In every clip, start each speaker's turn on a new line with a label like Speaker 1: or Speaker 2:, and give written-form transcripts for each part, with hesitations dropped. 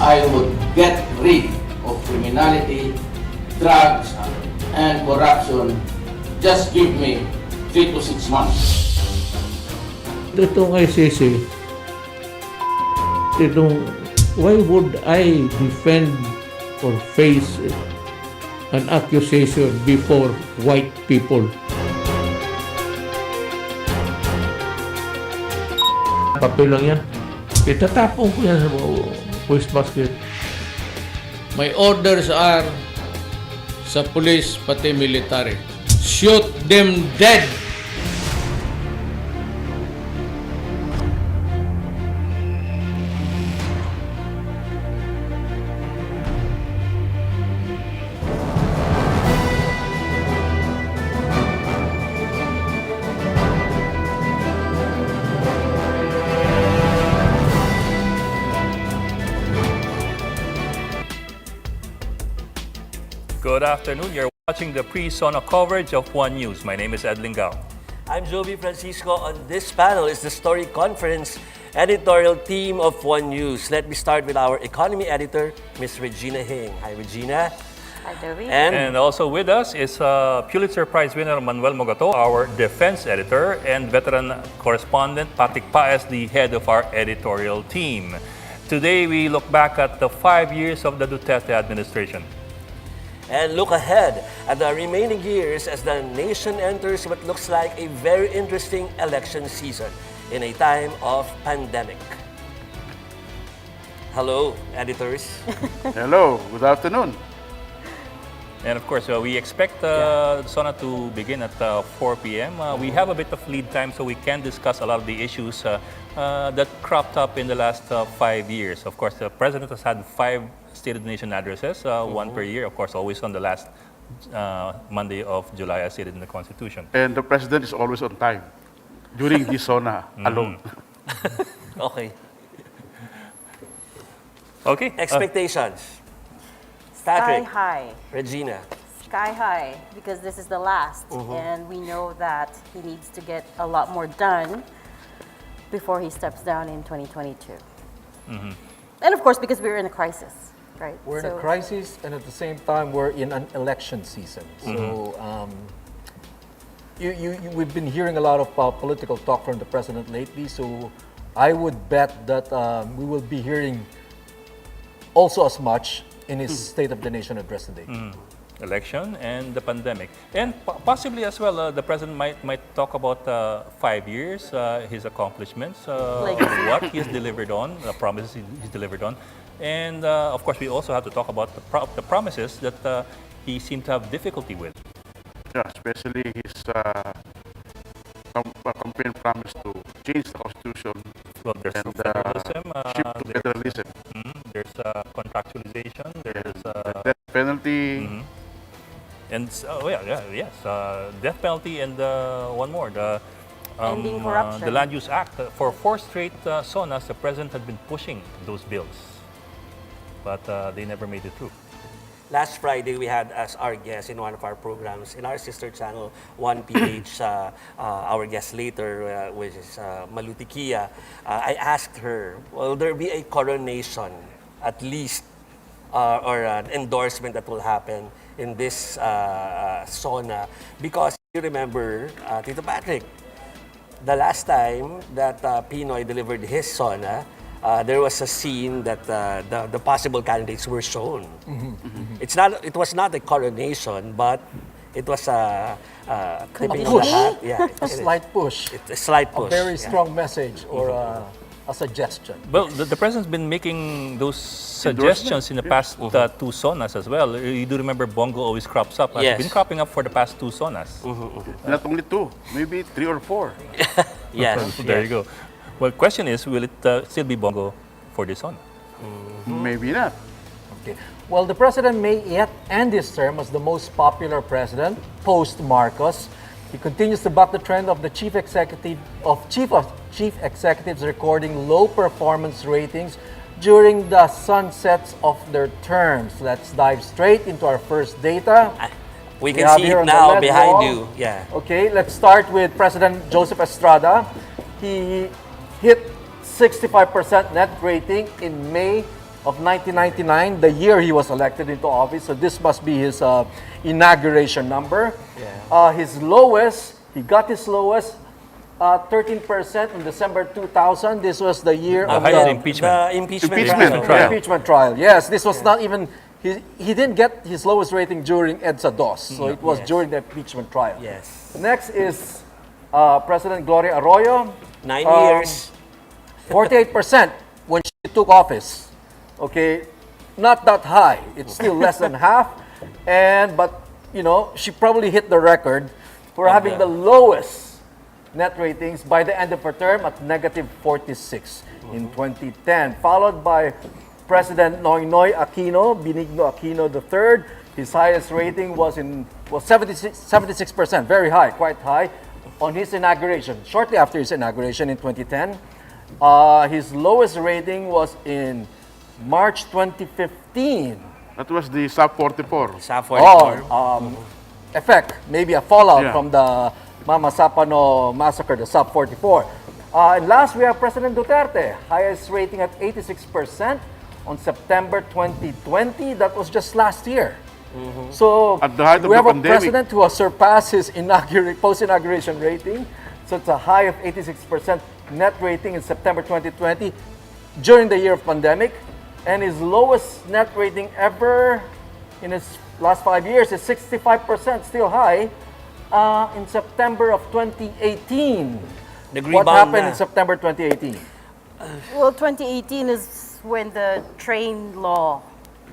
Speaker 1: I would get rid of criminality, drugs, and corruption. Just give me 3 to 6 months.
Speaker 2: Itong ICC, why would I defend or face an accusation before white people? Papel lang yan. Itatapon ko yan sa waste basket. My orders are sa police pati military. Shoot them dead!
Speaker 3: Good afternoon. You're watching the Pre-Sona coverage of One News. My name is Ed Lingao.
Speaker 4: I'm Joby Francisco. On this panel is the Story Conference editorial team of One News. Let me start with our economy editor, Ms. Regina Hing. Hi, Regina.
Speaker 5: Hi, Joby.
Speaker 3: And also with us is Pulitzer Prize winner Manuel Mogato, our defense editor, and veteran correspondent Patrick Paez, the head of our editorial team. Today, we look back at the 5 years of the Duterte administration.
Speaker 4: And look ahead at the remaining years as the nation enters what looks like a very interesting election season in a time of pandemic. Hello, editors.
Speaker 6: Hello, good afternoon.
Speaker 3: And of course, we expect Sona to begin at 4 p.m. We have a bit of lead time, so we can discuss a lot of the issues that cropped up in the last 5 years. Of course, the President has had 5 State of the Nation addresses, one per year, of course, always on the last Monday of July, as stated in the Constitution.
Speaker 6: And the President is always on time during this Sona alone.
Speaker 4: Okay.
Speaker 3: Okay.
Speaker 4: Expectations.
Speaker 5: Sky
Speaker 4: Patrick,
Speaker 5: high.
Speaker 4: Regina.
Speaker 5: Sky high, because this is the last, and we know that he needs to get a lot more done before he steps down in 2022. And of course, because we're in a crisis, right?
Speaker 7: We're in a crisis, and at the same time, we're in an election season. So, we've been hearing a lot of political talk from the president lately. So, I would bet that we will be hearing also as much in his State of the Nation address today.
Speaker 3: Election and the pandemic. And possibly as well, the President might talk about 5 years, his accomplishments, what he has delivered on, the promises he's delivered on. And of course, we also have to talk about the promises that he seemed to have difficulty with.
Speaker 6: Yeah, especially his campaign promise to change the Constitution
Speaker 3: Well, there's
Speaker 6: and
Speaker 3: federalism,
Speaker 6: shift to federalism.
Speaker 3: there's contractualization, there's
Speaker 6: The death penalty.
Speaker 3: and death penalty, and one more, the
Speaker 5: Ending corruption.
Speaker 3: the Land Use Act. For 4 straight Sonas, the President had been pushing those bills, but they never made it through.
Speaker 4: Last Friday, we had as our guest in one of our programs, in our sister channel, 1PH, our guest later, which is Maluti Kia. I asked her, will there be a coronation, at least, or an endorsement that will happen in this Sona? Because you remember, Tito Patrick, the last time that Pinoy delivered his Sona, there was a scene that the possible candidates were shown. It was not a coronation, but it was a tipping of the hat. Yeah,
Speaker 7: A slight push,
Speaker 4: it's a slight
Speaker 7: a
Speaker 4: push.
Speaker 7: very
Speaker 4: yeah.
Speaker 7: strong message, or a suggestion.
Speaker 3: Well, the President's been making those suggestions in the past 2 Sonas as well. You do remember Bongo always crops up.
Speaker 4: Yes.
Speaker 3: It's been cropping up for the past 2 Sonas.
Speaker 6: Not only 2, maybe 3 or 4.
Speaker 4: Yes.
Speaker 3: There you go. Well, question is, will it still be Bongo for this Sona?
Speaker 6: Maybe not.
Speaker 7: Okay. Well, the president may yet end his term as the most popular president post Marcos. He continues to buck the trend of the chief executives recording low performance ratings during the sunsets of their terms. Let's dive straight into our first data.
Speaker 4: We can
Speaker 7: have
Speaker 4: see
Speaker 7: here
Speaker 4: it
Speaker 7: on the
Speaker 4: now
Speaker 7: left
Speaker 4: behind
Speaker 7: wall.
Speaker 4: you. Yeah.
Speaker 7: Okay, let's start with President Joseph Estrada. He hit 65% net rating in May of 1999, the year he was elected into office. So this must be his inauguration number. His lowest, he got his lowest 13% in December 2000. This was the year of
Speaker 3: highest
Speaker 7: the
Speaker 3: impeachment.
Speaker 4: The impeachment,
Speaker 6: Impeachment
Speaker 4: trial.
Speaker 7: impeachment trial. Yes, this was not even, he didn't get his lowest rating during EDSA DOS. So it was
Speaker 4: Yes.
Speaker 7: during the impeachment trial.
Speaker 4: Yes.
Speaker 7: Next is President Gloria Arroyo.
Speaker 4: 9
Speaker 7: Um,
Speaker 4: years.
Speaker 7: 48% when she took office. Okay, not that high. It's still less than half. But you know, she probably hit the record for having the lowest net ratings by the end of her term at negative 46 in 2010, followed by President Noynoy Aquino, Benigno Aquino III. His highest rating was 76%, very high, quite high, on his inauguration. Shortly after his inauguration in 2010, his lowest rating was in March 2015.
Speaker 6: That was the sub 44.
Speaker 4: Sa 44.
Speaker 7: Effect, maybe a fallout
Speaker 6: Yeah.
Speaker 7: from the Mama Sapano massacre, the sub 44. And last, we have President Duterte, highest rating at 86% on September 2020. That was just last year. So
Speaker 6: At the height of
Speaker 7: we
Speaker 6: the
Speaker 7: have a
Speaker 6: pandemic.
Speaker 7: president who has surpassed his post-inauguration rating. So it's a high of 86% net rating in September 2020 during the year of pandemic. And his lowest net rating ever in his last 5 years is 65%, still high, in September of 2018. What
Speaker 4: Nag-rebound
Speaker 7: happened
Speaker 4: na.
Speaker 7: in September 2018?
Speaker 5: Well, 2018 is when the train law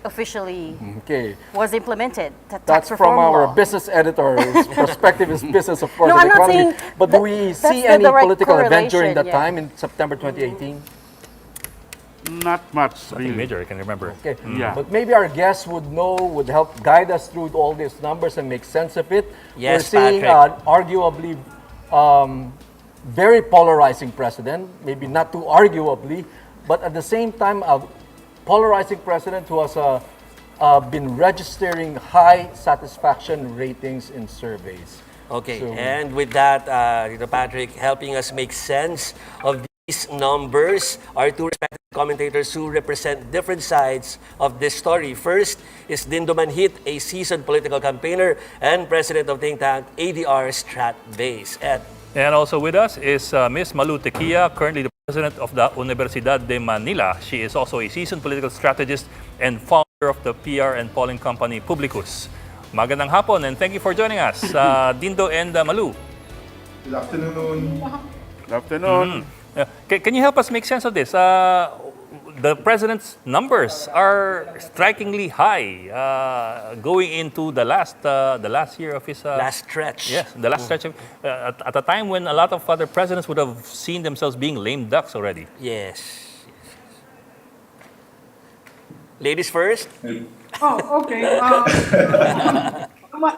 Speaker 5: officially
Speaker 7: Okay,
Speaker 5: was implemented. The
Speaker 7: that's
Speaker 5: tax
Speaker 7: from
Speaker 5: reform
Speaker 7: our
Speaker 5: law.
Speaker 7: business editor. His perspective is business, of course,
Speaker 5: No,
Speaker 7: and
Speaker 5: I'm not
Speaker 7: economy.
Speaker 5: saying
Speaker 7: But do
Speaker 5: that-
Speaker 7: we
Speaker 5: that's
Speaker 7: see
Speaker 5: the
Speaker 7: any
Speaker 5: direct
Speaker 7: political event during that
Speaker 5: correlation, yeah.
Speaker 7: time in September 2018?
Speaker 6: Not much,
Speaker 3: Nothing
Speaker 6: really.
Speaker 3: major, I can remember.
Speaker 7: Okay,
Speaker 6: Yeah.
Speaker 7: but maybe our guests would know, would help guide us through all these numbers and make sense of it.
Speaker 4: Yes,
Speaker 7: We're seeing
Speaker 4: Patrick.
Speaker 7: arguably very polarizing president, maybe not too arguably, but at the same time a polarizing president who has been registering high satisfaction ratings in surveys.
Speaker 4: Okay,
Speaker 7: So-
Speaker 4: and with that, Tito Patrick, helping us make sense of these numbers, our two respected commentators who represent different sides of this story. First is Dindo Manhit, a seasoned political campaigner and president of think tank ADR Strat Base. Ed.
Speaker 3: And also with us is Ms. Malu Tequia, currently the president of the Universidad de Manila. She is also a seasoned political strategist and founder of the PR and polling company Publicus. Magandang hapon and thank you for joining us, Dindo and Malu.
Speaker 8: Good afternoon.
Speaker 6: Good afternoon.
Speaker 3: Can you help us make sense of this? The president's numbers are strikingly high going into the last year of his
Speaker 4: Last stretch.
Speaker 3: Yes, the last stretch of, at a time when a lot of other presidents would have seen themselves being lame ducks already.
Speaker 4: Yes. Ladies first.
Speaker 8: Oh, okay.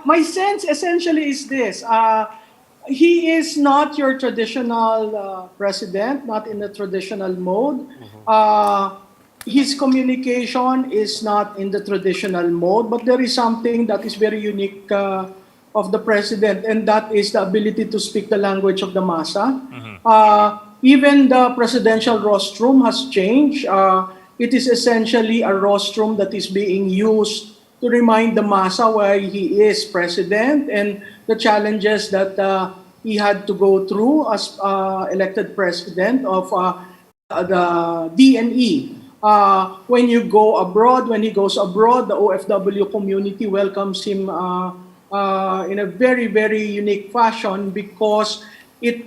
Speaker 8: My sense essentially is this. He is not your traditional president, not in the traditional mode. His communication is not in the traditional mode, but there is something that is very unique of the president, and that is the ability to speak the language of the masa. Even the presidential rostrum has changed. It is essentially a rostrum that is being used to remind the masa why he is president and the challenges that he had to go through as elected president of the DNE. When you go abroad, when he goes abroad, the OFW community welcomes him in a very, very unique fashion because it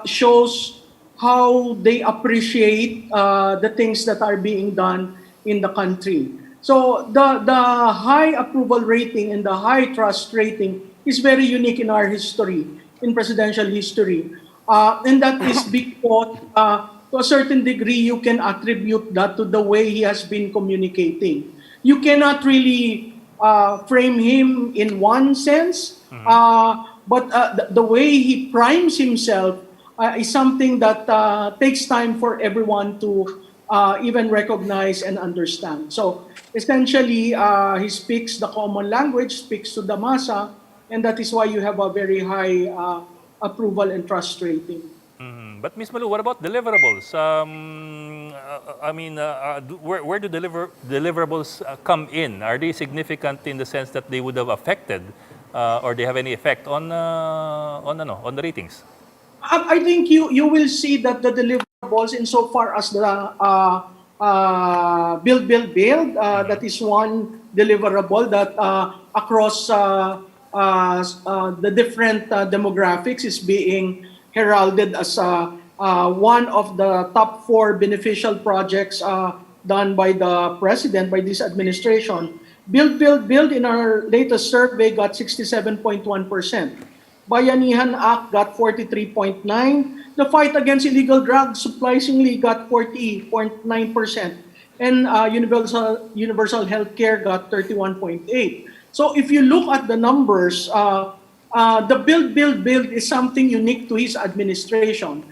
Speaker 8: shows how they appreciate the things that are being done in the country. So the high approval rating and the high trust rating is very unique in our history, in presidential history. And that is because to a certain degree, you can attribute that to the way he has been communicating. You cannot really frame him in one sense, but the way he primes himself is something that takes time for everyone to even recognize and understand. So essentially, he speaks the common language, speaks to the masa, and that is why you have a very high approval and trust rating.
Speaker 3: But Ms. Malu, what about deliverables? I mean, where do deliverables come in? Are they significant in the sense that they would have affected, or they have any effect on the ratings?
Speaker 8: I think you will see that the deliverables insofar as the build, that is one deliverable that across the different demographics is being heralded as one of the top four beneficial projects done by the president, by this administration. Build in our latest survey got 67.1%. Bayanihan Act got 43.9. The fight against illegal drugs surprisingly got 40.9%. And universal healthcare got 31.8. So if you look at the numbers, the build is something unique to his administration.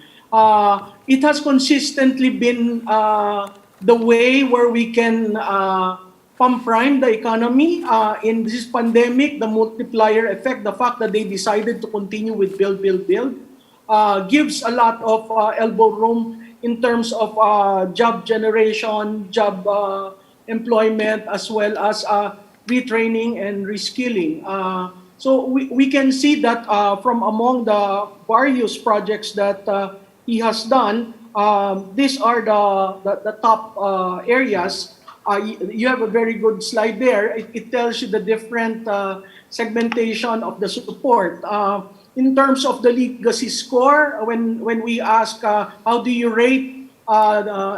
Speaker 8: It has consistently been the way where we can pump prime the economy in this pandemic, the multiplier effect, the fact that they decided to continue with build, gives a lot of elbow room in terms of job generation, job employment, as well as retraining and reskilling. So we can see that from among the various projects that he has done, these are the top areas. You have a very good slide there. It tells you the different segmentation of the support. In terms of the legacy score, when we ask how do you rate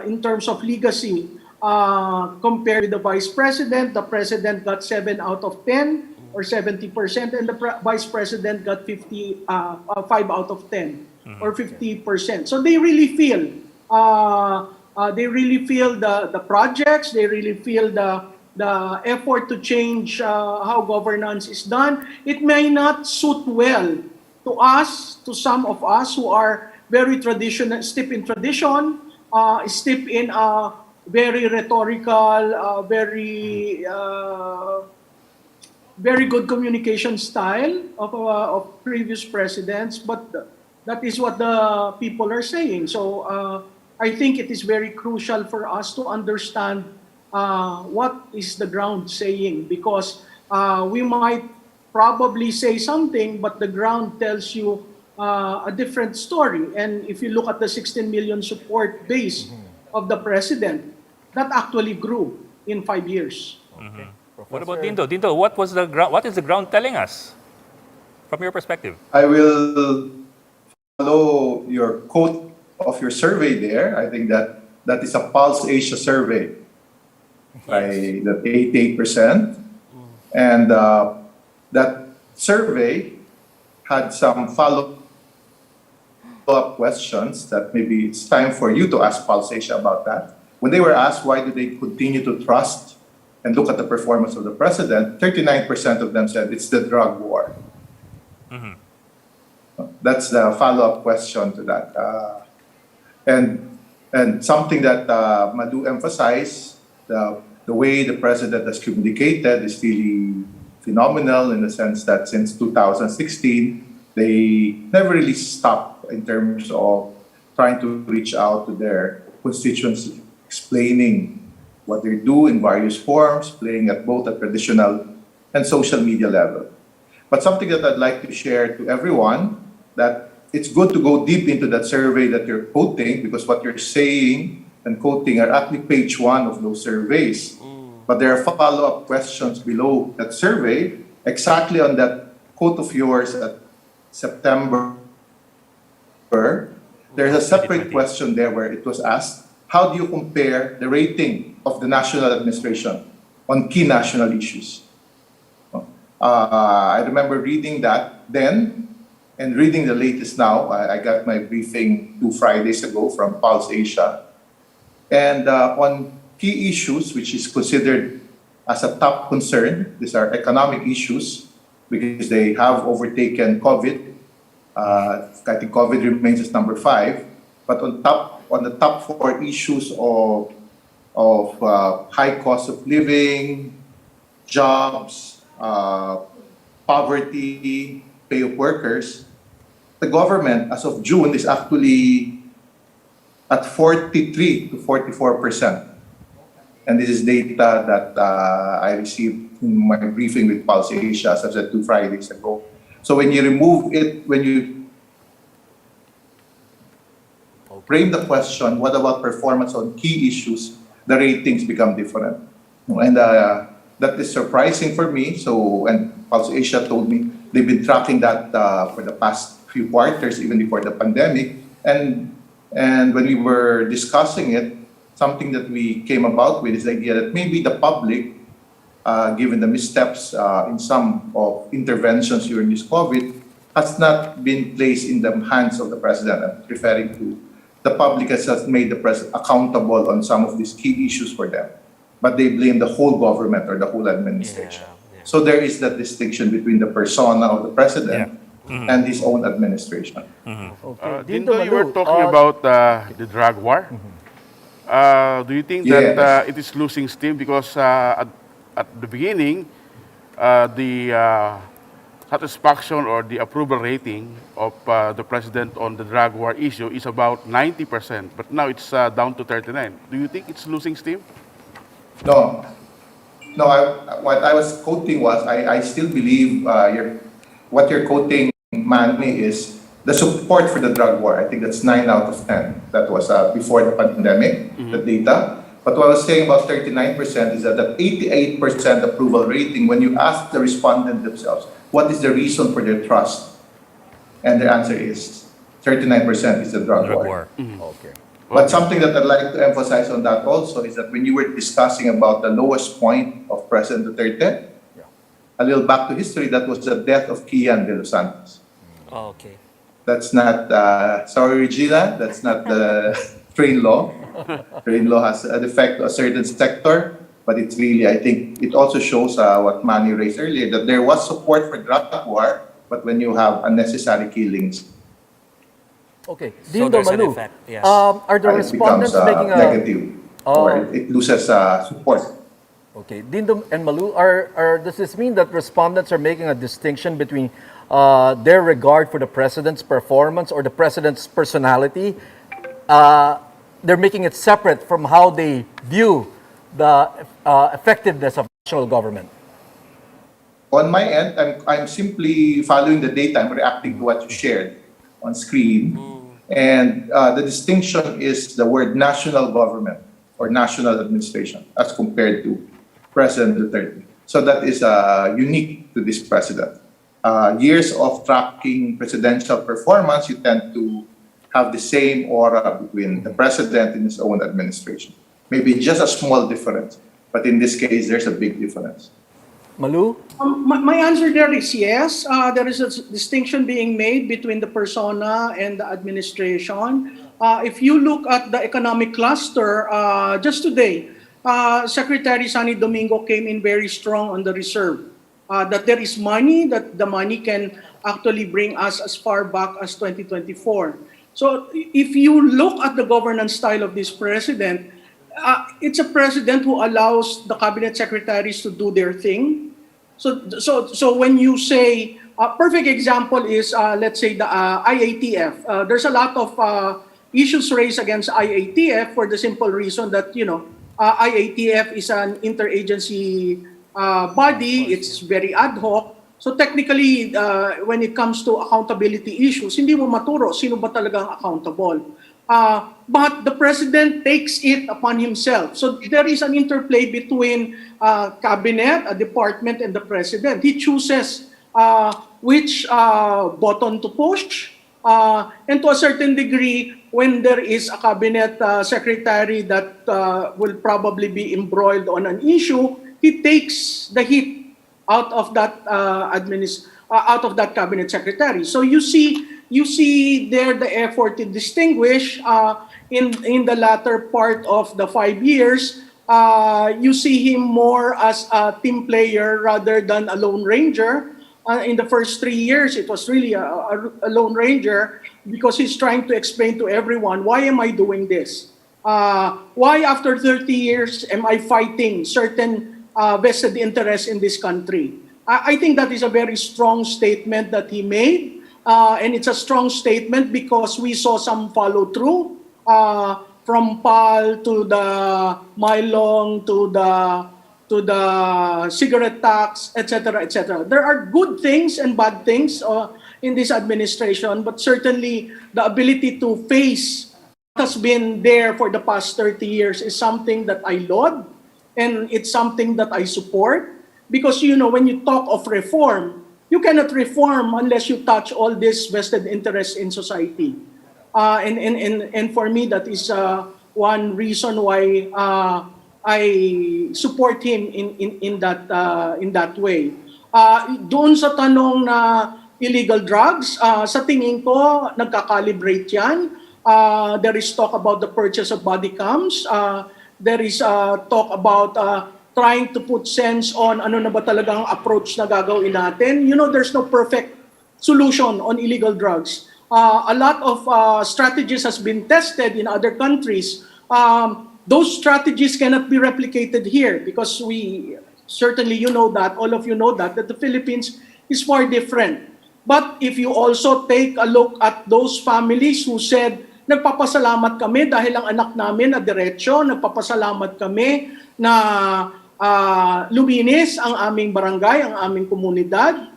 Speaker 8: in terms of legacy compared with the vice president, the president got 7 out of 10 or 70%, and the vice president got 5 out of 10 or 50%. So they really feel the projects, they really feel the effort to change how governance is done. It may not suit well to us, to some of us who are very traditional, steep in tradition, steep in very rhetorical, very good communication style of previous presidents, but that is what the people are saying. So I think it is very crucial for us to understand what is the ground saying, because we might probably say something, but the ground tells you a different story. And if you look at the 16 million support base of the president, that actually grew in 5 years.
Speaker 3: Okay. What about Dindo? Dindo, what is the ground telling us from your perspective?
Speaker 9: I will follow your quote of your survey there. I think that is a Pulse Asia survey by the 88%. And that survey had some follow-up questions that maybe it's time for you to ask Pulse Asia about that. When they were asked why do they continue to trust and look at the performance of the president, 39% of them said it's the drug war. Mm-hmm. That's the follow-up question to that. And something that Madhu emphasized, the way the president has communicated is really phenomenal in the sense that since 2016, they never really stopped in terms of trying to reach out to their constituents, explaining what they do in various forms, playing at both the traditional and social media level. But something that I'd like to share to everyone, that it's good to go deep into that survey that you're quoting, because what you're saying and quoting are actually page 1 of those surveys. But there are follow-up questions below that survey, exactly on that quote of yours at September. There's a separate question there where it was asked, how do you compare the rating of the national administration on key national issues? I remember reading that then and reading the latest now. I got my briefing 2 Fridays ago from Pulse Asia. And on key issues, which is considered as a top concern, these are economic issues because they have overtaken COVID. I think COVID remains as number 5. But on the top 4 issues of high cost of living, jobs, poverty, pay of workers, the government as of June is actually at 43 to 44%. And this is data that I received in my briefing with Pulse Asia, such as 2 Fridays ago. So when you remove it, when you frame the question, what about performance on key issues, the ratings become different. And that is surprising for me. So, and Pulse Asia told me they've been tracking that for the past few quarters, even before the pandemic. And when we were discussing it, something that we came about with is the idea that maybe the public, given the missteps in some of interventions during this COVID, has not been placed in the hands of the president. I'm referring to the public has made the president accountable on some of these key issues for them, but they blame the whole government or the whole administration.
Speaker 4: Yeah.
Speaker 9: So there is that distinction between the persona of the president and his own administration.
Speaker 7: Okay.
Speaker 6: Dindo, you were talking about the drug war. Do you think
Speaker 9: Yes.
Speaker 6: that it is losing steam because at the beginning, the satisfaction or the approval rating of the president on the drug war issue is about 90%, but now it's down to 39. Do you think it's losing steam?
Speaker 9: No, no. What I was quoting was I still believe what you're quoting, Manny, is the support for the drug war. I think that's 9 out of 10. That was before the pandemic, the data. But what I was saying about 39% is that 88% approval rating, when you ask the respondent themselves, what is the reason for their trust? And their answer is 39% is the drug war.
Speaker 7: Okay.
Speaker 9: But something that I'd like to emphasize on that also is that when you were discussing about the lowest point of President Duterte, a little back to history, that was the death of Kian de los Santos.
Speaker 4: Okay.
Speaker 9: That's not, sorry Regina, that's not the train law. Train law has an effect to a certain sector, but it's really, I think, it also shows what Manny raised earlier, that there was support for drug war, but when you have unnecessary killings,
Speaker 7: Okay.
Speaker 4: So
Speaker 7: Dindo,
Speaker 4: there's an
Speaker 7: Malu,
Speaker 4: effect, yes.
Speaker 7: are the
Speaker 9: it becomes
Speaker 7: respondents making a...
Speaker 9: negative, or it loses support.
Speaker 7: Okay, Dindo and Malu, does this mean that respondents are making a distinction between their regard for the president's performance or the president's personality? They're making it separate from how they view the effectiveness of national government.
Speaker 9: On my end, I'm simply following the data. I'm reacting to what you shared on screen. And the distinction is the word national government or national administration as compared to President Duterte. So that is unique to this president. Years of tracking presidential performance, you tend to have the same aura between the president and his own administration. Maybe just a small difference, but in this case, there's a big difference.
Speaker 7: Malu?
Speaker 8: My answer there is yes. There is a distinction being made between the persona and the administration. If you look at the economic cluster, just today, Secretary Sunny Domingo came in very strong on the reserve. That there is money, that the money can actually bring us as far back as 2024. So if you look at the governance style of this president, it's a president who allows the cabinet secretaries to do their thing. So when you say, a perfect example is, let's say the IATF. There's a lot of issues raised against IATF for the simple reason that, IATF is an interagency body. It's very ad hoc. So technically, when it comes to accountability issues, hindi mo maturo sino ba talagang accountable. But the president takes it upon himself. So there is an interplay between cabinet, a department, and the president. He chooses which button to push. And to a certain degree, when there is a cabinet secretary that will probably be embroiled on an issue, he takes the heat out of that out of that cabinet secretary. So you see there the effort to distinguish in the latter part of the 5 years. You see him more as a team player rather than a lone ranger. In the first 3 years, it was really a lone ranger because he's trying to explain to everyone, why am I doing this? Why after 30 years am I fighting certain vested interests in this country? I think that is a very strong statement that he made. And it's a strong statement because we saw some follow through. from PAL to the Mylong to the cigarette tax, etc., etc. There are good things and bad things in this administration, but certainly the ability to face what has been there for the past 30 years is something that I laud, and it's something that I support. Because, you know, when you talk of reform, you cannot reform unless you touch all these vested interests in society. And for me, that is one reason why I support him in that way. Doon sa tanong na illegal drugs, sa tingin ko, nagka-calibrate yan. There is talk about the purchase of body cams. There is talk about trying to put sense on ano na ba talagang approach na gagawin natin. You know, there's no perfect solution on illegal drugs. A lot of strategies has been tested in other countries. Those strategies cannot be replicated here because we certainly, you know that, all of you know that the Philippines is far different. But if you also take a look at those families who said, nagpapasalamat kami dahil ang anak namin na diretsyo, nagpapasalamat kami na luminis ang aming barangay, ang aming komunidad.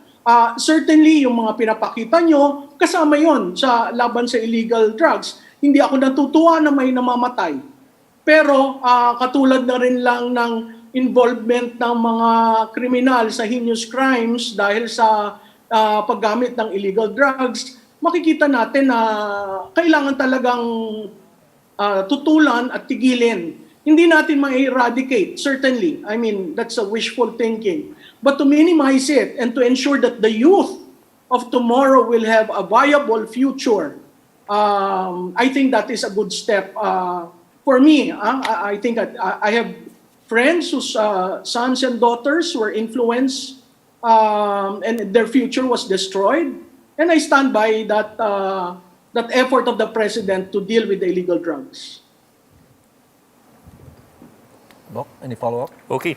Speaker 8: Certainly, yung mga pinapakita nyo, kasama yon sa laban sa illegal drugs. Hindi ako natutuwa na may namamatay. Pero katulad na rin lang ng involvement ng mga kriminal sa heinous crimes dahil sa paggamit ng illegal drugs, makikita natin na kailangan talagang tutulan at tigilin. Hindi natin ma-eradicate, certainly. I mean, that's a wishful thinking. But to minimize it and to ensure that the youth of tomorrow will have a viable future, I think that is a good step. For me, I think I have friends whose sons and daughters were influenced and their future was destroyed. And I stand by that effort of the president to deal with the illegal drugs.
Speaker 7: Doc, any follow-up?
Speaker 3: Okay.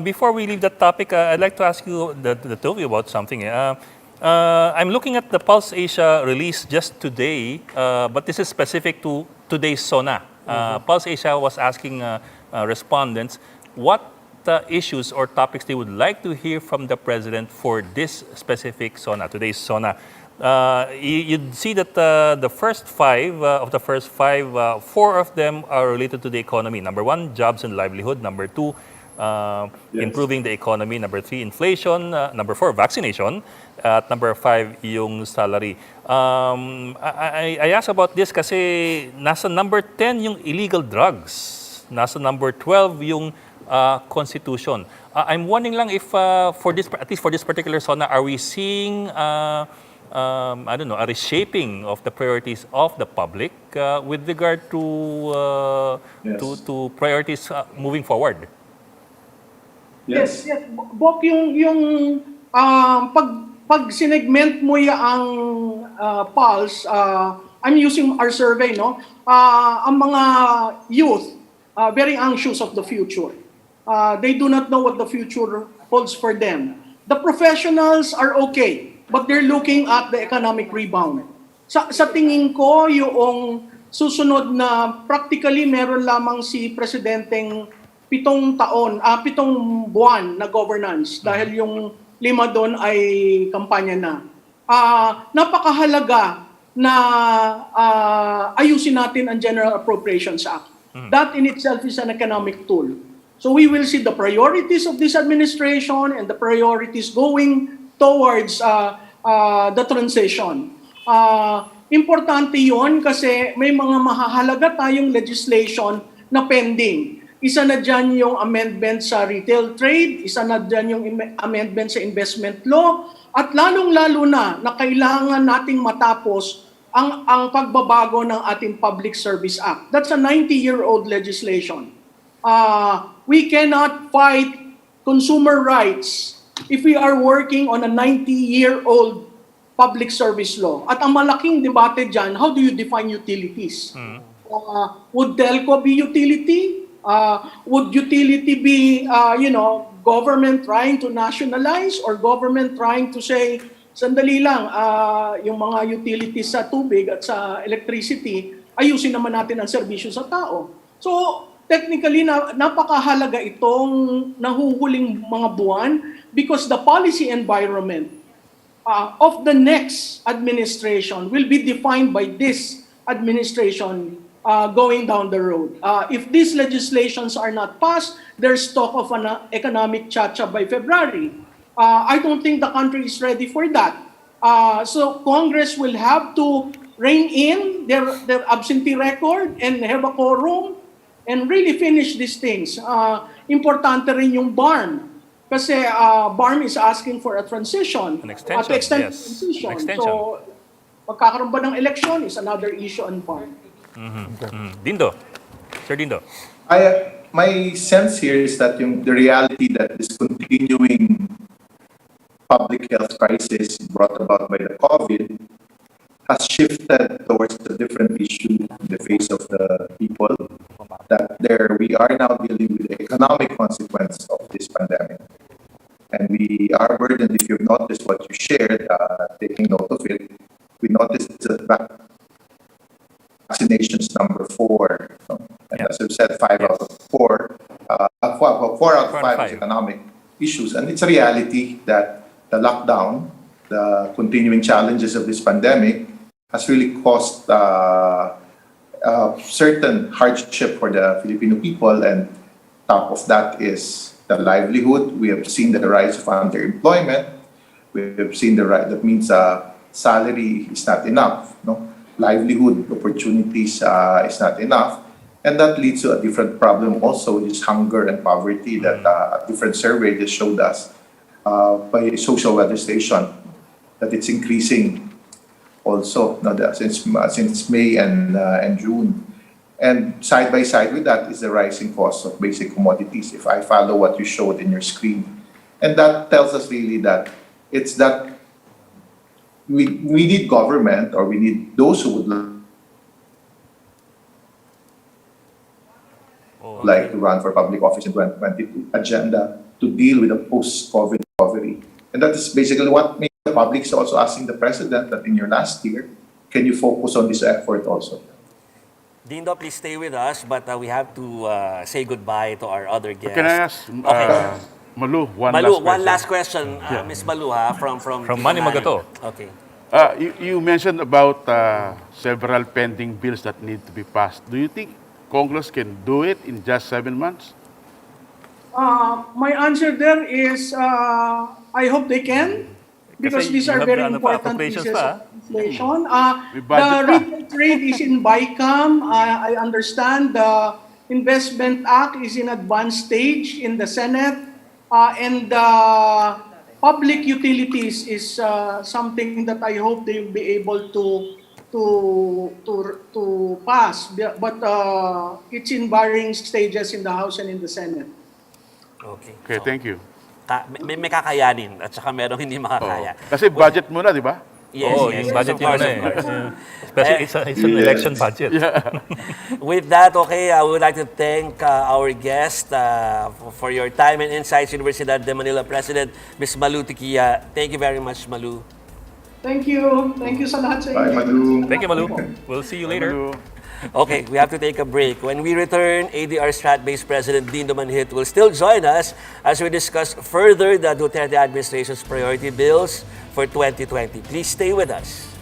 Speaker 3: Before we leave that topic, I'd like to ask you, the two of you, about something. I'm looking at the Pulse Asia release just today, but this is specific to today's SONA. Pulse Asia was asking respondents what issues or topics they would like to hear from the president for this specific SONA, today's SONA. You'd see that the first five, four of them are related to the economy. Number one, jobs and livelihood. Number two, improving the economy. Number three, inflation. Number four, vaccination. At number five, yung salary. I ask about this kasi nasa number 10 yung illegal drugs. Nasa number 12 yung constitution. I'm wondering lang if for this, at least for this particular SONA, are we seeing I don't know, a reshaping of the priorities of the public with regard to to priorities moving forward?
Speaker 8: Yes. Bok, yung pag sinegment mo yung Pulse, I'm using our survey, no? Ang mga youth, very anxious of the future. They do not know what the future holds for them. The professionals are okay, but they're looking at the economic rebound. Sa tingin ko, yung susunod na practically meron lamang si Presidenteng 7 buwan na governance dahil yung 5 doon ay kampanya na. Napakahalaga na ayusin natin ang General Appropriations Act. That in itself is an economic tool. So we will see the priorities of this administration and the priorities going towards the transition. Importante yon kasi may mga mahahalaga tayong legislation na pending. Isa na dyan yung amendment sa retail trade, isa na dyan yung amendment sa investment law, at lalong-lalo na kailangan nating matapos ang pagbabago ng ating Public Service Act. That's a 90-year-old legislation. We cannot fight consumer rights if we are working on a 90-year-old public service law. At ang malaking debate dyan, how do you define utilities? Would telco be utility? Would utility be, government trying to nationalize or government trying to say, sandali lang, yung mga utilities sa tubig at sa electricity ayusin naman natin ang serbisyo sa tao. So, technically, napakahalaga itong nahuhuling mga buwan because the policy environment of the next administration will be defined by this administration going down the road. If these legislations are not passed, there's talk of an economic chacha by February. I don't think the country is ready for that. So Congress will have to rein in their absentee record and have a quorum and really finish these things. Importante rin yung BARM. Kasi BARM is asking for a transition.
Speaker 3: An extension,
Speaker 8: to extend
Speaker 3: yes.
Speaker 8: the transition.
Speaker 3: An extension.
Speaker 8: So, pagkakaroon ba ng election is another issue on BARM.
Speaker 3: Dindo. Sir Dindo.
Speaker 9: My sense here is that the reality that this continuing public health crisis brought about by the COVID has shifted towards a different issue in the face of the people. That we are now dealing with the economic consequence of this pandemic. And we are burdened, if you've noticed what you shared, taking note of it, we noticed that vaccinations number 4. And as we've said, 5 out of 4, 4 out of 5 is economic issues. And it's a reality that the lockdown, the continuing challenges of this pandemic has really caused certain hardship for the Filipino people. And top of that is the livelihood. We have seen the rise of underemployment. We have seen that means salary is not enough. Livelihood opportunities is not enough. And that leads to a different problem also, which is hunger and poverty that a different survey just showed us by Social Weather Station that it's increasing also since May and June. And side by side with that is the rising cost of basic commodities, if I follow what you showed in your screen. And that tells us really that it's that we need government, or we need those who would like to run for public office in 2022 agenda to deal with the post-COVID recovery. And that is basically what made the public is also asking the president that in your last year, can you focus on this effort also?
Speaker 4: Dindo, please stay with us, but we have to say goodbye to our other guests.
Speaker 6: Can I ask Malu
Speaker 4: one last question, Ms. Malu,
Speaker 3: From Manny Magato.
Speaker 4: Okay.
Speaker 6: You mentioned about several pending bills that need to be passed. Do you think Congress can do it in just 7 months?
Speaker 8: My answer there is I hope they can, because
Speaker 3: Kasi
Speaker 8: these
Speaker 3: you
Speaker 8: are
Speaker 3: have
Speaker 8: very
Speaker 3: the
Speaker 8: important
Speaker 3: appropriations
Speaker 8: pieces
Speaker 3: pa.
Speaker 8: of legislation.
Speaker 6: May
Speaker 8: The
Speaker 6: budget pa.
Speaker 8: retail trade is in BICAM. I understand the Investment Act is in advanced stage in the Senate. And public utilities is something that I hope they will be able to pass. But it's in varying stages in the House and in the Senate.
Speaker 4: Okay.
Speaker 6: Okay,
Speaker 4: So,
Speaker 6: thank you.
Speaker 4: may kakayanin at saka merong hindi makakaya.
Speaker 6: Kasi budget muna, di ba?
Speaker 4: Yes,
Speaker 3: Oo,
Speaker 4: yes,
Speaker 3: yung budget
Speaker 4: of
Speaker 3: yun
Speaker 4: course,
Speaker 3: na
Speaker 4: of
Speaker 3: eh.
Speaker 4: course.
Speaker 3: Especially it's an election budget.
Speaker 4: With that, okay, I would like to thank our guest for your time and insights, Universidad de Manila President, Ms. Malu Tiquia. Thank you very much, Malu.
Speaker 8: Thank you. Thank you sa lahat sa
Speaker 9: Bye,
Speaker 8: inyo.
Speaker 9: Malu.
Speaker 3: Thank you, Malu. We'll see you later.
Speaker 4: Okay, we have to take a break. When we return, ADR Strat-based President Dindo Manhit will still join us as we discuss further the Duterte administration's priority bills for 2020. Please stay with us.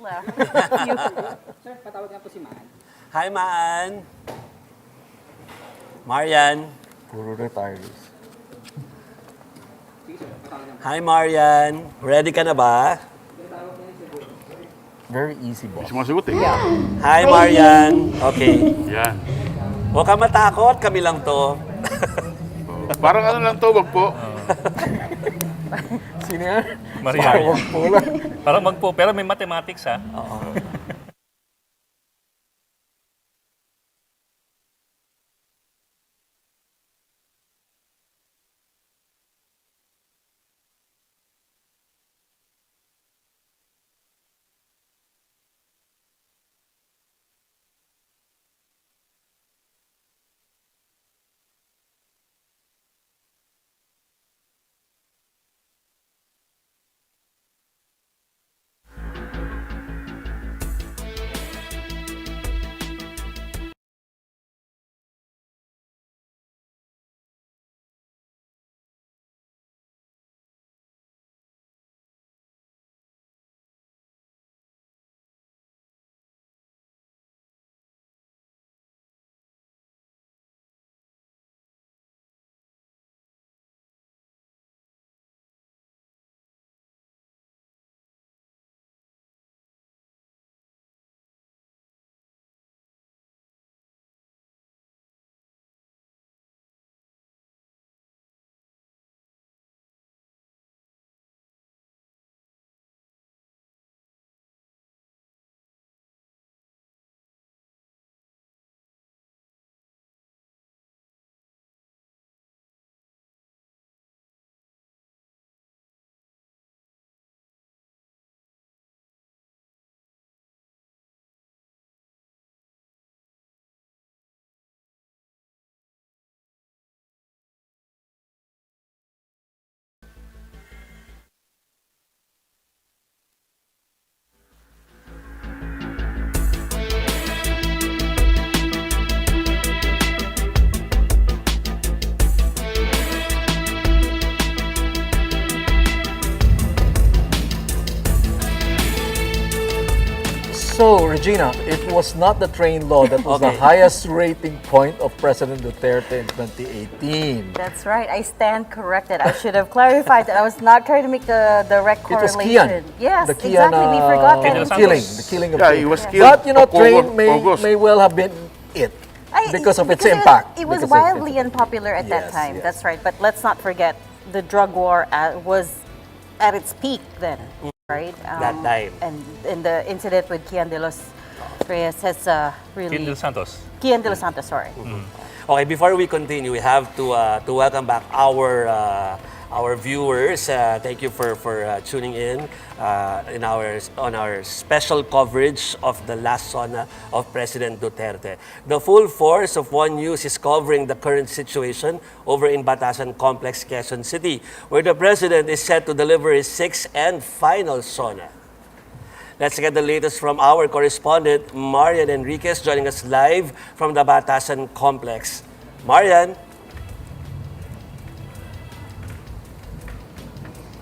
Speaker 5: left.
Speaker 4: Hi, Maan. Marian.
Speaker 7: Puro retirees.
Speaker 4: Hi, Marian. Ready ka na ba?
Speaker 7: Very easy, boss.
Speaker 6: Gusto mo sagot eh.
Speaker 4: Hi, Marian. Okay.
Speaker 6: Yan.
Speaker 4: Huwag ka matakot, kami lang to.
Speaker 6: Parang ano lang to, wag po.
Speaker 7: Sino yan?
Speaker 3: Maria.
Speaker 7: Wag po lang.
Speaker 3: Parang magpo, pero may mathematics ha.
Speaker 7: So, Regina, it was not the train law that was the
Speaker 4: Okay.
Speaker 7: highest rating point of President Duterte in 2018.
Speaker 5: That's right. I stand corrected. I should have clarified that I was not trying to make the direct
Speaker 7: It was
Speaker 5: correlation.
Speaker 7: Kian.
Speaker 5: Yes,
Speaker 7: The Kian,
Speaker 5: exactly. We forgot that.
Speaker 3: Kian
Speaker 5: in-
Speaker 7: killing, the killing of
Speaker 6: Yeah,
Speaker 7: train.
Speaker 6: he was killed.
Speaker 7: But, you know, train
Speaker 6: August.
Speaker 7: may well have been it. Because of its
Speaker 5: because
Speaker 7: impact.
Speaker 5: It was
Speaker 7: Because of its
Speaker 5: wildly
Speaker 7: impact.
Speaker 5: unpopular at that
Speaker 7: Yes,
Speaker 5: time.
Speaker 7: yes.
Speaker 5: That's right. But let's not forget the drug war was at its peak then, right?
Speaker 4: That time.
Speaker 5: And the incident with Kian de los Reyes has really...
Speaker 3: Kindle Santos.
Speaker 5: Kian de los Santos, sorry.
Speaker 4: Okay, before we continue, we have to welcome back our viewers. Thank you for tuning in on our special coverage of the last Sona of President Duterte. The full force of One News is covering the current situation over in Batasan Complex, Quezon City, where the President is set to deliver his sixth and final Sona. Let's get the latest from our correspondent, Marian Enriquez, joining us live from the Batasan Complex. Marian.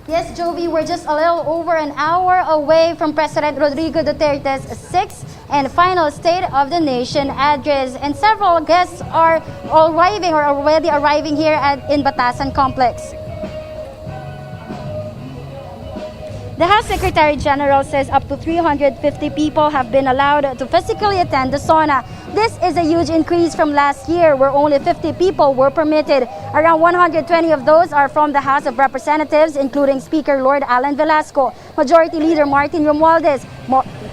Speaker 10: Yes, Jovi, we're just a little over an hour away from President Rodrigo Duterte's sixth and final State of the Nation address. And several guests are arriving or already arriving here in Batasan Complex. The House Secretary General says up to 350 people have been allowed to physically attend the Sona. This is a huge increase from last year where only 50 people were permitted. Around 120 of those are from the House of Representatives, including Speaker Lord Alan Velasco, Majority Leader Martin Romualdez,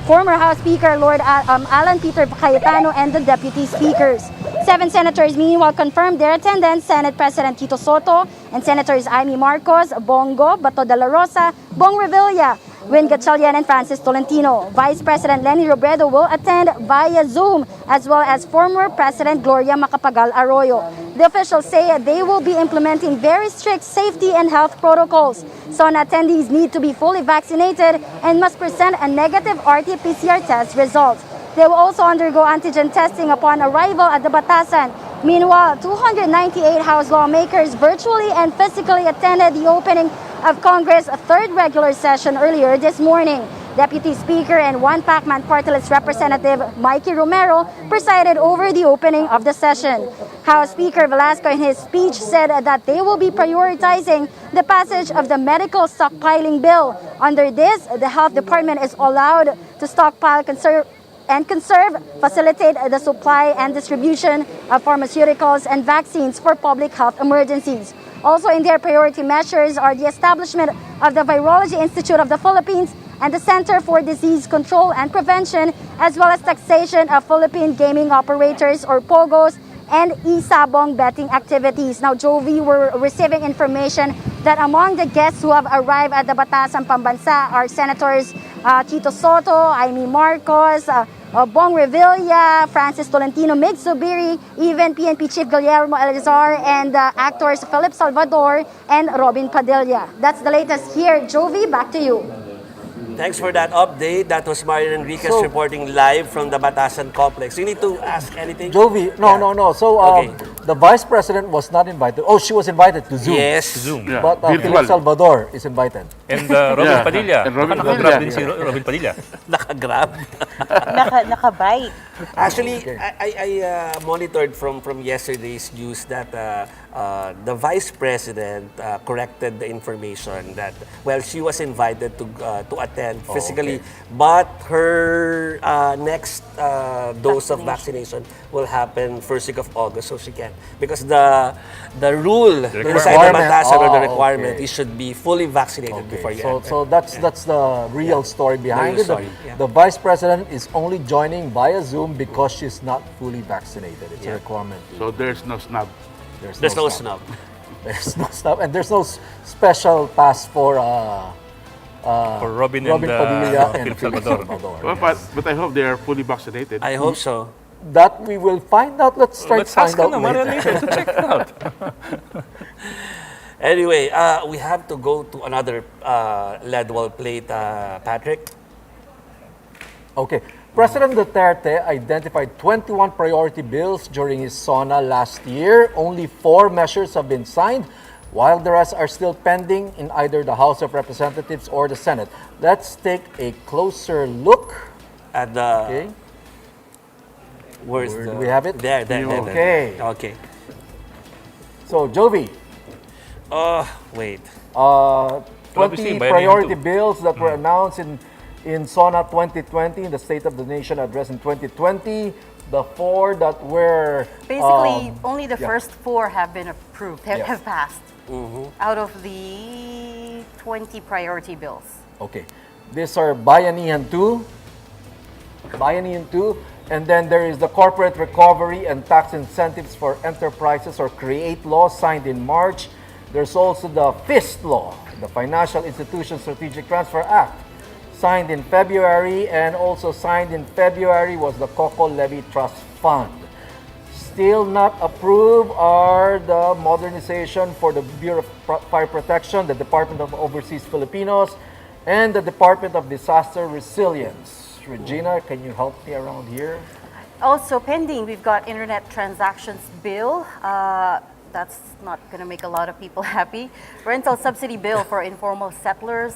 Speaker 10: former House Speaker Lord Alan Peter Cayetano, and the Deputy Speakers. 7 senators meanwhile confirmed their attendance: Senate President Tito Soto and Senators Amy Marcos, Bongo, Bato de la Rosa, Bong Revilla, Win Gatchalian, and Francis Tolentino. Vice President Lenny Robredo will attend via Zoom, as well as former President Gloria Macapagal Arroyo. The officials say they will be implementing very strict safety and health protocols. Sona attendees need to be fully vaccinated and must present a negative RT-PCR test result. They will also undergo antigen testing upon arrival at the Batasan. Meanwhile, 298 House lawmakers virtually and physically attended the opening of Congress' third regular session earlier this morning. Deputy Speaker and one-pack-man party list Representative Mikey Romero presided over the opening of the session. House Speaker Velasco in his speech said that they will be prioritizing the passage of the medical stockpiling bill. Under this, the Health Department is allowed to stockpile, conserve, facilitate the supply and distribution of pharmaceuticals and vaccines for public health emergencies. Also in their priority measures are the establishment of the Virology Institute of the Philippines and the Center for Disease Control and Prevention, as well as taxation of Philippine gaming operators or POGOs and e-sabong betting activities. Now, Jovi, we're receiving information that among the guests who have arrived at the Batasan Pambansa are Senators Tito Soto, Amy Marcos, Bong Revilla, Francis Tolentino, Mig Zubiri, even PNP Chief Guillermo Elizar, and actors Philip Salvador and Robin Padilla. That's the latest here. Jovi, back to you.
Speaker 4: Thanks for that update. That was Marian Enriquez reporting live from the Batasan complex. You need to ask anything?
Speaker 7: Jovi, no. So
Speaker 4: Okay.
Speaker 7: the Vice President was not invited. Oh, she was invited to Zoom.
Speaker 4: Yes.
Speaker 3: Zoom.
Speaker 6: Yeah,
Speaker 7: But
Speaker 6: virtual.
Speaker 7: Philip Salvador is invited.
Speaker 3: And Robin
Speaker 6: Yeah.
Speaker 3: Padilla.
Speaker 6: And Robin
Speaker 3: Nakagrab
Speaker 6: Padilla.
Speaker 3: din si Robin Padilla.
Speaker 4: Nakagrab.
Speaker 5: Nakabite.
Speaker 4: Actually, I monitored from yesterday's news that the Vice President corrected the information that, well, she was invited to attend physically, but her next dose of vaccination will happen first week of August, so she can. Because the rule inside the
Speaker 7: requirement.
Speaker 4: Batasan or the
Speaker 7: Oh,
Speaker 4: requirement,
Speaker 7: okay.
Speaker 4: you should be fully vaccinated before you enter.
Speaker 7: So that's the real story behind
Speaker 4: real
Speaker 7: it.
Speaker 4: story, yeah.
Speaker 7: The Vice President is only joining via Zoom because she's not fully vaccinated. It's a requirement.
Speaker 6: So there's no snub.
Speaker 4: There's no snub.
Speaker 7: There's no snub, and there's no special pass for
Speaker 3: Robin and,
Speaker 7: Padilla and
Speaker 3: Philip
Speaker 7: Philip
Speaker 3: Salvador.
Speaker 7: Salvador.
Speaker 6: Well, but I hope they are fully vaccinated.
Speaker 4: I hope so.
Speaker 7: That we will find out. Let's try
Speaker 3: Let's
Speaker 7: to
Speaker 3: ask
Speaker 7: find out
Speaker 3: Marian
Speaker 7: later.
Speaker 3: later to check it out.
Speaker 4: Anyway, we have to go to another lead wall plate, Patrick.
Speaker 7: Okay. President Duterte identified 21 priority bills during his SONA last year. Only 4 measures have been signed, while the rest are still pending in either the House of Representatives or the Senate. Let's take a closer look.
Speaker 4: At the
Speaker 7: Okay.
Speaker 4: where's
Speaker 7: Where
Speaker 4: the,
Speaker 7: do we have it?
Speaker 4: There.
Speaker 7: Okay.
Speaker 4: Okay.
Speaker 7: So, Jovi,
Speaker 4: Wait.
Speaker 7: 20
Speaker 3: Obviously, by
Speaker 7: priority
Speaker 3: the end
Speaker 7: bills that were announced in SONA 2020, in the State of the Nation address in 2020. The 4 that were
Speaker 5: Basically, only the
Speaker 7: yeah.
Speaker 5: first 4 have been approved,
Speaker 7: Yes.
Speaker 5: have passed out of the 20 priority bills.
Speaker 7: Okay. These are Bayanihan 2, and then there is the Corporate Recovery and Tax Incentives for Enterprises or CREATE law signed in March. There's also the FIST law, the Financial Institution Strategic Transfer Act, signed in February, and also signed in February was the COCO Levy Trust Fund. Still not approved are the modernization for the Bureau of Fire Protection, the Department of Overseas Filipinos, and the Department of Disaster Resilience. Regina, can you help me around here?
Speaker 5: Also pending, we've got internet transactions bill. That's not going to make a lot of people happy. Rental subsidy bill for informal settlers.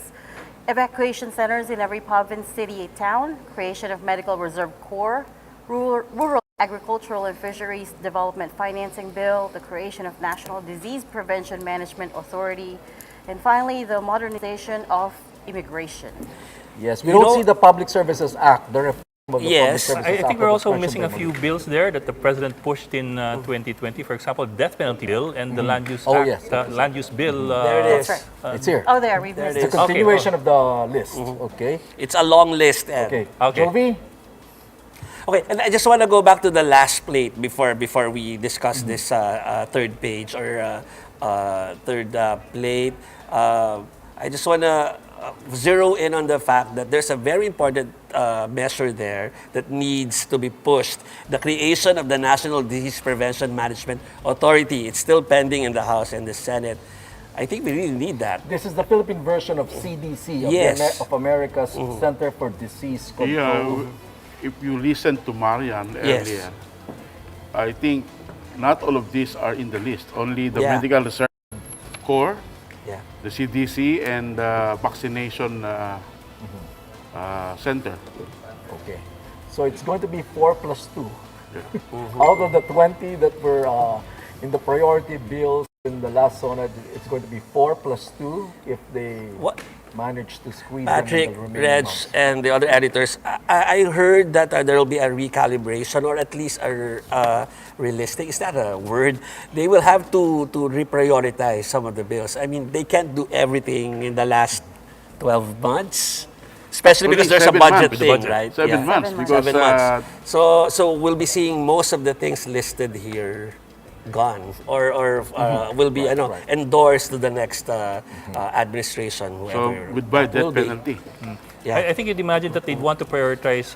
Speaker 5: Evacuation centers in every province, city, and town. Creation of Medical Reserve Corps. Rural Agricultural and Fisheries Development Financing Bill. The creation of National Disease Prevention Management Authority. And finally, the modernization of immigration.
Speaker 7: Yes, we
Speaker 4: You
Speaker 7: don't
Speaker 4: know-
Speaker 7: see the Public Services Act, the reform of the
Speaker 4: Yes.
Speaker 7: Public Services
Speaker 3: I think
Speaker 7: Act
Speaker 3: we're
Speaker 7: that was
Speaker 3: also
Speaker 7: mentioned
Speaker 3: missing a
Speaker 7: by
Speaker 3: few
Speaker 7: Monique.
Speaker 3: bills there that the president pushed in 2020. For example, death penalty bill and the land use
Speaker 7: Oh,
Speaker 3: act,
Speaker 7: yes.
Speaker 3: land use bill.
Speaker 4: There it is.
Speaker 5: That's right.
Speaker 7: It's here.
Speaker 5: Oh, there, we've
Speaker 4: There
Speaker 5: missed
Speaker 4: it
Speaker 7: It's
Speaker 5: it.
Speaker 7: a
Speaker 4: is.
Speaker 7: continuation of the list. Okay.
Speaker 4: It's a long list. Ed.
Speaker 7: Okay.
Speaker 3: Okay.
Speaker 7: Jovi?
Speaker 4: Okay, and I just want to go back to the last plate before we discuss this third page or third plate. I just want to zero in on the fact that there's a very important measure there that needs to be pushed. The creation of the National Disease Prevention Management Authority. It's still pending in the House and the Senate. I think we really need that.
Speaker 7: This is the Philippine version of CDC, of,
Speaker 4: Yes.
Speaker 7: of America's Center for Disease Control.
Speaker 6: If you listen to Marian
Speaker 4: Yes.
Speaker 6: earlier, I think not all of these are in the list. Only the
Speaker 4: Yeah.
Speaker 6: Medical Reserve Corps,
Speaker 4: Yeah.
Speaker 6: the CDC, and vaccination center.
Speaker 7: Okay. So it's going to be 4 plus 2. Out of the 20 that were in the priority bills in the last SONA, it's going to be 4 plus 2 if they
Speaker 4: What?
Speaker 7: manage to squeeze
Speaker 4: Patrick,
Speaker 7: them in the remaining
Speaker 4: Reg,
Speaker 7: months.
Speaker 4: and the other editors, I heard that there will be a recalibration or at least a realistic, is that a word? They will have to reprioritize some of the bills. I mean, they can't do everything in the last 12 months. Especially because
Speaker 6: Actually,
Speaker 4: there's a
Speaker 6: 7
Speaker 4: budget
Speaker 6: months.
Speaker 4: thing, right?
Speaker 6: 7 months,
Speaker 5: 7 months.
Speaker 6: because
Speaker 4: 7 months. So we'll be seeing most of the things listed here gone or will be
Speaker 7: right.
Speaker 4: endorsed to the next administration,
Speaker 6: so
Speaker 4: whoever
Speaker 6: with
Speaker 4: that
Speaker 6: budget
Speaker 4: will be.
Speaker 6: penalty.
Speaker 4: Yeah.
Speaker 3: I think you'd imagine that they'd want to prioritize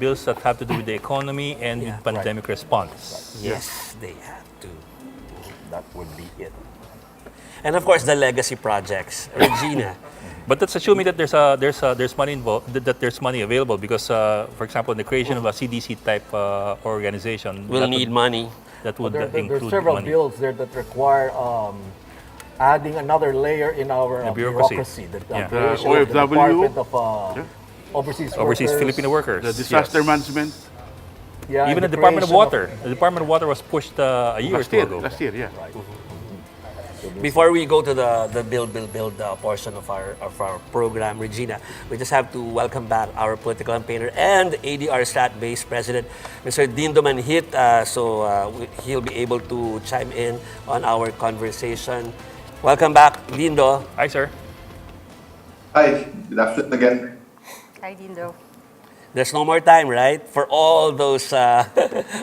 Speaker 3: bills that have to do with the economy and
Speaker 4: Yeah.
Speaker 3: with pandemic response.
Speaker 4: Yes, they have to.
Speaker 7: That would be it.
Speaker 4: And of course, the legacy projects. Regina,
Speaker 3: But that's assuming that there's money involved, that there's money available. Because, for example, in the creation of a CDC type organization,
Speaker 4: will
Speaker 3: that
Speaker 4: need
Speaker 3: would,
Speaker 4: money.
Speaker 3: that would
Speaker 7: There are
Speaker 3: include
Speaker 7: several
Speaker 3: money.
Speaker 7: bills there that require adding another layer in our
Speaker 3: The bureaucracy.
Speaker 7: The
Speaker 3: Yeah.
Speaker 7: creation of the
Speaker 6: OFW.
Speaker 7: Department of Overseas
Speaker 3: Overseas
Speaker 7: Workers.
Speaker 3: Filipino workers.
Speaker 6: The disaster
Speaker 3: yes.
Speaker 6: management
Speaker 7: Yeah,
Speaker 3: Even
Speaker 7: and
Speaker 3: the Department of
Speaker 7: creation
Speaker 3: Water. The Department of Water was pushed a year or two ago.
Speaker 6: last year, yeah.
Speaker 4: Before we go to the build portion of our program, Regina, we just have to welcome back our political campaigner and ADR Strat-based president, Mr. Dindo Manhit. He'll be able to chime in on our conversation. Welcome back, Dindo.
Speaker 3: Hi, sir.
Speaker 9: Hi, good afternoon again.
Speaker 5: Hi, Dindo.
Speaker 4: There's no more time, right, for all those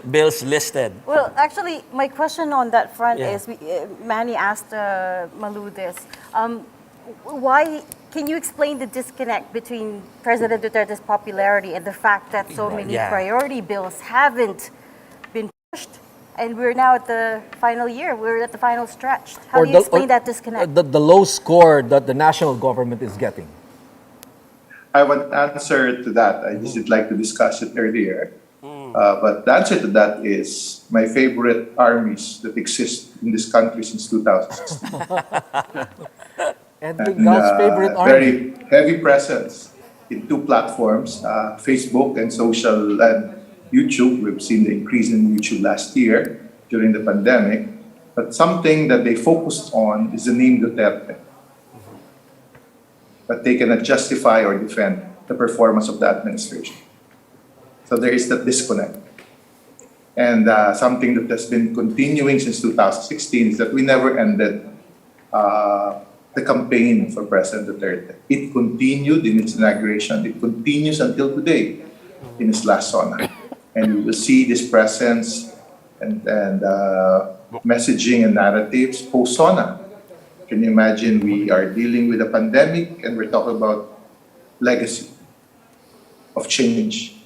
Speaker 4: bills listed.
Speaker 5: Well, actually, my question on that front
Speaker 4: Yeah.
Speaker 5: is, Manny asked Malu this. Why, can you explain the disconnect between President Duterte's popularity and the fact that so many
Speaker 4: Yeah.
Speaker 5: priority bills haven't been pushed? And we're now at the final year, we're at the final stretch. How do you explain that disconnect?
Speaker 7: The low score that the national government is getting.
Speaker 9: I want answer to that. I just did like to discuss it earlier. But the answer to that is my favorite armies that exist in this country since 2016.
Speaker 7: And
Speaker 9: And,
Speaker 7: God's favorite army.
Speaker 9: very heavy presence in two platforms, Facebook and social and YouTube. We've seen the increase in YouTube last year during the pandemic. But something that they focused on is the name Duterte. But they cannot justify or defend the performance of the administration. So there is that disconnect. And something that has been continuing since 2016 is that we never ended the campaign for President Duterte. It continued in its inauguration. It continues until today in its last SONA. And we will see this presence and messaging and narratives post-SONA. Can you imagine we are dealing with a pandemic and we're talking about legacy of change?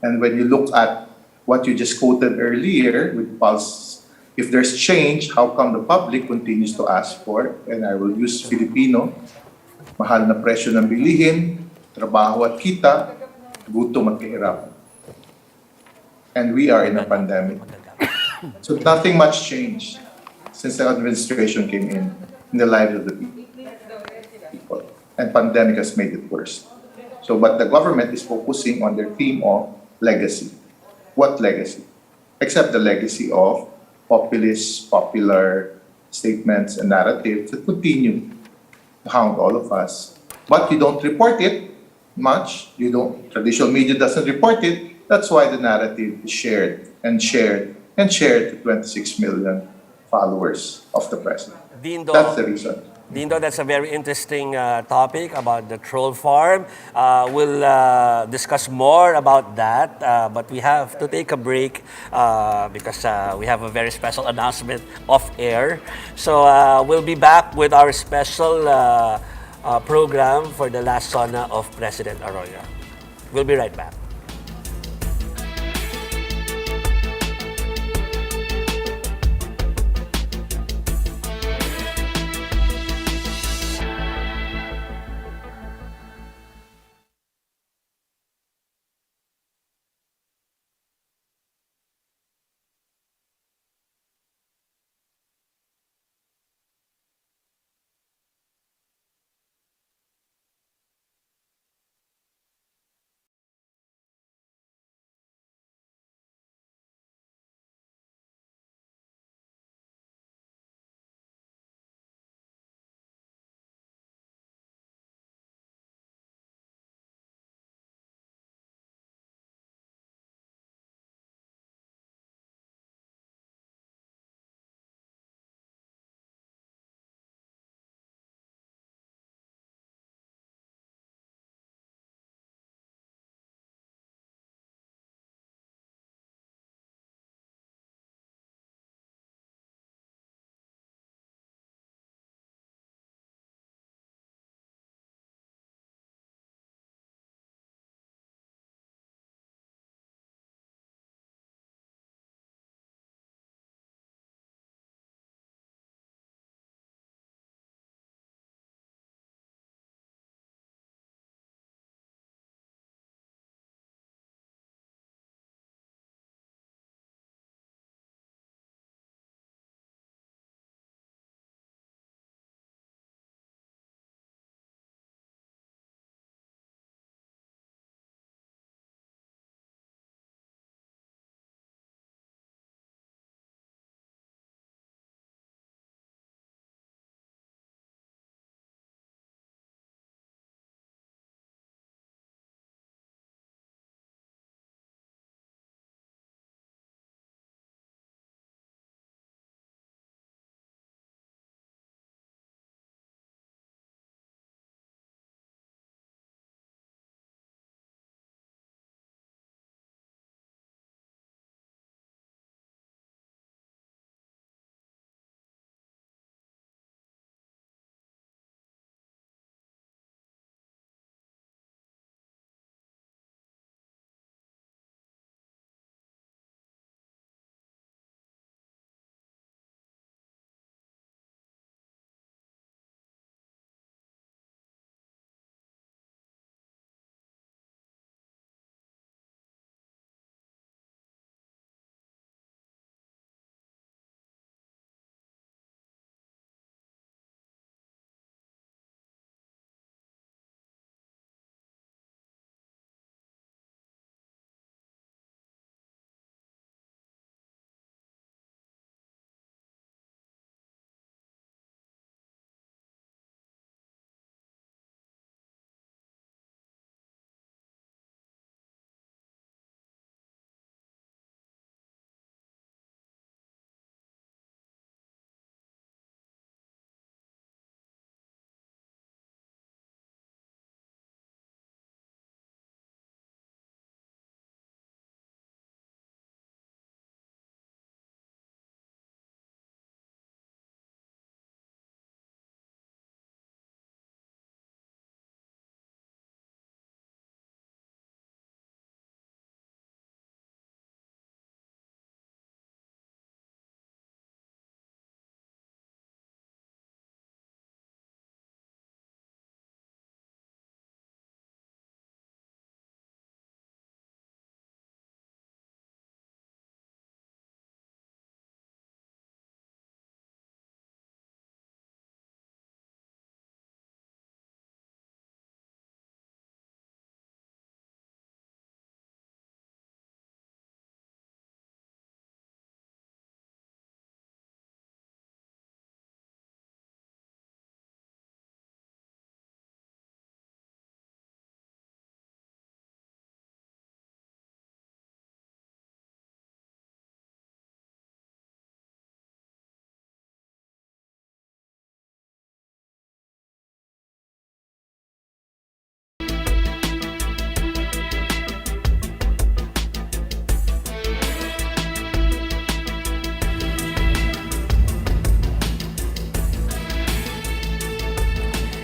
Speaker 9: And when you look at what you just quoted earlier with Pulse, if there's change, how come the public continues to ask for, and I will use Filipino, mahal na presyo ng bilihin, trabaho at kita, gutom at kahirapan. And we are in a pandemic. So nothing much changed since the administration came in the lives of the people. And pandemic has made it worse. So, but the government is focusing on their theme of legacy. What legacy? Except the legacy of populist, popular statements and narratives that continue to hound all of us. But you don't report it much. Traditional media doesn't report it. That's why the narrative is shared and shared and shared to 26 million followers of the president.
Speaker 4: Dindo,
Speaker 9: That's the reason.
Speaker 4: Dindo, that's a very interesting topic about the troll farm. We'll discuss more about that, but we have to take a break because we have a very special announcement off air. So we'll be back with our special program for the last SONA of President Arroyo. We'll be right back.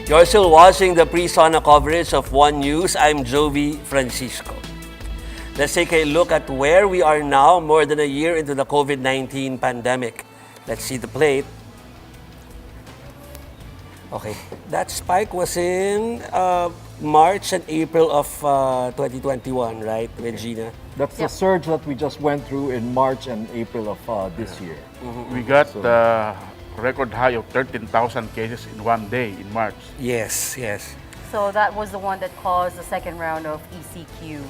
Speaker 4: You're still watching the Pre-Sona coverage of One News. I'm Jovi Francisco. Let's take a look at where we are now, more than a year into the COVID-19 pandemic. Let's see the plate. Okay, that spike was in March and April of 2021, right, Regina?
Speaker 7: That's the surge that we just went through in March and April of this year.
Speaker 6: We got the record high of 13,000 cases in one day in March.
Speaker 4: Yes, yes.
Speaker 5: So that was the one that caused the second round of ECQ.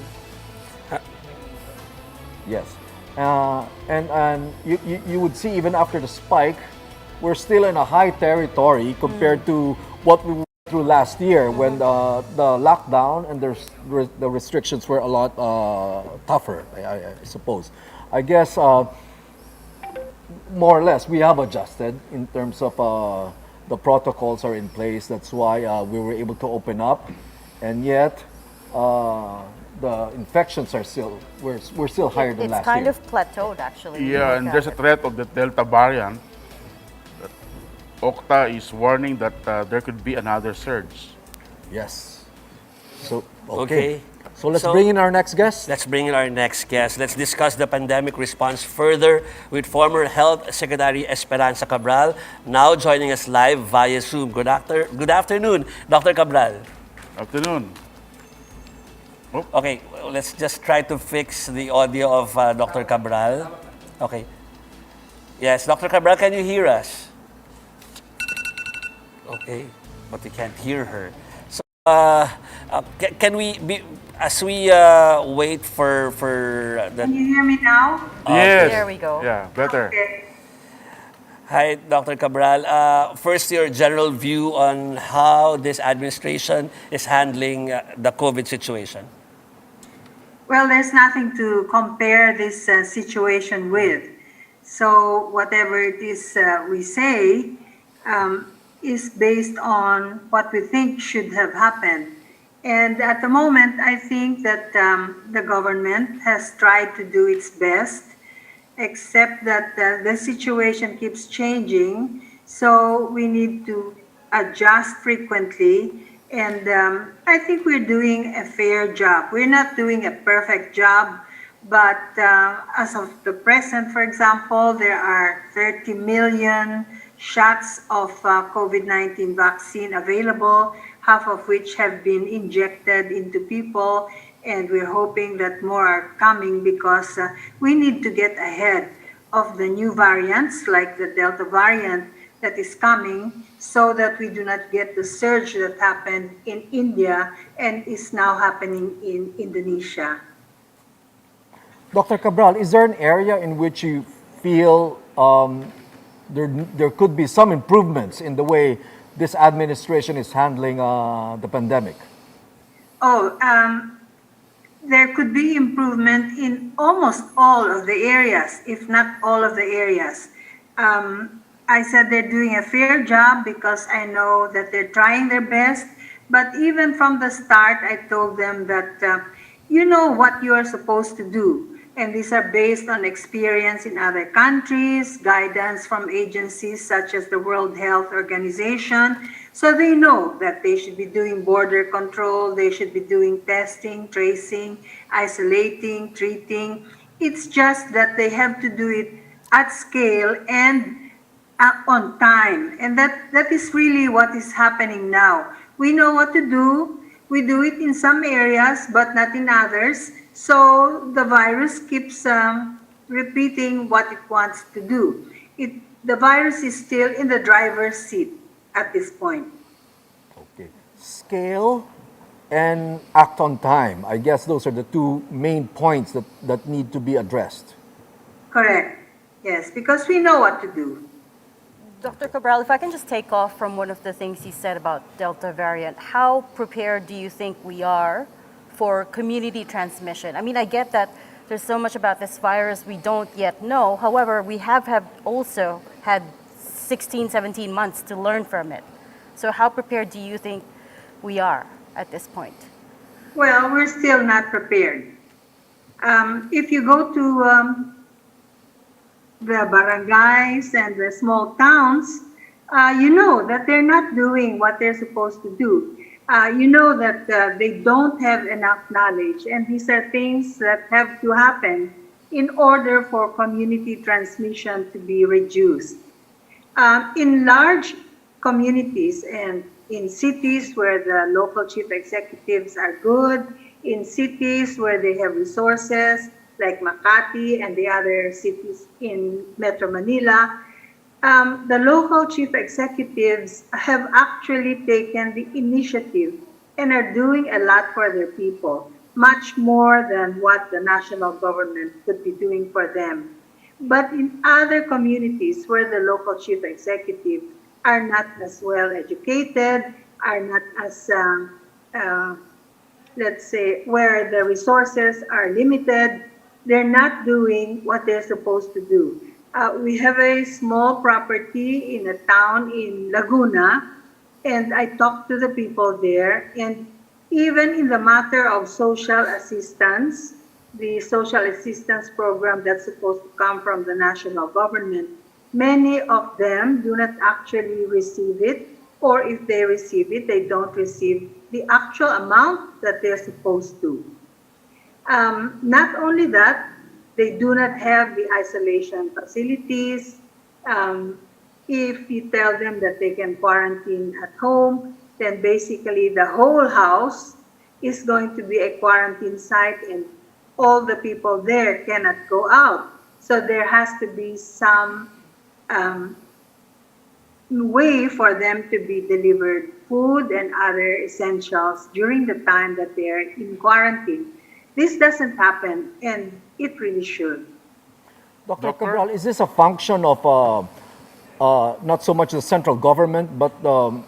Speaker 7: Yes. And you would see even after the spike, we're still in a high territory compared to what we went through last year when the lockdown and the restrictions were a lot tougher, I suppose. I guess more or less we have adjusted in terms of the protocols are in place. That's why we were able to open up, and yet the infections are still we're still higher than last year.
Speaker 5: It's kind of plateaued actually.
Speaker 6: Yeah, and there's a threat of the Delta variant. Okta is warning that there could be another surge.
Speaker 7: Yes. So
Speaker 4: Okay.
Speaker 7: So let's bring in our next guest.
Speaker 4: Let's bring in our next guest. Let's discuss the pandemic response further with former Health Secretary Esperanza Cabral, now joining us live via Zoom. Good afternoon, Dr. Cabral.
Speaker 6: Afternoon.
Speaker 4: Okay, let's just try to fix the audio of Dr. Cabral. Okay. Yes, Dr. Cabral, can you hear us? Okay, but we can't hear her. So, can we be, as we wait for the...
Speaker 11: Can you hear me now?
Speaker 6: Yes.
Speaker 5: There we go.
Speaker 6: Yeah, better.
Speaker 11: Okay.
Speaker 4: Hi, Dr. Cabral. First, your general view on how this administration is handling the COVID situation.
Speaker 11: Well, there's nothing to compare this situation with. So whatever it is we say is based on what we think should have happened. And at the moment, I think that the government has tried to do its best, except that the situation keeps changing. So we need to adjust frequently. And I think we're doing a fair job. We're not doing a perfect job, but as of the present, for example, there are 30 million shots of COVID-19 vaccine available, half of which have been injected into people. And we're hoping that more are coming because we need to get ahead of the new variants like the Delta variant that is coming, so that we do not get the surge that happened in India and is now happening in Indonesia.
Speaker 7: Dr. Cabral, is there an area in which you feel there could be some improvements in the way this administration is handling the pandemic?
Speaker 11: There could be improvement in almost all of the areas, if not all of the areas. I said they're doing a fair job because I know that they're trying their best. But even from the start, I told them that you know what you are supposed to do. And these are based on experience in other countries, guidance from agencies such as the World Health Organization. So they know that they should be doing border control, they should be doing testing, tracing, isolating, treating. It's just that they have to do it at scale and on time. And that is really what is happening now. We know what to do. We do it in some areas, but not in others. So the virus keeps repeating what it wants to do. The virus is still in the driver's seat at this point.
Speaker 7: Okay. Scale and act on time. I guess those are the two main points that need to be addressed.
Speaker 11: Correct. Yes, because we know what to do.
Speaker 5: Dr. Cabral, if I can just take off from one of the things you said about Delta variant, how prepared do you think we are for community transmission? I mean, I get that there's so much about this virus we don't yet know. However, we have also had 16, 17 months to learn from it. So how prepared do you think we are at this point?
Speaker 11: Well, we're still not prepared. If you go to the barangays and the small towns, you know that they're not doing what they're supposed to do. You know that they don't have enough knowledge, and these are things that have to happen in order for community transmission to be reduced. In large communities and in cities where the local chief executives are good, in cities where they have resources like Makati and the other cities in Metro Manila, the local chief executives have actually taken the initiative and are doing a lot for their people, much more than what the national government could be doing for them. But in other communities where the local chief executive are not as well educated, are not as, uh, let's say, where the resources are limited, they're not doing what they're supposed to do. We have a small property in a town in Laguna, and I talked to the people there, and even in the matter of social assistance, the social assistance program that's supposed to come from the national government, many of them do not actually receive it, or if they receive it, they don't receive the actual amount that they're supposed to. Not only that, they do not have the isolation facilities. Um, if you tell them that they can quarantine at home, then basically the whole house is going to be a quarantine site and all the people there cannot go out. So there has to be some um, way for them to be delivered food and other essentials during the time that they're in quarantine. This doesn't happen, and it really should.
Speaker 7: Dr. Cabral, is this a function of not so much the central government, but the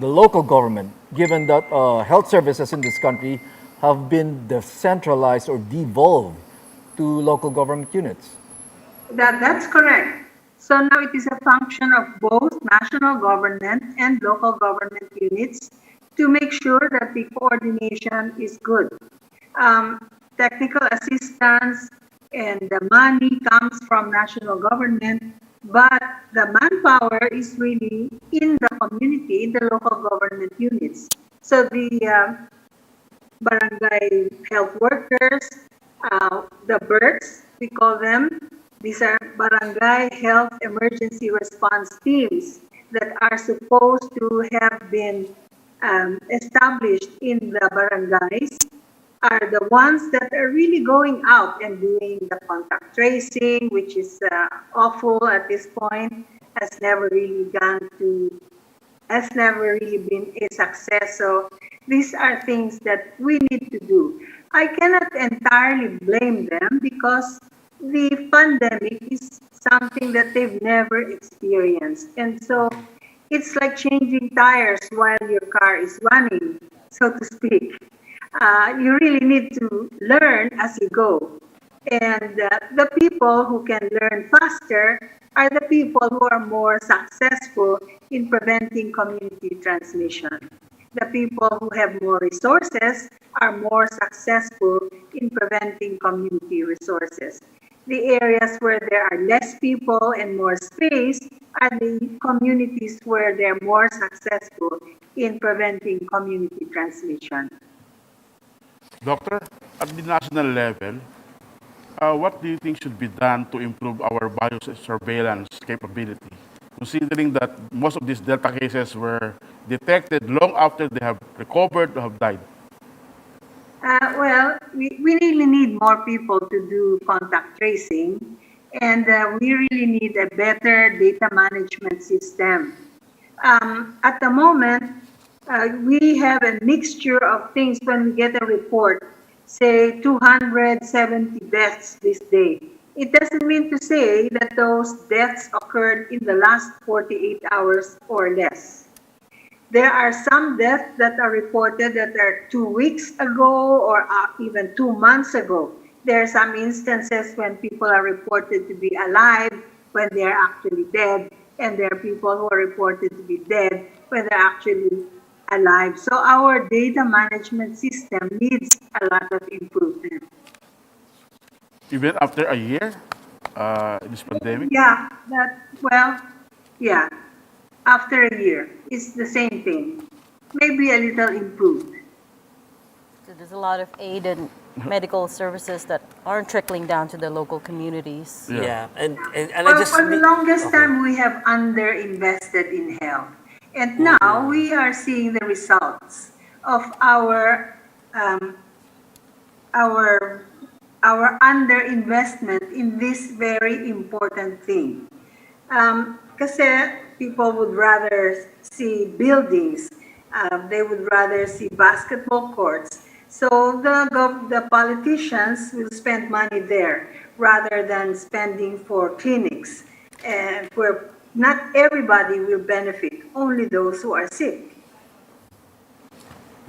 Speaker 7: local government, given that health services in this country have been decentralized or devolved to local government units?
Speaker 11: That's correct. So now it is a function of both national government and local government units to make sure that the coordination is good. Technical assistance and the money comes from national government, but the manpower is really in the community, in the local government units. So the barangay health workers, the BERTs, we call them. These are barangay health emergency response teams that are supposed to have been established in the barangays, are the ones that are really going out and doing the contact tracing, which is awful at this point, has never really gone to has never really been a success. So these are things that we need to do. I cannot entirely blame them because the pandemic is something that they've never experienced. And so it's like changing tires while your car is running, so to speak. You really need to learn as you go. And the people who can learn faster are the people who are more successful in preventing community transmission. The people who have more resources are more successful in preventing community resources. The areas where there are less people and more space are the communities where they're more successful in preventing community transmission.
Speaker 6: Doctor, at the national level, what do you think should be done to improve our biosurveillance capability, considering that most of these Delta cases were detected long after they have recovered or have died?
Speaker 11: Well, we really need more people to do contact tracing, and we really need a better data management system. At the moment, we have a mixture of things when we get a report, say 270 deaths this day. It doesn't mean to say that those deaths occurred in the last 48 hours or less. There are some deaths that are reported that are 2 weeks ago or even 2 months ago. There are some instances when people are reported to be alive when they are actually dead, and there are people who are reported to be dead when they're actually alive. So our data management system needs a lot of improvement.
Speaker 6: Even after a year in this pandemic?
Speaker 11: Yeah, yeah. after a year, it's the same thing, maybe a little improved.
Speaker 5: So there's a lot of aid and medical services that aren't trickling down to the local communities.
Speaker 4: Yeah, and I
Speaker 11: Well,
Speaker 4: just
Speaker 11: for the
Speaker 4: need-
Speaker 11: longest
Speaker 4: okay.
Speaker 11: time, we have underinvested in health. And now we are seeing the results of um, our, our underinvestment in this very important thing. Kasi people would rather see buildings, they would rather see basketball courts. So the politicians will spend money there rather than spending for clinics, where not everybody will benefit, only those who are sick.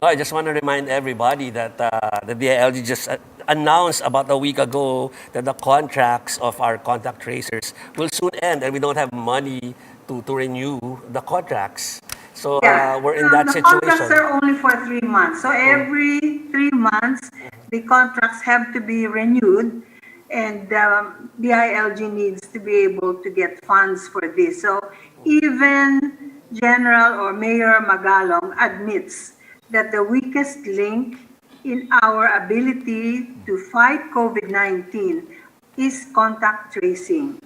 Speaker 4: No, I just want to remind everybody that the DILG just announced about a week ago that the contracts of our contact tracers will soon end, and we don't have money to renew the contracts. So
Speaker 11: Yeah,
Speaker 4: we're in that
Speaker 11: the contracts
Speaker 4: situation.
Speaker 11: are only for 3 months. So every 3 months, the contracts have to be renewed, and the ILG needs to be able to get funds for this. So even General or Mayor Magalong admits that the weakest link in our ability to fight COVID-19 is contact tracing.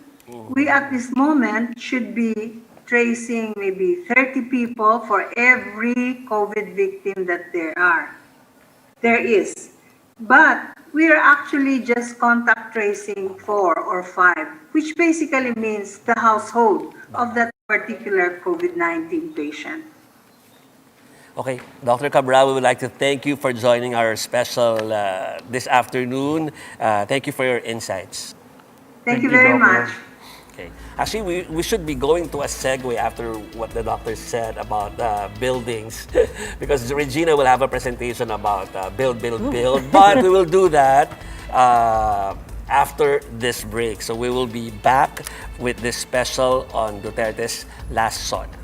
Speaker 11: We at this moment should be tracing maybe 30 people for every COVID victim that there is. But we are actually just contact tracing 4 or 5, which basically means the household of that particular COVID-19 patient.
Speaker 4: Okay, Dr. Cabral, we would like to thank you for joining our special this afternoon. Thank you for your insights.
Speaker 11: Thank you very much.
Speaker 4: Okay. Actually, we should be going to a segue after what the doctor said about buildings, because Regina will have a presentation about build, build. But we will do that after this break. So we will be back with this special on Duterte's last SONA.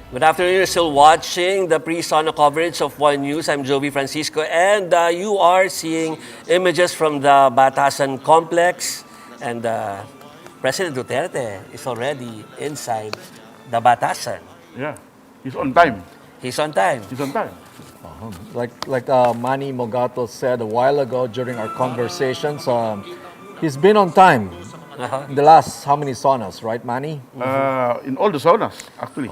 Speaker 4: Good afternoon. You're still watching the Pre-Sona coverage of One News. I'm Jovi Francisco, and you are seeing images from the Batasan complex. And President Duterte is already inside the Batasan.
Speaker 6: Yeah, he's on time.
Speaker 4: He's on time.
Speaker 6: He's on time.
Speaker 7: Like Manny Mogato said a while ago during our conversations, he's been on time in the last how many saunas, right, Manny?
Speaker 6: In all the saunas, actually.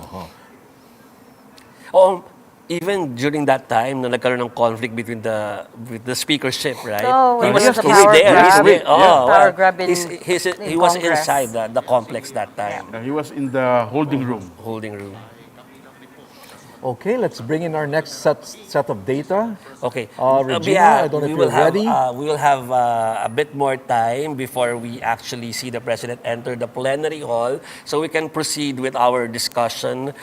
Speaker 4: Oh, even during that time, no nagkaroon ng conflict between with the speakership, right?
Speaker 5: Oh, when
Speaker 4: he was,
Speaker 5: there was a
Speaker 4: he's
Speaker 5: power
Speaker 4: there. He's
Speaker 5: grab.
Speaker 4: there. Oh,
Speaker 5: Power
Speaker 4: well,
Speaker 5: grab in
Speaker 4: he was
Speaker 5: Congress.
Speaker 4: inside the complex that time,
Speaker 6: He was in the holding room.
Speaker 4: holding room.
Speaker 7: Okay, let's bring in our next set of data.
Speaker 4: Okay.
Speaker 7: Regina, I don't know if you're ready.
Speaker 4: We will have a bit more time before we actually see the president enter the plenary hall, so we can proceed with our discussion.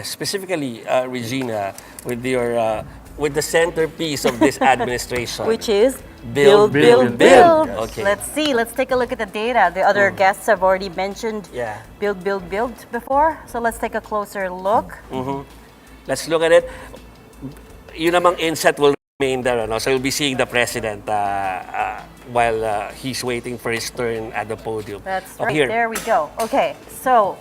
Speaker 4: Specifically, Regina, with your with the centerpiece of this administration,
Speaker 5: Which is
Speaker 4: Build,
Speaker 5: build,
Speaker 4: build,
Speaker 5: build.
Speaker 4: build. Okay.
Speaker 5: Let's see. Let's take a look at the data. The other guests have already mentioned
Speaker 4: Yeah.
Speaker 5: build before. So let's take a closer look.
Speaker 4: Let's look at it. Yun namang inset will remain there, no? So you'll be seeing the president while he's waiting for his turn at the podium.
Speaker 5: That's
Speaker 4: Oh,
Speaker 5: right.
Speaker 4: here.
Speaker 5: There we go. Okay. So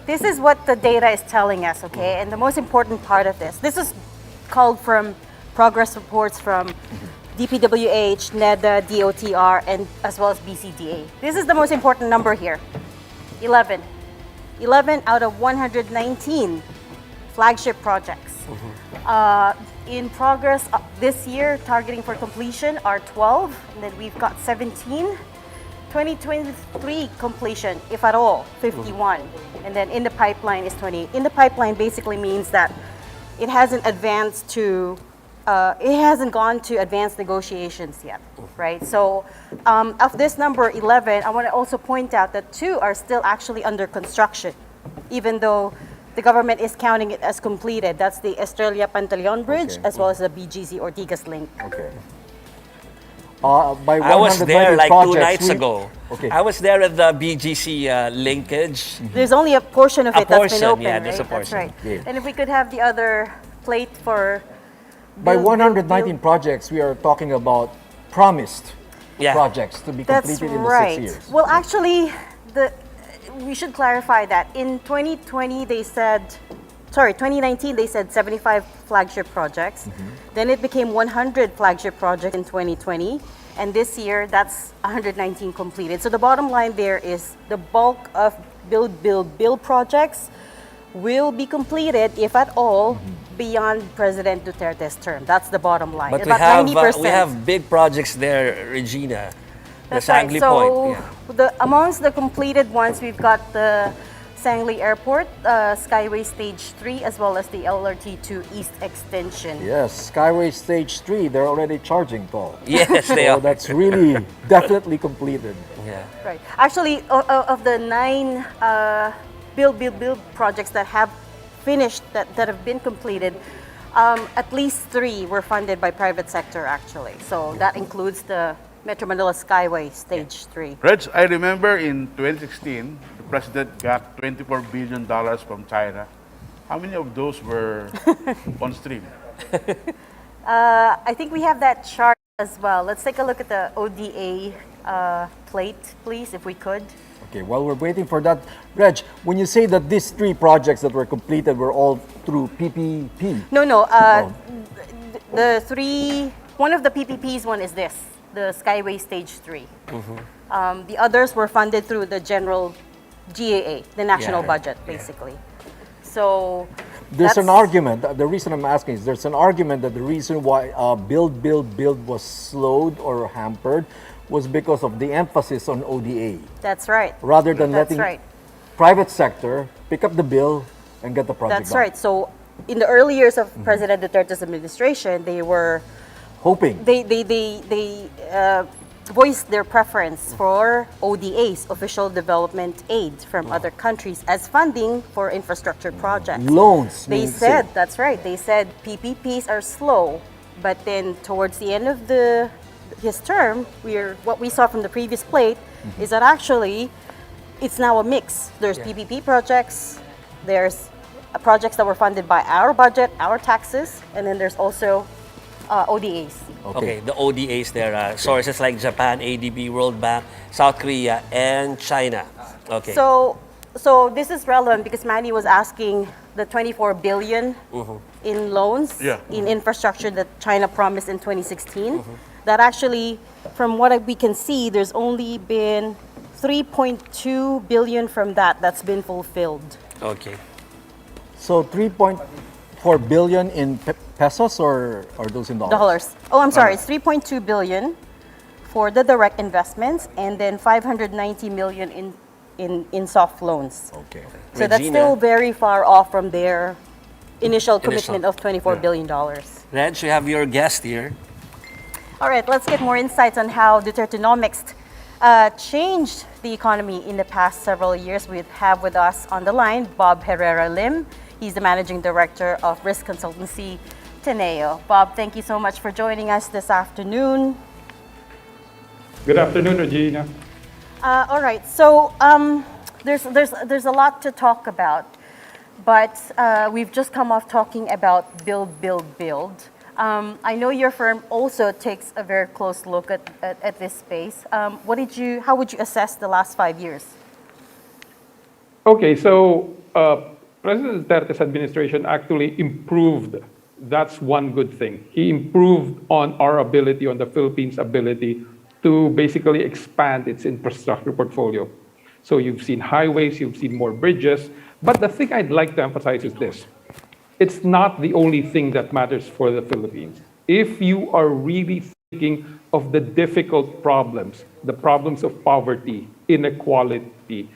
Speaker 5: this is what the data is telling us, okay? And the most important part of this is called from progress reports from DPWH, NEDA, DOTR, and as well as BCDA. This is the most important number here, 11. 11 out of 119 flagship projects. In progress this year, targeting for completion are 12, and then we've got 17. 2023 completion, if at all, 51. And then in the pipeline is 28. In the pipeline basically means that it hasn't advanced to, it hasn't gone to advanced negotiations yet, right? So of this number 11, I want to also point out that 2 are still actually under construction, even though the government is counting it as completed. That's the Estrella Pantaleon Bridge, as well as the BGC Ortigas Link.
Speaker 7: Okay. By
Speaker 4: I was
Speaker 7: 190
Speaker 4: there like 2
Speaker 7: projects,
Speaker 4: nights ago.
Speaker 7: Okay.
Speaker 4: I was there at the BGC linkage.
Speaker 5: There's only a portion of
Speaker 4: A
Speaker 5: it that's been
Speaker 4: portion,
Speaker 5: open,
Speaker 4: yeah,
Speaker 5: right?
Speaker 4: there's a
Speaker 5: That's
Speaker 4: portion.
Speaker 5: right.
Speaker 7: Yeah.
Speaker 5: And if we could have the other plate for
Speaker 7: By
Speaker 5: build,
Speaker 7: 119
Speaker 5: build.
Speaker 7: projects, we are talking about promised
Speaker 4: Yeah.
Speaker 7: projects to be
Speaker 5: That's
Speaker 7: completed in
Speaker 5: right.
Speaker 7: the 6 years.
Speaker 5: Well, actually, we should clarify that. In 2020, they said, 2019, they said 75 flagship projects. Then it became 100 flagship projects in 2020. And this year, that's 119 completed. So the bottom line there is the bulk of build projects will be completed, if at all, beyond President Duterte's term. That's the bottom line.
Speaker 4: But
Speaker 5: About
Speaker 4: we
Speaker 5: 90%.
Speaker 4: have big projects there, Regina.
Speaker 5: That's
Speaker 4: the
Speaker 5: right.
Speaker 4: Sangli
Speaker 5: So
Speaker 4: Point. Yeah.
Speaker 5: amongst the completed ones, we've got the Sangli Airport, Skyway Stage 3, as well as the LRT2 East Extension.
Speaker 7: Yes, Skyway Stage 3, they're already charging toll.
Speaker 4: Yes, they
Speaker 7: So
Speaker 4: are.
Speaker 7: that's really definitely completed.
Speaker 4: Yeah.
Speaker 5: Right. Actually, of the 9 build projects that have finished, that have been completed, at least 3 were funded by private sector, actually. So that includes the Metro Manila Skyway Stage 3.
Speaker 6: Reg, I remember in 2016, the president got $24 billion from China. How many of those were on stream?
Speaker 5: I think we have that chart as well. Let's take a look at the ODA plate, please, if we could.
Speaker 7: Okay, while we're waiting for that, Reg, when you say that these 3 projects that were completed were all through PPP,
Speaker 5: No. The 3, one of the PPPs one is this, the Skyway Stage 3. The others were funded through the general GAA, the national
Speaker 4: Yeah.
Speaker 5: budget, basically. So
Speaker 7: there's an
Speaker 5: that's-
Speaker 7: argument. The reason I'm asking is there's an argument that the reason why build was slowed or hampered was because of the emphasis on ODA,
Speaker 5: That's right.
Speaker 7: rather than
Speaker 5: That's
Speaker 7: letting
Speaker 5: right.
Speaker 7: private sector pick up the bill and get the project
Speaker 5: That's
Speaker 7: done.
Speaker 5: right. So in the early years of President Duterte's administration, they were
Speaker 7: Hoping.
Speaker 5: they voiced their preference for ODAs, official development aid from other countries, as funding for infrastructure projects.
Speaker 7: Loans.
Speaker 5: They
Speaker 7: means
Speaker 5: said,
Speaker 7: safe.
Speaker 5: that's right, they said PPPs are slow, but then towards the end of his term, what we saw from the previous plate is that actually it's now a mix. There's PPP projects, there's projects that were funded by our budget, our taxes, and then there's also ODAs.
Speaker 4: Okay, the ODAs there are sources like Japan, ADB, World Bank, South Korea, and China. Okay.
Speaker 5: So this is relevant because Manny was asking the 24 billion in loans in infrastructure that China promised in 2016. That actually, from what we can see, there's only been 3.2 billion from that's been fulfilled.
Speaker 4: Okay.
Speaker 7: So 3.4 billion in pesos or those in dollars?
Speaker 5: Dollars. Oh, I'm sorry. It's 3.2 billion for the direct investments, and then 590 million in soft loans.
Speaker 7: Okay.
Speaker 5: So that's
Speaker 4: Regina.
Speaker 5: still very far off from their initial commitment of $24 billion.
Speaker 4: Reg, you have your guest here.
Speaker 5: All right, let's get more insights on how Dutertenomics changed the economy in the past several years. We have with us on the line Bob Herrera Lim. He's the Managing Director of Risk Consultancy, Teneo. Bob, thank you so much for joining us this afternoon.
Speaker 12: Good afternoon, Regina.
Speaker 5: All right, so there's a lot to talk about, but we've just come off talking about build, build, build. I know your firm also takes a very close look at this space. How would you assess the last 5 years?
Speaker 12: Okay, so President Duterte's administration actually improved. That's one good thing. He improved on our ability, on the Philippines' ability to basically expand its infrastructure portfolio. So you've seen highways, you've seen more bridges, but the thing I'd like to emphasize is this. It's not the only thing that matters for the Philippines. If you are really thinking of the difficult problems, the problems of poverty, inequality,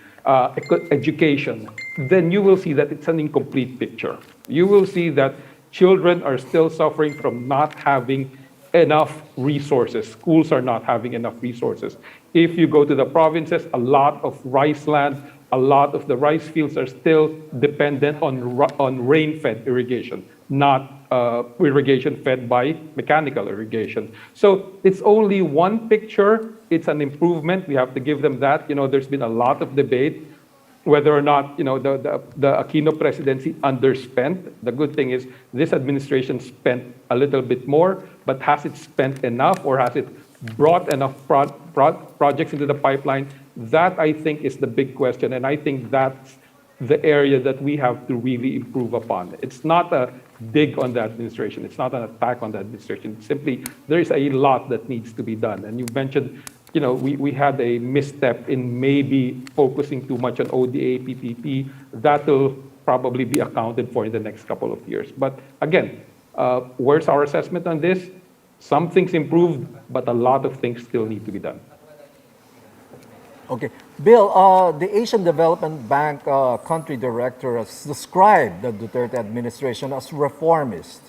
Speaker 12: education, then you will see that it's an incomplete picture. You will see that children are still suffering from not having enough resources. Schools are not having enough resources. If you go to the provinces, a lot of rice land, a lot of the rice fields are still dependent on rain-fed irrigation, not irrigation fed by mechanical irrigation. So it's only one picture. It's an improvement. We have to give them that. There's been a lot of debate whether or not the Aquino presidency underspent. The good thing is this administration spent a little bit more, but has it spent enough, or has it brought enough projects into the pipeline? That, I think, is the big question, and I think that's the area that we have to really improve upon. It's not a dig on the administration. It's not an attack on the administration. Simply, there is a lot that needs to be done. And you mentioned, we had a misstep in maybe focusing too much on ODA, PPP. That will probably be accounted for in the next couple of years. But again, where's our assessment on this? Some things improved, but a lot of things still need to be done.
Speaker 7: Okay. Bill, the Asian Development Bank country director has described the Duterte administration as reformist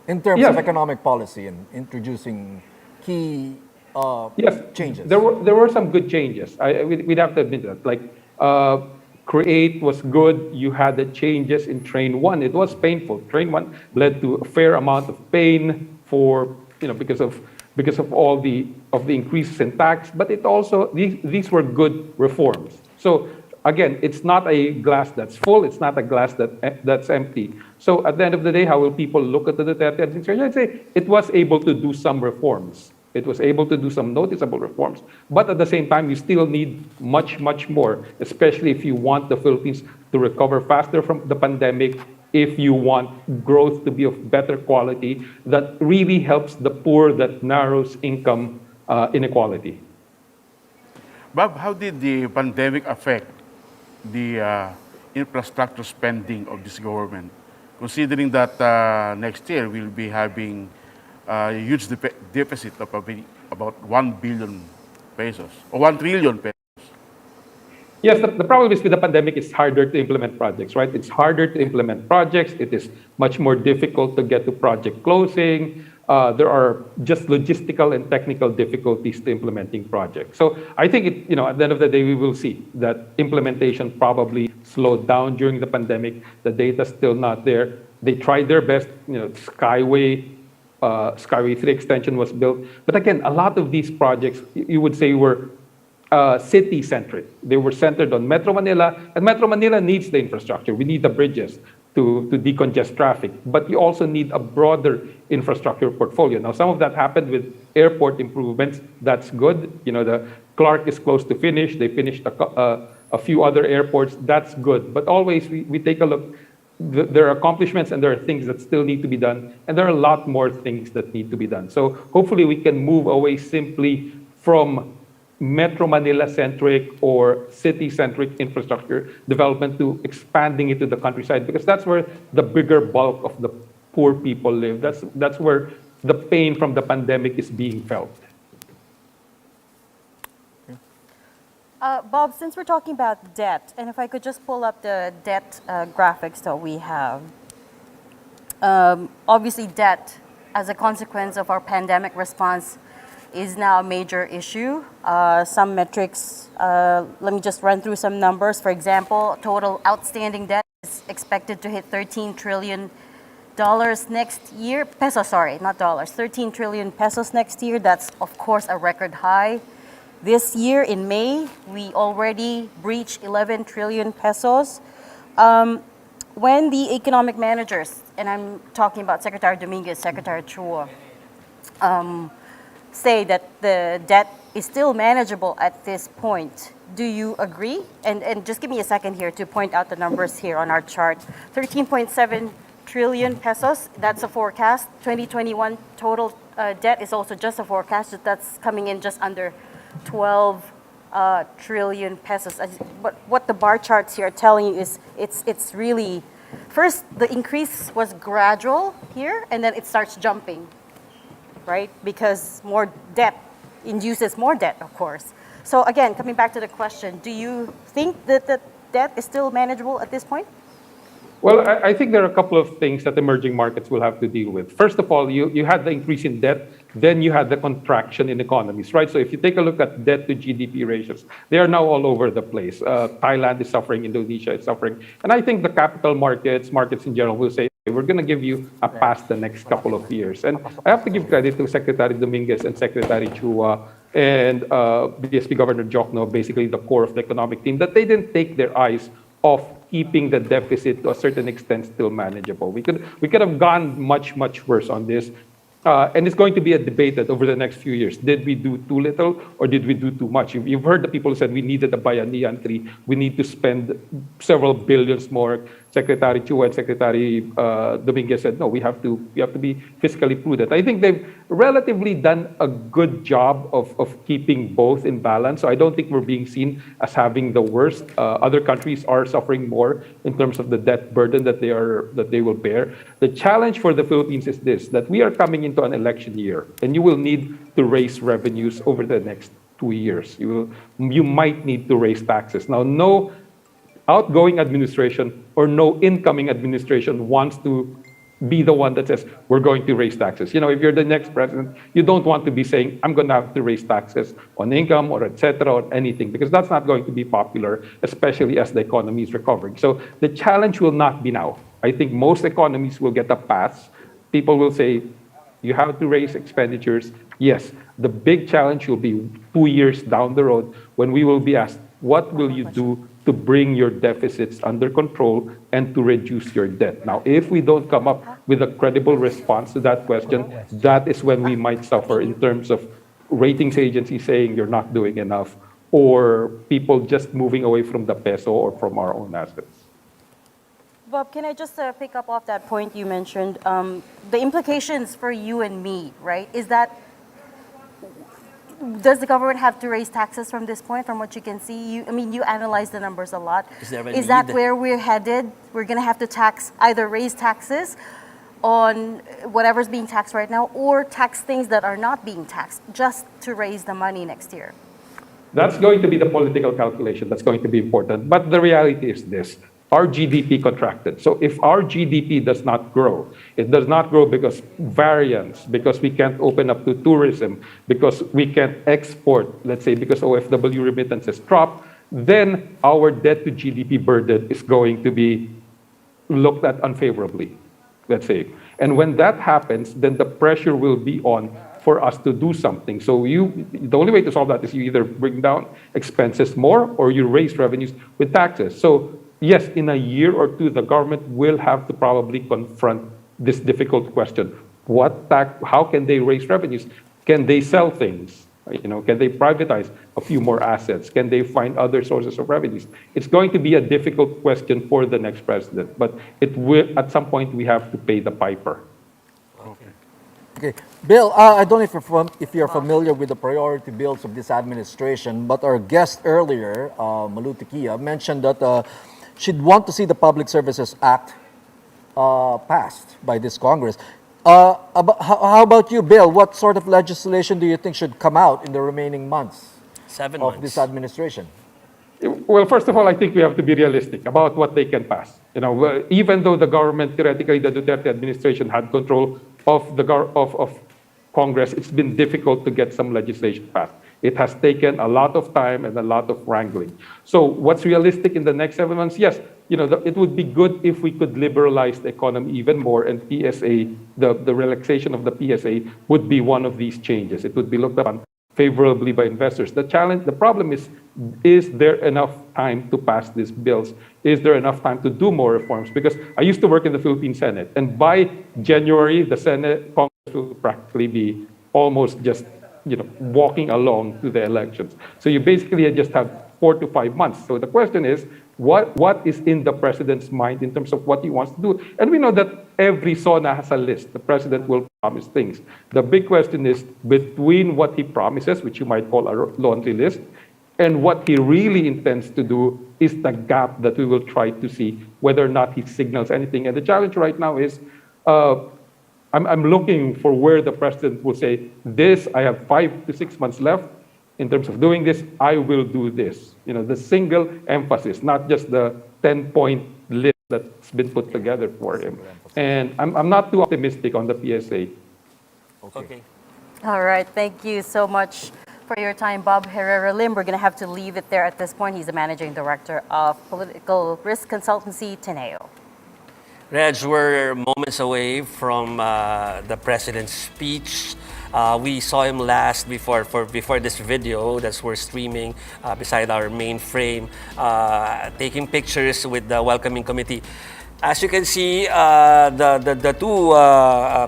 Speaker 7: in terms of economic policy and introducing key changes.
Speaker 12: There were some good changes. We'd have to admit that. Like CREATE was good. You had the changes in Train 1. It was painful. Train 1 led to a fair amount of pain for because of all the increases in tax. But it also these were good reforms. So again, it's not a glass that's full. It's not a glass that's empty. So at the end of the day, how will people look at the Duterte administration? I'd say it was able to do some reforms. It was able to do some noticeable reforms. But at the same time, you still need much, much more, especially if you want the Philippines to recover faster from the pandemic, if you want growth to be of better quality that really helps the poor, that narrows income inequality.
Speaker 6: Bob, how did the pandemic affect the infrastructure spending of this government, considering that next year we'll be having a huge deficit of about 1 billion pesos, or 1 trillion pesos?
Speaker 12: Yes, the problem is with the pandemic, it's harder to implement projects, right? It's harder to implement projects. It is much more difficult to get to project closing. There are just logistical and technical difficulties to implementing projects. So I think at the end of the day, we will see that implementation probably slowed down during the pandemic. The data's still not there. They tried their best. Skyway 3 extension was built. But again, a lot of these projects, you would say, were city-centric. They were centered on Metro Manila, and Metro Manila needs the infrastructure. We need the bridges to decongest traffic, but you also need a broader infrastructure portfolio. Now, some of that happened with airport improvements. That's good. You know, the Clark is close to finish. They finished a few other airports. That's good. But always, we take a look. There are accomplishments and there are things that still need to be done, and there are a lot more things that need to be done. So hopefully we can move away simply from Metro Manila-centric or city-centric infrastructure development to expanding it to the countryside, because that's where the bigger bulk of the poor people live. That's where the pain from the pandemic is being felt.
Speaker 5: Bob, since we're talking about debt, and if I could just pull up the debt graphics that we have. Obviously, debt, as a consequence of our pandemic response, is now a major issue. Some metrics, let me just run through some numbers. For example, total outstanding debt is expected to hit $13 trillion next year. Pesos, sorry, not dollars. 13 trillion pesos next year. That's, of course, a record high. This year, in May, we already breached 11 trillion pesos. When the economic managers, and I'm talking about Secretary Dominguez, Secretary Chua, say that the debt is still manageable at this point, do you agree? And just give me a second here to point out the numbers here on our chart. 13.7 trillion pesos, that's a forecast. 2021 total debt is also just a forecast. That's coming in just under 12 trillion pesos. What the bar charts here are telling you is it's really, first the increase was gradual here, and then it starts jumping, right? Because more debt induces more debt, of course. So again, coming back to the question, do you think that the debt is still manageable at this point?
Speaker 12: Well, I think there are a couple of things that emerging markets will have to deal with. First of all, you had the increase in debt, then you had the contraction in economies, right? So if you take a look at debt to GDP ratios, they are now all over the place. Thailand is suffering, Indonesia is suffering. And I think the capital markets in general will say, we're going to give you a pass the next couple of years. And I have to give credit to Secretary Dominguez and Secretary Chua and BSP Governor Jokno, basically the core of the economic team, that they didn't take their eyes off keeping the deficit to a certain extent still manageable. We could have gone much worse on this. And it's going to be a debated over the next few years. Did we do too little or did we do too much? You've heard the people who said we needed a Bayanihan 3. We need to spend several billions more. Secretary Chua and Secretary Dominguez said, no, we have to be fiscally prudent. I think they've relatively done a good job of keeping both in balance. So I don't think we're being seen as having the worst. Other countries are suffering more in terms of the debt burden that they will bear. The challenge for the Philippines is this, that we are coming into an election year, and you will need to raise revenues over the next 2 years. You might need to raise taxes. Now, no outgoing administration or no incoming administration wants to be the one that says, we're going to raise taxes. You know, if you're the next president, you don't want to be saying, I'm going to have to raise taxes on income or et cetera or anything, because that's not going to be popular, especially as the economy is recovering. So the challenge will not be now. I think most economies will get a pass. People will say, you have to raise expenditures. Yes, the big challenge will be 2 years down the road when we will be asked, what will you do to bring your deficits under control and to reduce your debt? Now, if we don't come up with a credible response to that question, that is when we might suffer in terms of ratings agencies saying you're not doing enough, or people just moving away from the peso or from our own assets.
Speaker 5: Bob, can I just pick up off that point you mentioned? The implications for you and me, right? Is that, does the government have to raise taxes from this point, from what you can see? You analyze the numbers a lot. Is that where we're headed? We're going to have to either raise taxes on whatever's being taxed right now, or tax things that are not being taxed, just to raise the money next year?
Speaker 12: That's going to be the political calculation. That's going to be important. But the reality is this. Our GDP contracted. So if our GDP does not grow, it does not grow because variance, because we can't open up to tourism, because we can't export, let's say because OFW remittances drop, then our debt to GDP burden is going to be looked at unfavorably, let's say. And when that happens, then the pressure will be on for us to do something. So the only way to solve that is you either bring down expenses more or you raise revenues with taxes. So yes, in a year or two, the government will have to probably confront this difficult question. How can they raise revenues? Can they sell things? Can they privatize a few more assets? Can they find other sources of revenues? It's going to be a difficult question for the next president, but at some point we have to pay the piper.
Speaker 7: Okay, Bill, I don't know if you're familiar with the priority bills of this administration, but our guest earlier, Malutikia, mentioned that she'd want to see the Public Services Act passed by this Congress. How about you, Bill? What sort of legislation do you think should come out in the remaining months
Speaker 4: 7
Speaker 7: of
Speaker 4: months.
Speaker 7: this administration?
Speaker 12: Well, first of all, I think we have to be realistic about what they can pass. Even though the government, theoretically, the Duterte administration had control of Congress, it's been difficult to get some legislation passed. It has taken a lot of time and a lot of wrangling. So what's realistic in the next 7 months? Yes, it would be good if we could liberalize the economy even more, and PSA, the relaxation of the PSA would be one of these changes. It would be looked upon favorably by investors. The problem is there enough time to pass these bills? Is there enough time to do more reforms? Because I used to work in the Philippine Senate, and by January, the Senate Congress will practically be almost just walking along to the elections. So you basically just have 4 to 5 months. So the question is, what is in the president's mind in terms of what he wants to do? And we know that every SONA has a list. The president will promise things. The big question is between what he promises, which you might call a laundry list, and what he really intends to do is the gap that we will try to see whether or not he signals anything. And the challenge right now is I'm looking for where the president will say, this, I have 5 to 6 months left. In terms of doing this, I will do this. The single emphasis, not just the 10-point list that's been put together for him. And I'm not too optimistic on the PSA.
Speaker 4: Okay.
Speaker 5: All right, thank you so much for your time, Bob Herrera Lim. We're going to have to leave it there at this point. He's the Managing Director of Political Risk Consultancy, Teneo.
Speaker 4: Reg, we're moments away from the president's speech. We saw him last before this video that we're streaming beside our main frame, taking pictures with the welcoming committee. As you can see, the two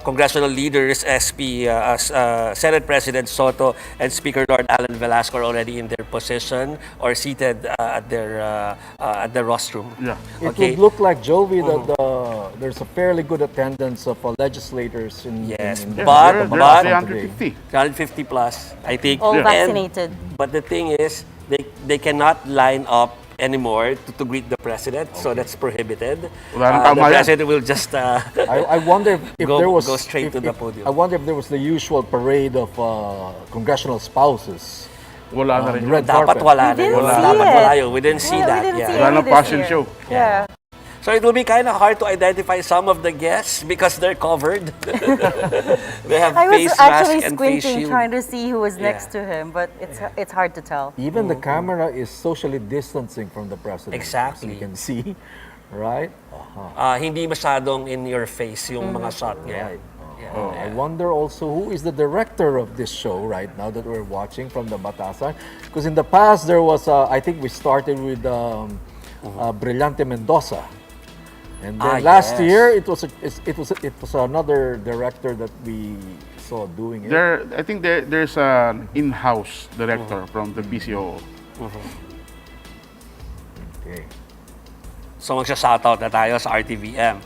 Speaker 4: congressional leaders, Senate President Soto and Speaker Lord Alan Velasco, are already in their position or seated at the rostrum.
Speaker 6: Yeah.
Speaker 7: It would look like, Jovi, that there's a fairly good attendance of legislators in
Speaker 4: Yes,
Speaker 7: in
Speaker 4: but
Speaker 6: 350.
Speaker 4: 150 plus, I think.
Speaker 5: All
Speaker 4: And-
Speaker 5: vaccinated.
Speaker 4: But the thing is, they cannot line up anymore to greet the president, so that's prohibited.
Speaker 6: Wala nang
Speaker 4: The
Speaker 6: tama yan.
Speaker 4: president will just
Speaker 7: I wonder if
Speaker 4: Go-
Speaker 7: there was
Speaker 4: go straight to the podium.
Speaker 7: I wonder if there was the usual parade of congressional spouses.
Speaker 6: Wala na rin.
Speaker 7: The red
Speaker 4: dapat
Speaker 7: carpet.
Speaker 4: wala
Speaker 5: We
Speaker 4: na
Speaker 5: didn't
Speaker 4: yun.
Speaker 5: see
Speaker 4: Dapat
Speaker 5: it.
Speaker 4: wala yun. We didn't see
Speaker 5: Yeah, we
Speaker 4: that.
Speaker 5: didn't
Speaker 4: yeah.
Speaker 5: see
Speaker 6: Wala
Speaker 5: any
Speaker 6: nang
Speaker 5: this
Speaker 6: fashion
Speaker 5: year.
Speaker 6: show.
Speaker 5: Yeah.
Speaker 4: So it will be kind of hard to identify some of the guests because they're covered. They have
Speaker 5: I
Speaker 4: face
Speaker 5: was actually
Speaker 4: mask and face
Speaker 5: squinting,
Speaker 4: shield.
Speaker 5: trying to see who was next
Speaker 4: Yeah.
Speaker 5: to him, but it's hard to tell.
Speaker 7: Even the camera is socially distancing from the president.
Speaker 4: Exactly.
Speaker 7: As you can see, right?
Speaker 4: Hindi masyadong in your face yung mga shot niya.
Speaker 7: Right. I wonder also who is the director of this show right now that we're watching from the Batasan. Because in the past there was, I think we started with Brillante Mendoza, and then last
Speaker 4: yes.
Speaker 7: year it was another director that we saw doing it.
Speaker 6: I think there's an in-house director from the PCO.
Speaker 7: Okay.
Speaker 4: So magsha-shoutout na tayo sa RTVM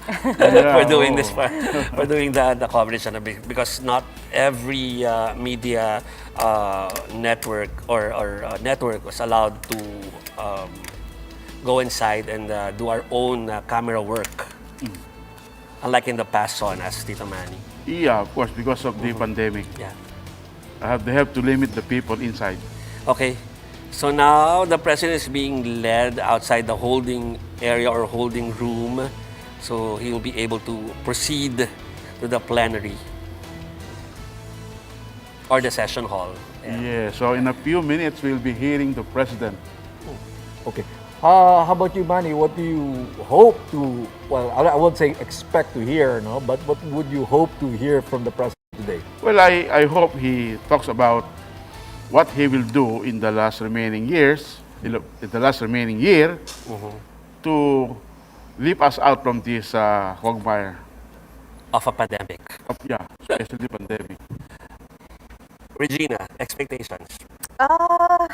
Speaker 4: for doing this, for doing the coverage on because not every media network or network was allowed to go inside and do our own camera work. Unlike in the past Sonas, Tito Manny.
Speaker 6: Yeah, of course, because of the pandemic.
Speaker 4: Yeah.
Speaker 6: They have to limit the people inside.
Speaker 4: Okay. So now the president is being led outside the holding area or holding room. So he will be able to proceed to the plenary or the session hall.
Speaker 6: Yeah, so in a few minutes, we'll be hearing the president.
Speaker 7: Okay. How about you, Manny? What do you hope to? Well, I won't say expect to hear, no, but what would you hope to hear from the president today?
Speaker 6: Well, I hope he talks about what he will do in the last remaining years, in the last remaining year, to leap us out from this quagmire.
Speaker 4: Of a pandemic.
Speaker 6: Yeah, especially pandemic.
Speaker 4: Regina, expectations.
Speaker 5: Uh,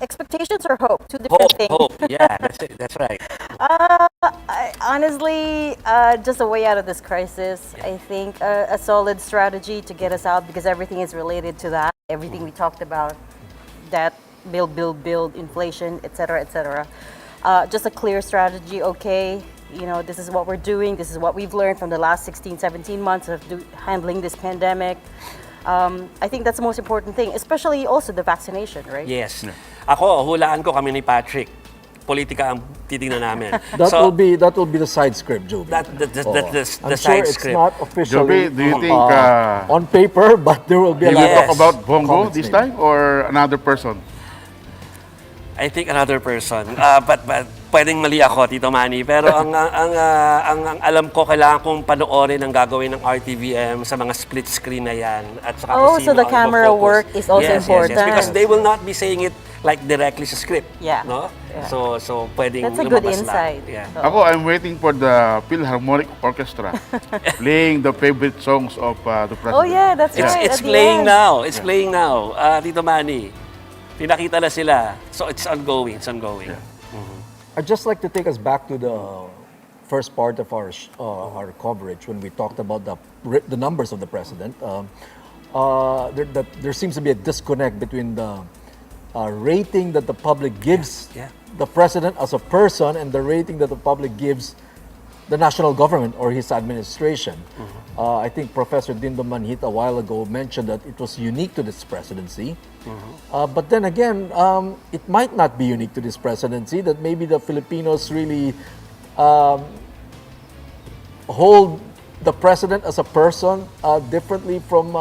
Speaker 5: expectations or hope? Two different things.
Speaker 4: Hope. Yeah, that's it. That's right.
Speaker 5: Honestly, just a way out of this crisis. I think a solid strategy to get us out, because everything is related to that. Everything we talked about, debt, build, inflation, etc., etc. Just a clear strategy. Okay, this is what we're doing. This is what we've learned from the last 16, 17 months of handling this pandemic. I think that's the most important thing, especially also the vaccination, right?
Speaker 4: Yes. Ako, hulaan ko kami ni Patrick. Politika ang titingnan namin.
Speaker 7: That will be the side script, Joby.
Speaker 4: That's the
Speaker 7: I'm
Speaker 4: side
Speaker 7: sure
Speaker 4: script.
Speaker 7: it's not officially
Speaker 6: Joby, do you think
Speaker 7: on paper, but there will be a lot
Speaker 4: Yes.
Speaker 6: talk about Bongo
Speaker 7: comments
Speaker 6: this
Speaker 7: made.
Speaker 6: time or another person?
Speaker 4: I think another person. But pwedeng mali ako, Tito Manny. Pero ang alam ko, kailangan kong panoorin ang gagawin ng RTVM sa mga split screen na yan. At saka kung
Speaker 5: So
Speaker 4: sino
Speaker 5: the
Speaker 4: ang
Speaker 5: camera
Speaker 4: focus.
Speaker 5: work is also important.
Speaker 4: Yes, because they will not be saying it like directly sa script.
Speaker 5: Yeah.
Speaker 4: No?
Speaker 5: Yeah.
Speaker 4: So pwedeng
Speaker 5: That's a good
Speaker 4: lumabas
Speaker 5: insight.
Speaker 4: lang. Yeah.
Speaker 6: Ako, I'm waiting for the Philharmonic Orchestra playing the favorite songs of the president.
Speaker 5: Oh yeah, that's right.
Speaker 4: It's
Speaker 5: at the
Speaker 4: playing
Speaker 5: end.
Speaker 4: now. It's playing now. Tito Manny, pinakita na sila. So it's ongoing. It's ongoing.
Speaker 7: I'd just like to take us back to the first part of our coverage when we talked about the numbers of the president. There seems to be a disconnect between the rating that the public gives the president as a person and the rating that the public gives the national government or his administration. I think Professor Dindo Manhit a while ago mentioned that it was unique to this presidency. But then again, it might not be unique to this presidency, that maybe the Filipinos really hold the president as a person differently from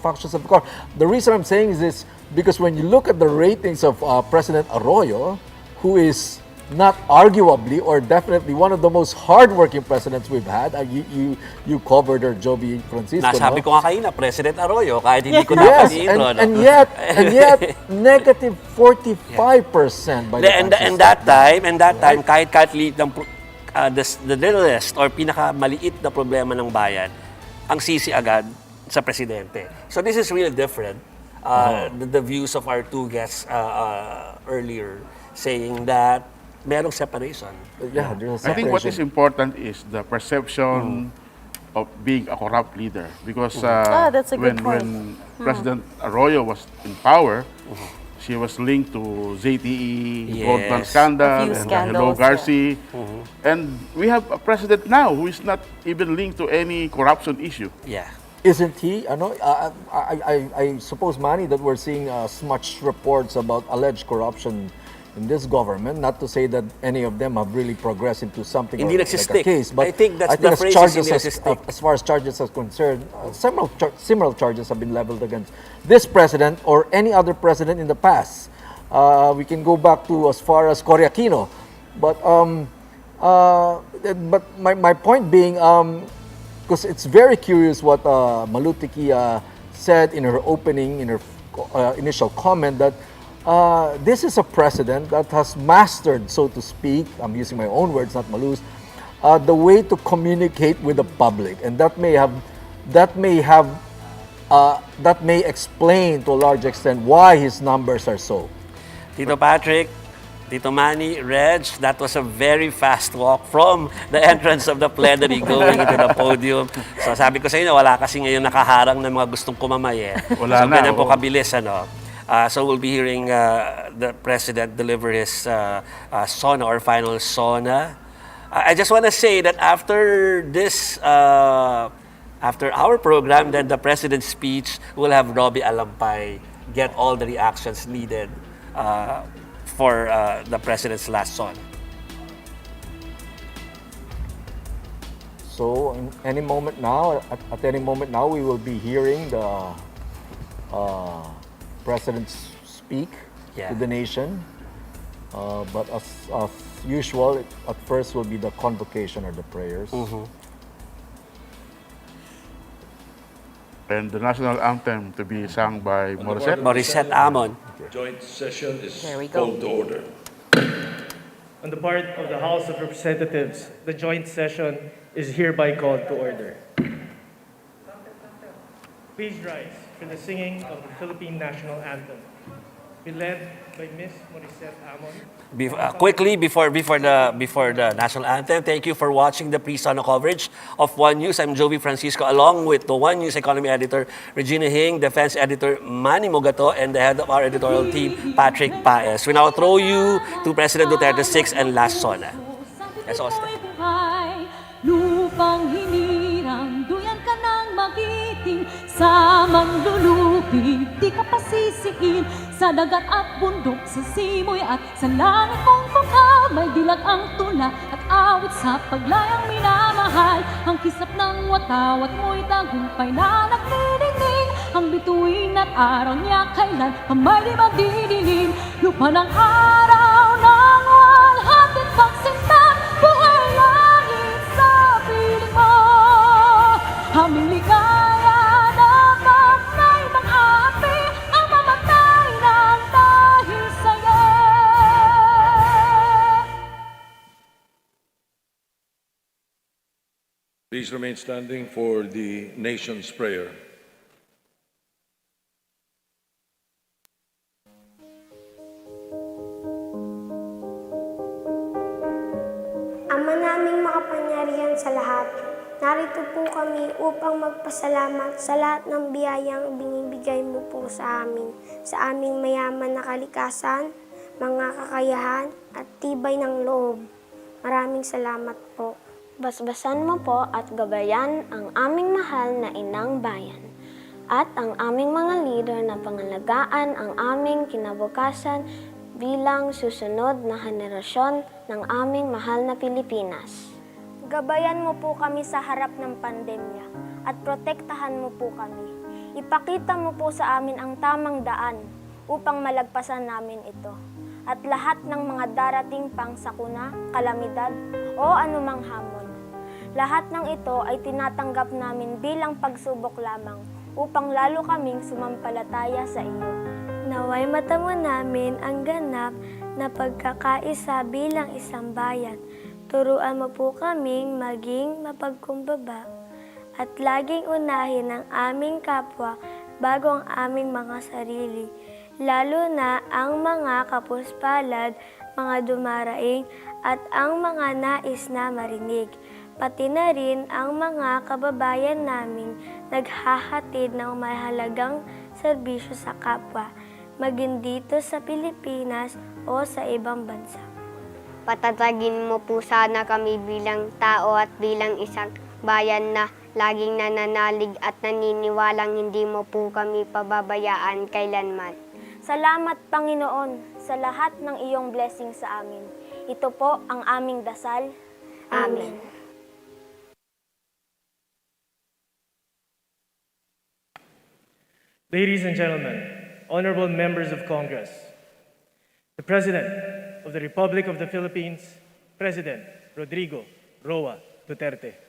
Speaker 7: functions of the court. The reason I'm saying is this, because when you look at the ratings of President Arroyo, who is not arguably or definitely one of the most hardworking presidents we've had. You covered her, Joby Francisco.
Speaker 4: Nasabi ko nga kanina, President Arroyo, kahit hindi ko
Speaker 7: Yes,
Speaker 4: napansin.
Speaker 7: and yet negative 45% by the
Speaker 4: And that time, kahit liit ng the littlest or pinakamaliit na problema ng bayan, ang sisi agad sa presidente. So this is really different. The views of our two guests earlier saying that merong separation.
Speaker 7: Yeah, there's a
Speaker 6: I think what is
Speaker 7: separation.
Speaker 6: important is the perception of being a corrupt leader. Because
Speaker 5: that's a good
Speaker 6: when President Arroyo was in power, she was linked to ZTE, Goldman
Speaker 4: Yes.
Speaker 6: scandal,
Speaker 5: A few
Speaker 6: and
Speaker 5: scandals,
Speaker 6: Hello Garci. And we have a president now who is not even linked to any corruption issue.
Speaker 4: Yeah.
Speaker 7: Isn't he? I suppose, Manny, that we're seeing much reports about alleged corruption in this government. Not to say that any of them have really progressed into something
Speaker 4: Hindi
Speaker 7: like a
Speaker 4: nagsistick.
Speaker 7: case, but
Speaker 4: I think that's the
Speaker 7: as
Speaker 4: phrase,
Speaker 7: charges
Speaker 4: hindi nagsistick.
Speaker 7: as far as charges are concerned, similar charges have been leveled against this president or any other president in the past. We can go back to as far as Cory Aquino, but my point being, because it's very curious what Malutikia said in her opening, in her initial comment, that this is a president that has mastered, so to speak, I'm using my own words, not Malu's, the way to communicate with the public, and that may explain to a large extent why his numbers are so.
Speaker 4: Tito Patrick, Tito Manny, Reg, that was a very fast walk from the entrance of the plenary going into the podium. So sabi ko sa inyo, wala kasi ngayon nakaharang ng mga gustong kumamay eh.
Speaker 6: Wala
Speaker 4: so
Speaker 6: na,
Speaker 4: ganyan po
Speaker 6: oo.
Speaker 4: kabilis, ano. So we'll be hearing the President deliver his SONA or final SONA. I just want to say that after this, after our program, then the President's speech, we'll have Robbie Alampay get all the reactions needed for the President's last SONA.
Speaker 7: So at any moment now, we will be hearing the President speak to the nation. But as usual, at first will be the convocation or the prayers.
Speaker 6: and the national anthem to be sung by Morissette.
Speaker 4: Morissette Amon.
Speaker 13: Joint session is
Speaker 5: There we go.
Speaker 13: called to order.
Speaker 14: On the part of the House of Representatives, the joint session is hereby called to order. Please rise for the singing of the Philippine National Anthem, be led by Ms. Morissette Amon.
Speaker 4: Quickly, before the national anthem, thank you for watching the Pre-Sona coverage of One News. I'm Jovi Francisco, along with the One News economy editor Regina Hing, defense editor Manny Mogato, and the head of our editorial team Patrick Paes. We now throw you to President Duterte's sixth and last Sona. Let's all stay.
Speaker 15: Lupang hinirang, duyan ka ng magiting, sa manlulupig, di ka pasisiin, sa dagat at bundok, sa simoy at sa langit kung pagkamay, dilag ang tula at awit sa paglayang minamahal, ang kisap ng watawat mo'y tagumpay na nagdidingding, ang bituin at araw niya kailan kamay di magdidilim, lupa ng araw ng walhating pagsinta, buhay langit sa piling mo, aming ligaya na pagnay ng api, ang mamatay ng dahil sa'yo.
Speaker 13: Please remain standing for the nation's prayer.
Speaker 16: Ama naming makapangyarihan sa lahat, narito po kami upang magpasalamat sa lahat ng biyayang binibigay mo po sa aming mayaman na kalikasan, mga kakayahan at tibay ng loob. Maraming salamat po.
Speaker 17: Basbasan mo po at gabayan ang aming mahal na inang bayan at ang aming mga leader na pangalagaan ang aming kinabukasan bilang susunod na henerasyon ng aming mahal na Pilipinas.
Speaker 16: Gabayan mo po kami sa harap ng pandemya at protektahan mo po kami. Ipakita mo po sa amin ang tamang daan upang malagpasan namin ito. At lahat ng mga darating pang sakuna, kalamidad o anumang hamon. Lahat ng ito ay tinatanggap namin bilang pagsubok lamang upang lalo kaming sumampalataya sa iyo.
Speaker 18: Naway matamo namin ang ganap na pagkakaisa bilang isang bayan. Turuan mo po kaming maging mapagkumbaba at laging unahin ang aming kapwa bago ang aming mga sarili, lalo na ang mga kapuspalad, mga dumaraing at ang mga nais na marinig, pati na rin ang mga kababayan naming naghahatid ng mahalagang serbisyo sa kapwa, maging dito sa Pilipinas o sa ibang bansa.
Speaker 17: Patatagin mo po sana kami bilang tao at bilang isang bayan na laging nananalig at naniniwalang hindi mo po kami pababayaan kailanman.
Speaker 16: Salamat, Panginoon, sa lahat ng iyong blessing sa amin. Ito po ang aming dasal. Amen.
Speaker 14: Ladies and gentlemen, honorable members of Congress, the President of the Republic of the Philippines, President Rodrigo Roa Duterte.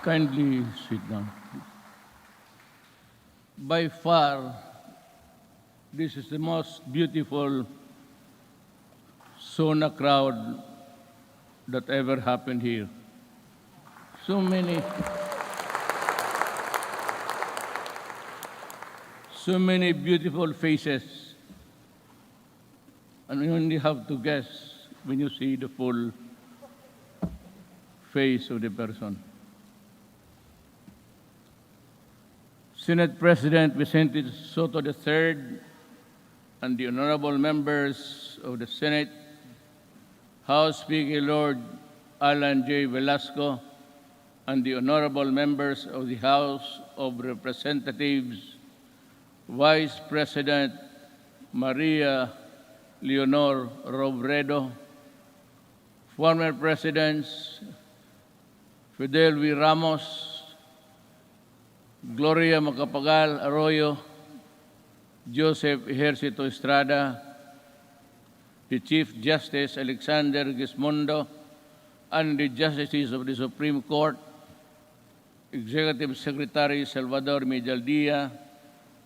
Speaker 2: Kindly sit down. By far, this is the most beautiful Sona crowd that ever happened here. So many beautiful faces, and you only have to guess when you see the full face of the person. Senate President Vicente Soto III and the honorable members of the Senate, House Speaker Lord Alan J. Velasco, and the honorable members of the House of Representatives, Vice President Maria Leonor Robredo, former Presidents Fidel V. Ramos, Gloria Macapagal Arroyo, Joseph Ejercito Estrada, the Chief Justice Alexander Gismondo, and the Justices of the Supreme Court, Executive Secretary Salvador Medialdia,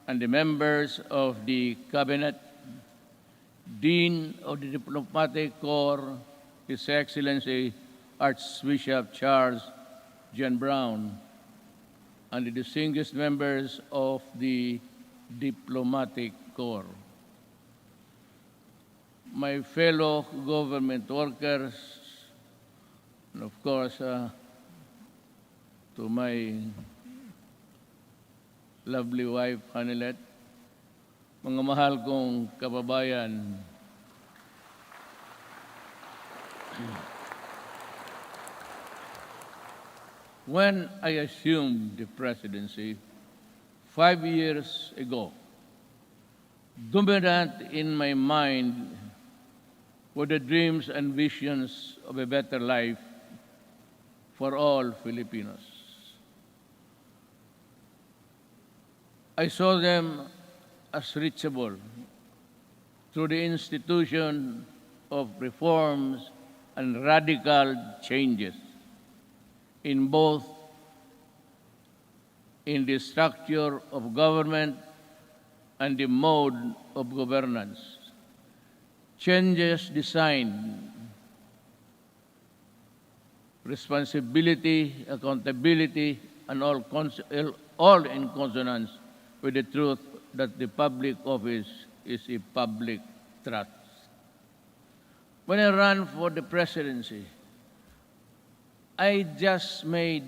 Speaker 2: and the members of the Cabinet, Dean of the Diplomatic Corps, His Excellency Archbishop Charles John Brown, and the distinguished members of the Diplomatic Corps. My fellow government workers, and of course, to my lovely wife, Hanilet, mga mahal kong kababayan, when I assumed the presidency 5 years ago, dominant in my mind were the dreams and visions of a better life for all Filipinos. I saw them as reachable through the institution of reforms and radical changes in both in the structure of government and the mode of governance. Changes designed responsibility, accountability, and all in consonance with the truth that the public office is a public trust. When I ran for the presidency, I just made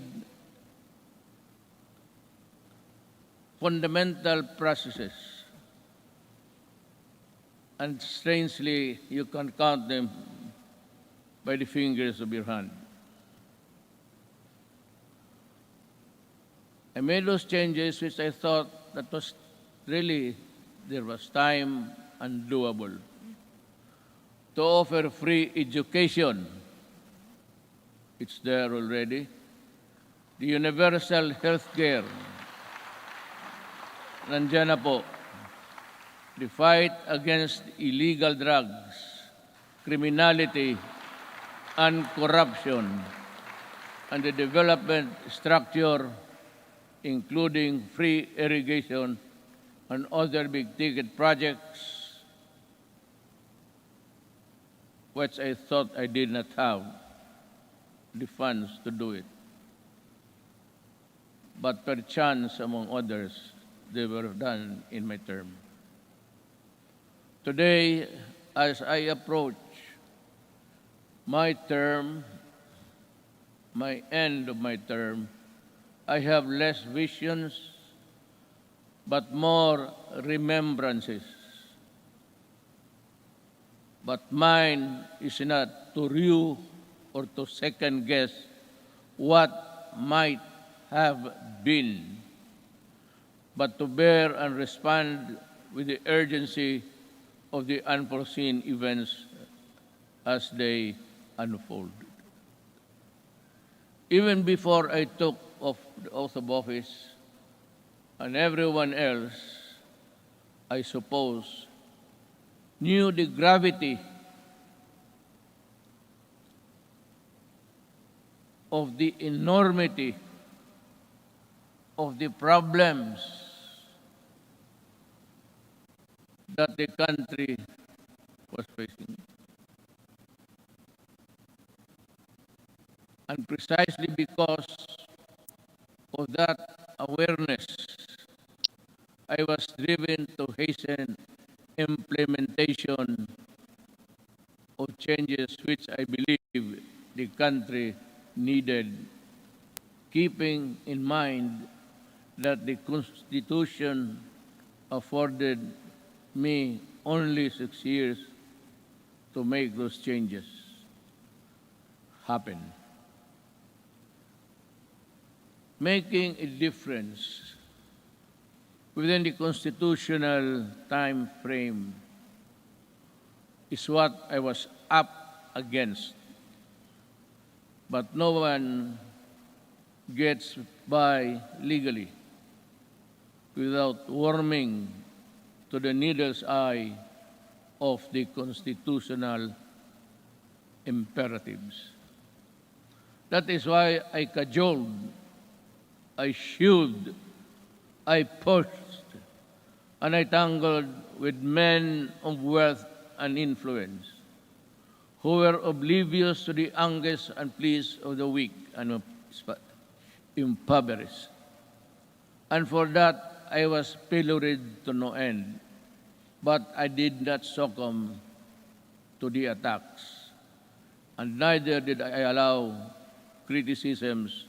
Speaker 2: fundamental processes, and strangely, you can count them by the fingers of your hand. I made those changes which I thought that was really, there was time and doable. To offer free education, it's there already. The universal health care, nandiyan na po. The fight against illegal drugs, criminality, and corruption, and the development structure, including free irrigation and other big-ticket projects, which I thought I did not have the funds to do it. But perchance, among others, they were done in my term. Today, as I approach my term, my end of my term, I have less visions, but more remembrances. But mine is not to review or to second guess what might have been, but to bear and respond with the urgency of the unforeseen events as they unfold. Even before I took the oath of office, and everyone else, I suppose, knew the gravity of the enormity of the problems that the country was facing. And precisely because of that awareness, I was driven to hasten implementation of changes which I believe the country needed, keeping in mind that the Constitution afforded me only 6 years to make those changes happen. Making a difference within the constitutional time frame is what I was up against. But no one gets by legally without warming to the needle's eye of the constitutional imperatives. That is why I cajoled, I shewed, I pushed, and I tangled with men of wealth and influence who were oblivious to the anguish and pleas of the weak and impoverished. And for that, I was pilloried to no end. But I did not succumb to the attacks, and neither did I allow criticisms,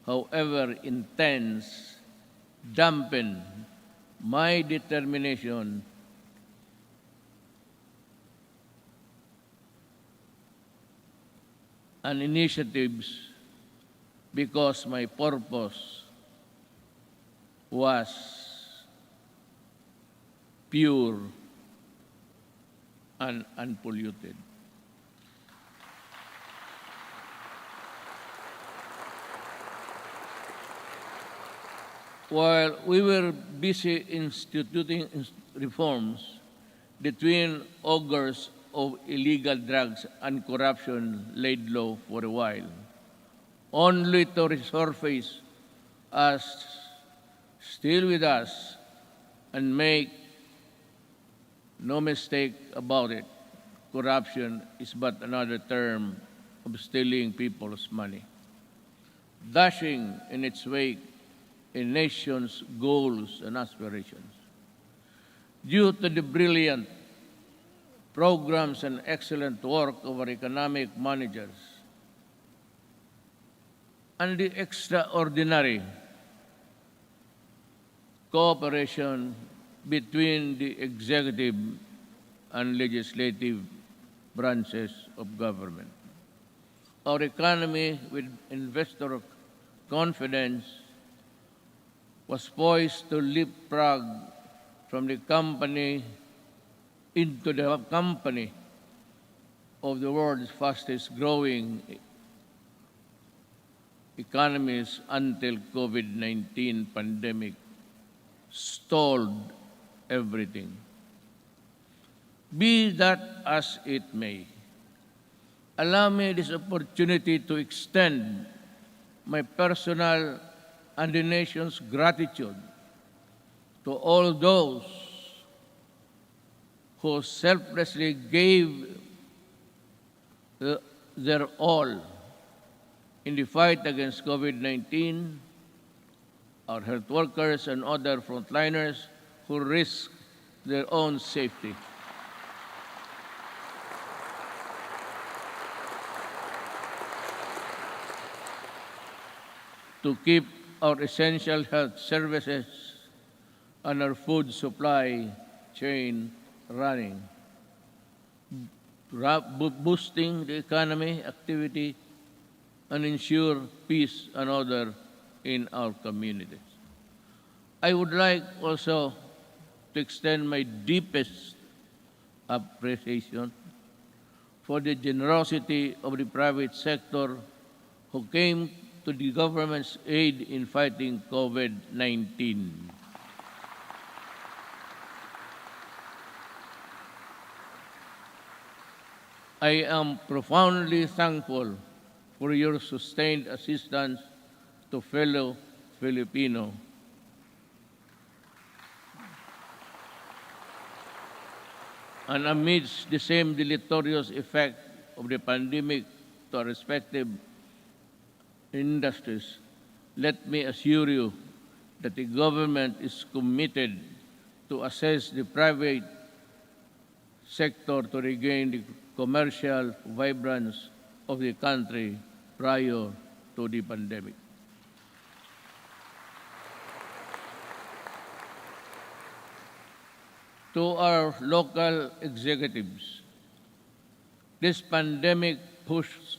Speaker 2: however intense, dampen my determination and initiatives, because my purpose was pure and unpolluted. While we were busy instituting reforms, the twin ogres of illegal drugs and corruption laid low for a while, only to resurface as still with us. And make no mistake about it, corruption is but another term of stealing people's money, dashing in its wake a nation's goals and aspirations. Due to the brilliant programs and excellent work of our economic managers and the extraordinary cooperation between the executive and legislative branches of government, our economy, with investor confidence, was poised to leapfrog from the company into the company of the world's fastest growing economies until COVID-19 pandemic stalled everything. Be that as it may, allow me this opportunity to extend my personal and the nation's gratitude to all those who selflessly gave their all in the fight against COVID-19, our health workers and other frontliners who risk their own safety. To keep our essential health services and our food supply chain running, boosting the economy, activity, and ensure peace and order in our communities. I would like also to extend my deepest appreciation for the generosity of the private sector who came to the government's aid in fighting COVID-19. I am profoundly thankful for your sustained assistance to fellow Filipino. And amidst the same deleterious effect of the pandemic to our respective industries, let me assure you that the government is committed to assess the private sector to regain the commercial vibrance of the country prior to the pandemic. To our local executives, this pandemic pushed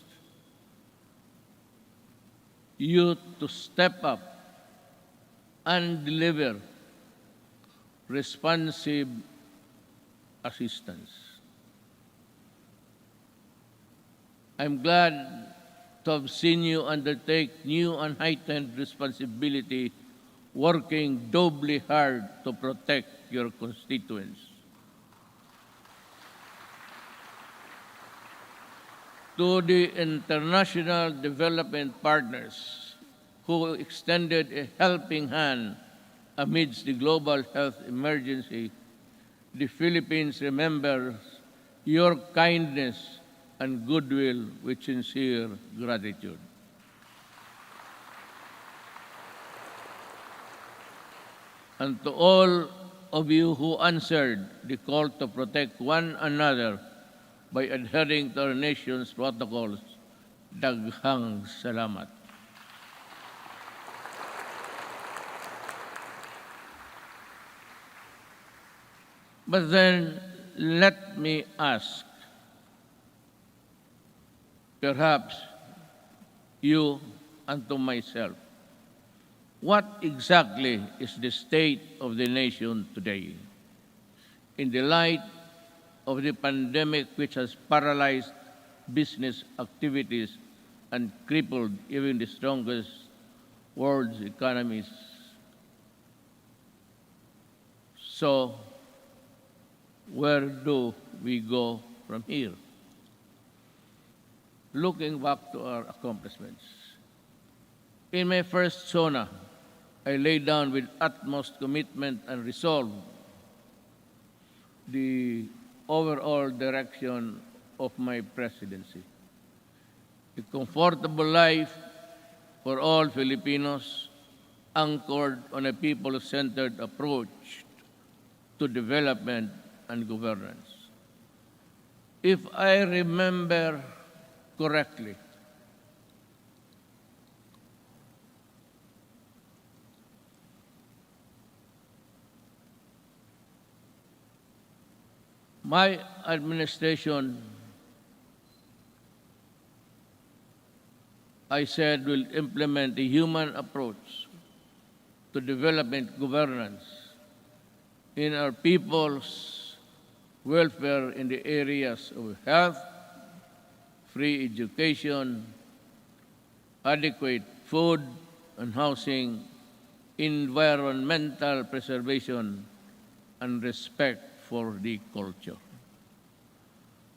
Speaker 2: you to step up and deliver responsive assistance. I'm glad to have seen you undertake new and heightened responsibility, working doubly hard to protect your constituents. To the international development partners who extended a helping hand amidst the global health emergency, the Philippines remembers your kindness and goodwill with sincere gratitude. And to all of you who answered the call to protect one another by adhering to our nation's protocols, daghang salamat. But then, let me ask, perhaps you and to myself, what exactly is the state of the nation today? In the light of the pandemic which has paralyzed business activities and crippled even the strongest world's economies. So, where do we go from here? Looking back to our accomplishments. In my first Sona, I laid down with utmost commitment and resolve the overall direction of my presidency. A comfortable life for all Filipinos, anchored on a people-centered approach to development and governance. If I remember correctly, my administration, I said, will implement a human approach to development governance in our people's welfare in the areas of health, free education, adequate food and housing, environmental preservation, and respect for the culture.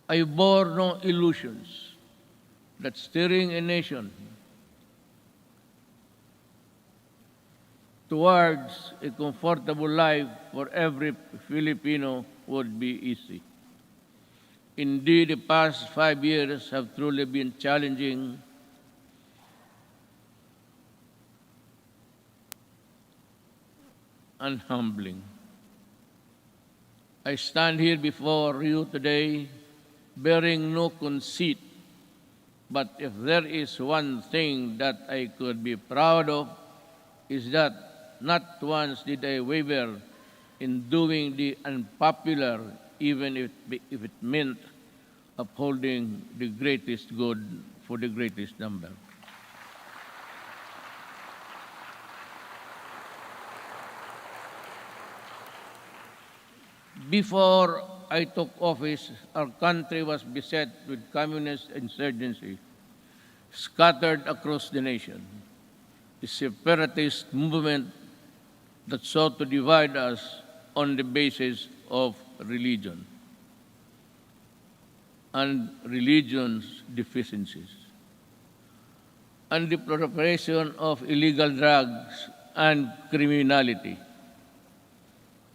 Speaker 2: I bore no illusions that steering a nation towards a comfortable life for every Filipino would be easy. Indeed, the past 5 years have truly been challenging and humbling. I stand here before you today bearing no conceit, but if there is one thing that I could be proud of, is that not once did I waver in doing the unpopular, even if it meant upholding the greatest good for the greatest number. Before I took office, our country was beset with communist insurgency scattered across the nation. The separatist movement that sought to divide us on the basis of religion and religion's deficiencies, and the proliferation of illegal drugs and criminality.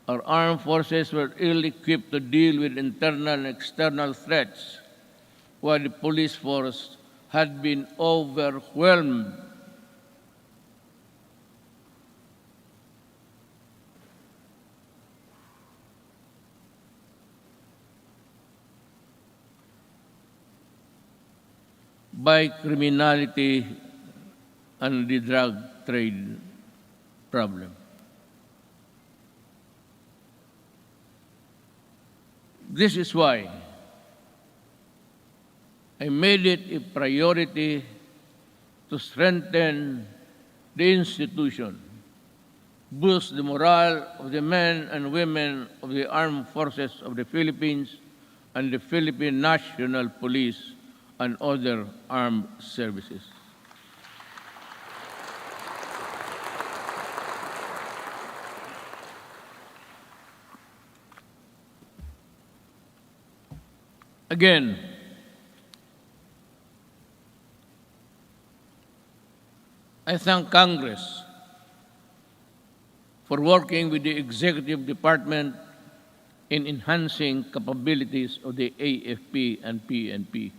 Speaker 2: Our armed forces were ill-equipped to deal with internal and external threats, while the police force had been overwhelmed by criminality and the drug trade problem. This is why I made it a priority to strengthen the institution, boost the morale of the men and women of the armed forces of the Philippines and the Philippine National Police and other armed services. Again, I thank Congress for working with the Executive Department in enhancing capabilities of the AFP and PNP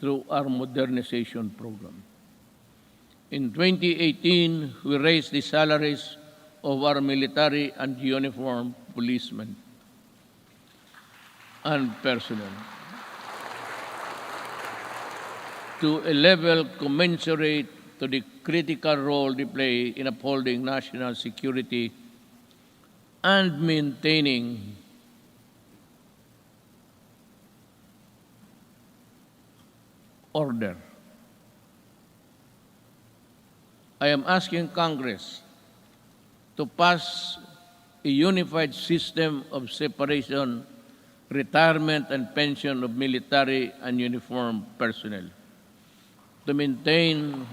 Speaker 2: through our modernization program. In 2018, we raised the salaries of our military and uniformed policemen and personnel to a level commensurate to the critical role they play in upholding national security and maintaining order. I am asking Congress to pass a unified system of separation, retirement, and pension of military and uniformed personnel to maintain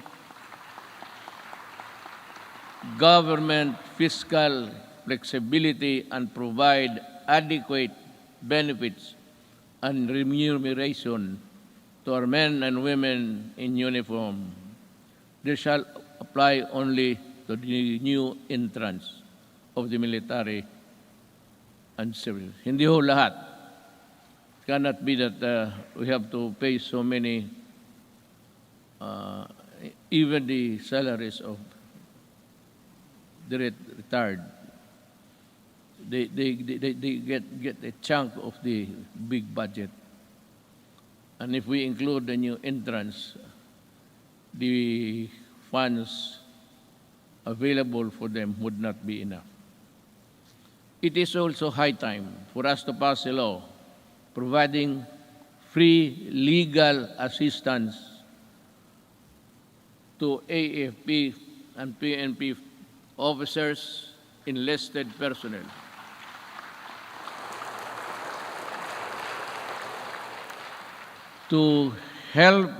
Speaker 2: government fiscal flexibility and provide adequate benefits and remuneration to our men and women in uniform. This shall apply only to the new entrants of the military and civil. Hindi ho lahat. It cannot be that we have to pay so many, even the salaries of the retired. They get a chunk of the big budget. And if we include the new entrants, the funds available for them would not be enough. It is also high time for us to pass a law providing free legal assistance to AFP and PNP officers, enlisted personnel, to help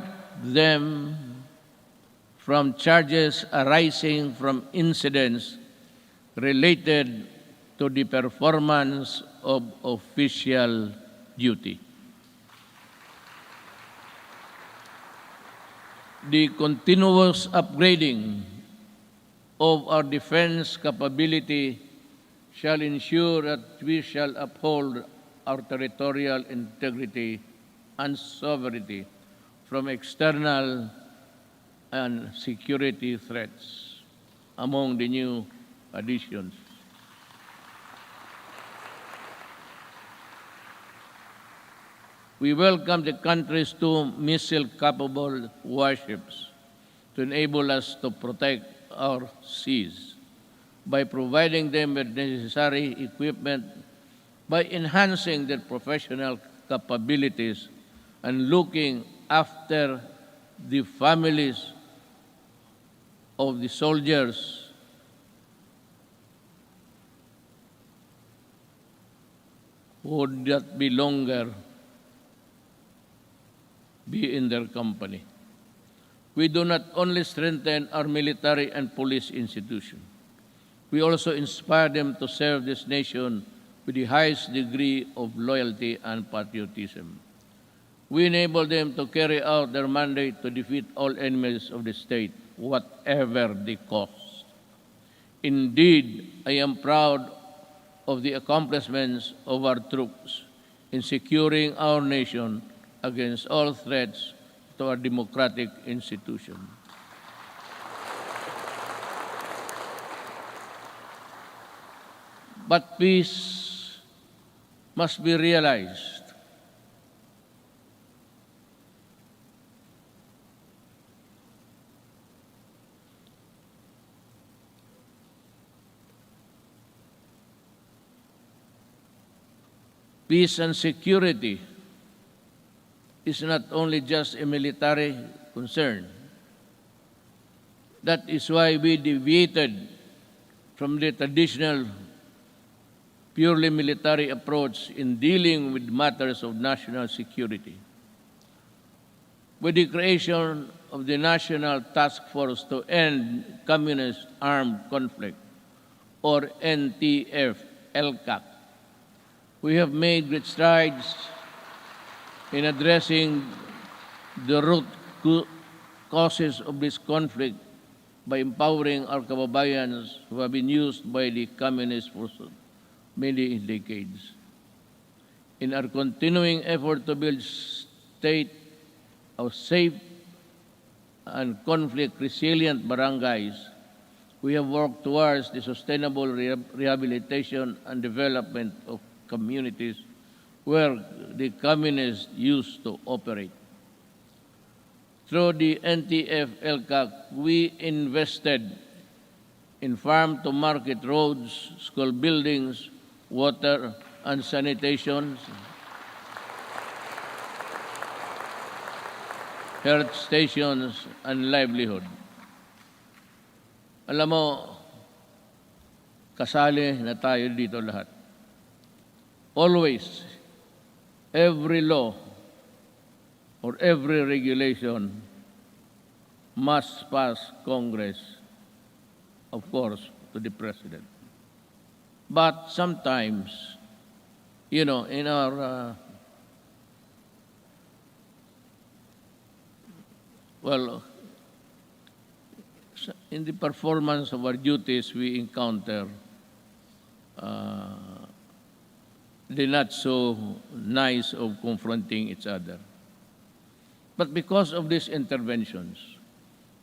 Speaker 2: them from charges arising from incidents related to the performance of official duty. The continuous upgrading of our defense capability shall ensure that we shall uphold our territorial integrity and sovereignty from external and security threats. Among the new additions, we welcome the country's 2 missile-capable warships to enable us to protect our seas by providing them with necessary equipment, by enhancing their professional capabilities, and looking after the families of the soldiers who would not be longer be in their company. We do not only strengthen our military and police institution, we also inspire them to serve this nation with the highest degree of loyalty and patriotism. We enable them to carry out their mandate to defeat all enemies of the state, whatever the cost. Indeed, I am proud of the accomplishments of our troops in securing our nation against all threats to our democratic institution. But peace must be realized. Peace and security is not only just a military concern. That is why we deviated from the traditional purely military approach in dealing with matters of national security. With the creation of the National Task Force to End Communist Armed Conflict, or NTF-LCAC, we have made great strides in addressing the root causes of this conflict by empowering our kababayans who have been used by the communists for many decades. In our continuing effort to build state of safe and conflict-resilient barangays, we have worked towards the sustainable rehabilitation and development of communities where the communists used to operate. Through the NTF-LCAC, we invested in farm-to-market roads, school buildings, water and sanitation, health stations, and livelihood. Alam mo, kasali na tayo dito lahat. Always, every law or every regulation must pass Congress, of course, to the President. But sometimes, in our, in the performance of our duties, we encounter the not so nice of confronting each other. But because of these interventions,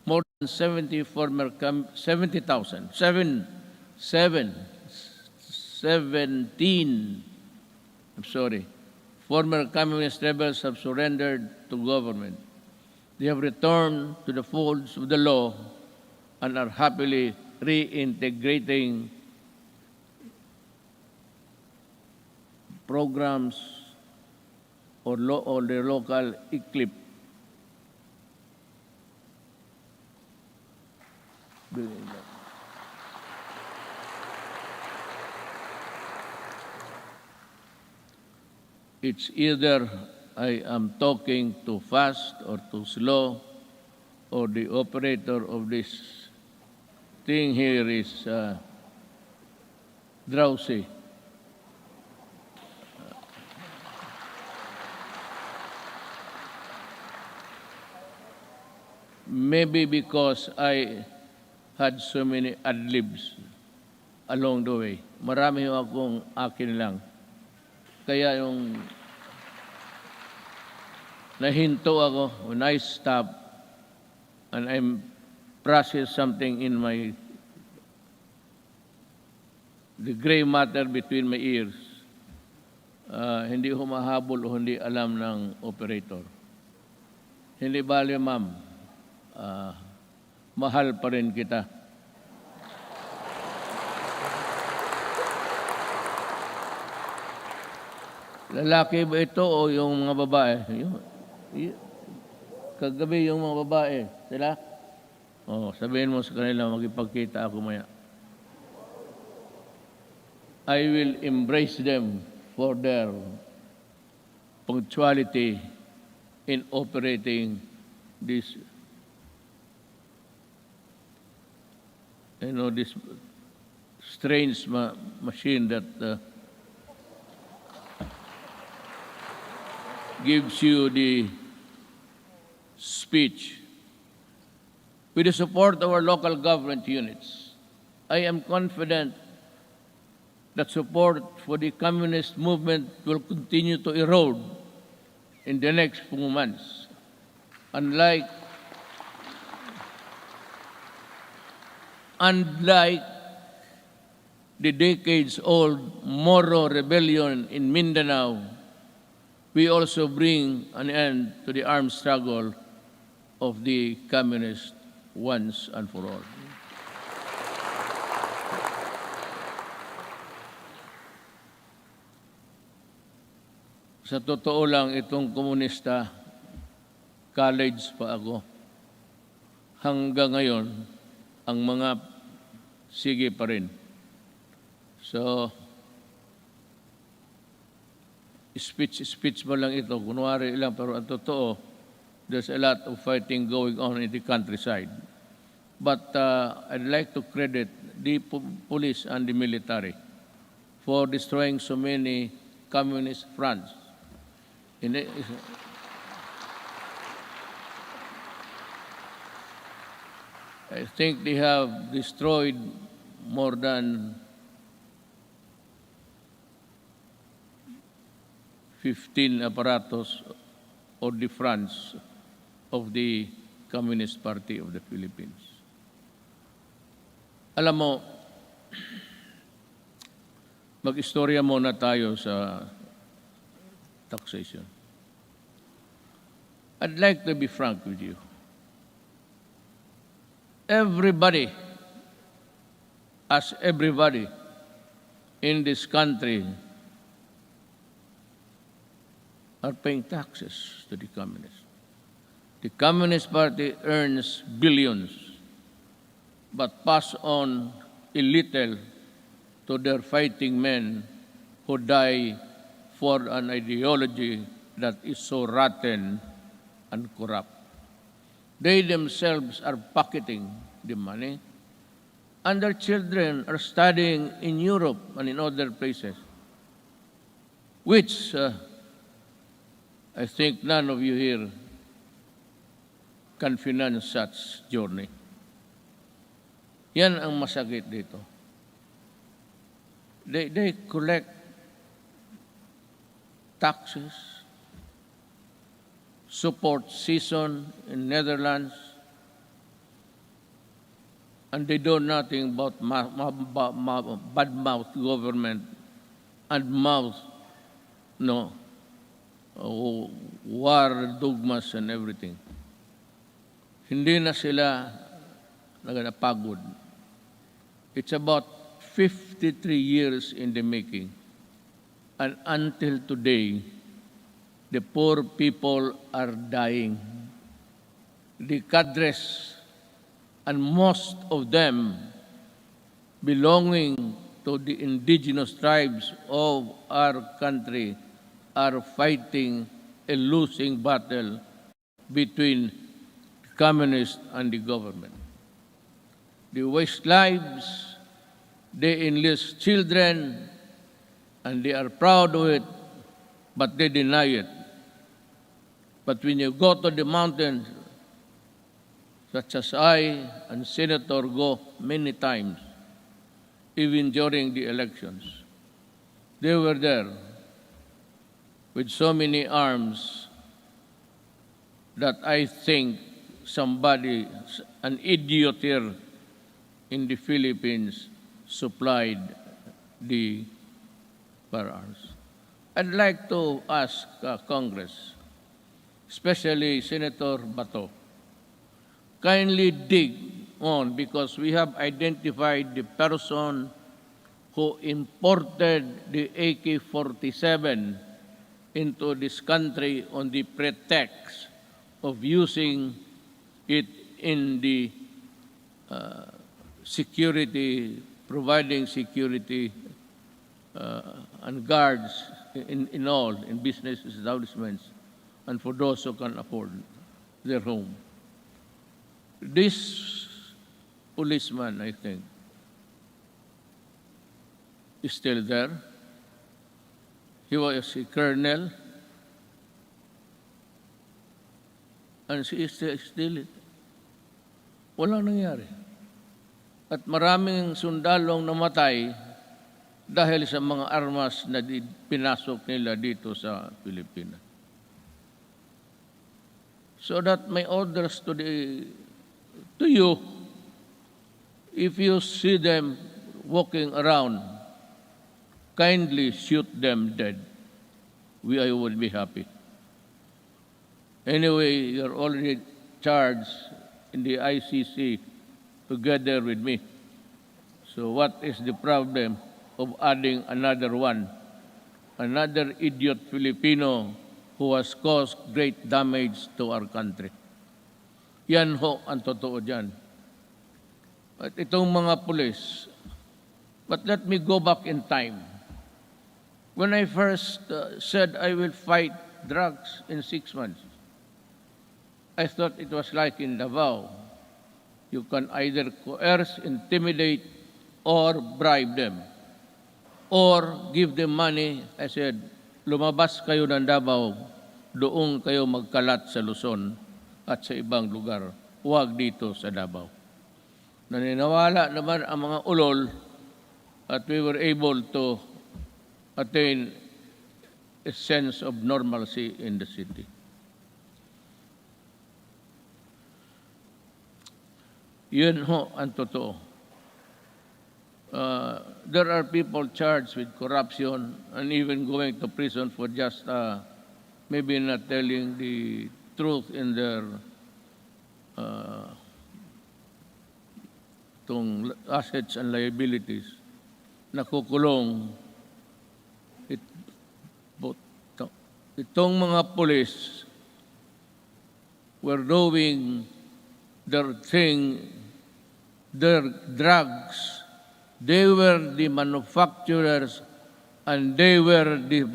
Speaker 2: more than 17 former communist rebels have surrendered to government. They have returned to the folds of the law and are happily reintegrating programs or the local eclipse. It's either I am talking too fast or too slow, or the operator of this thing here is drowsy. Maybe because I had so many ad-libs along the way. Marami akong akin lang. Kaya yung nahinto ako when I stop and I'm process something in the gray matter between my ears, hindi humahabol o hindi alam ng operator. Hindi bale, ma'am, mahal pa rin kita. Lalaki ba ito o yung mga babae? Kagabi yung mga babae, sila? Sabihin mo sa kanila, magipagkita ako maya. I will embrace them for their punctuality in operating this, this strange machine that gives you the speech. With the support of our local government units, I am confident that support for the communist movement will continue to erode in the next few months. Unlike the decades-old Moro rebellion in Mindanao, we also bring an end to the armed struggle of the communists once and for all. Sa totoo lang, itong komunista, college pa ako. Hanggang ngayon, ang mga sige pa rin. So, speech mo lang ito, kunwari lang, pero ang totoo, there's a lot of fighting going on in the countryside. But I'd like to credit the police and the military for destroying so many communist fronts. I think they have destroyed more than 15 apparatus or the fronts of the Communist Party of the Philippines. Alam mo, mag-istorya muna tayo sa taxation. I'd like to be frank with you. Everybody in this country are paying taxes to the communists. The Communist Party earns billions, but pass on a little to their fighting men who die for an ideology that is so rotten and corrupt. They themselves are pocketing the money, and their children are studying in Europe and in other places, which I think none of you here can finance such journey. Yan ang masakit dito. They collect taxes, support season in Netherlands, and they do nothing but bad-mouth government and war dogmas and everything. Hindi na sila nagpagod. It's about 53 years in the making. And until today, the poor people are dying. The cadres, and most of them belonging to the indigenous tribes of our country, are fighting a losing battle between the communists and the government. They waste lives, they enlist children, and they are proud of it, but they deny it. But when you go to the mountains, such as I and Senator go many times, even during the elections, they were there with so many arms that I think somebody, an idiot here in the Philippines, supplied the firearms. I'd like to ask Congress, especially Senator Bato, kindly dig on, because we have identified the person who imported the AK-47 into this country on the pretext of using it in the security, providing security and guards in business establishments and for those who can afford their home. This policeman, I think, is still there. He was a colonel, and she is still. Walang nangyari. At maraming sundalong namatay dahil sa mga armas na pinasok nila dito sa Pilipinas. So that my orders to you, if you see them walking around, kindly shoot them dead. I would be happy. Anyway, you're already charged in the ICC together with me. So what is the problem of adding another one another idiot Filipino who has caused great damage to our country. Yan ho ang totoo dyan. At itong mga pulis, but let me go back in time. When I first said I will fight drugs in 6 months, I thought it was like in Davao. You can either coerce, intimidate, or bribe them, or give them money. I said, lumabas kayo ng Davao, doon kayo magkalat sa Luzon at sa ibang lugar. Huwag dito sa Davao. Naniniwala naman ang mga ulol at we were able to attain a sense of normalcy in the city. Yun ho ang totoo. There are people charged with corruption and even going to prison for just maybe not telling the truth in their assets and liabilities. Nakukulong. Itong mga police were doing their thing, their drugs. They were the manufacturers and they were the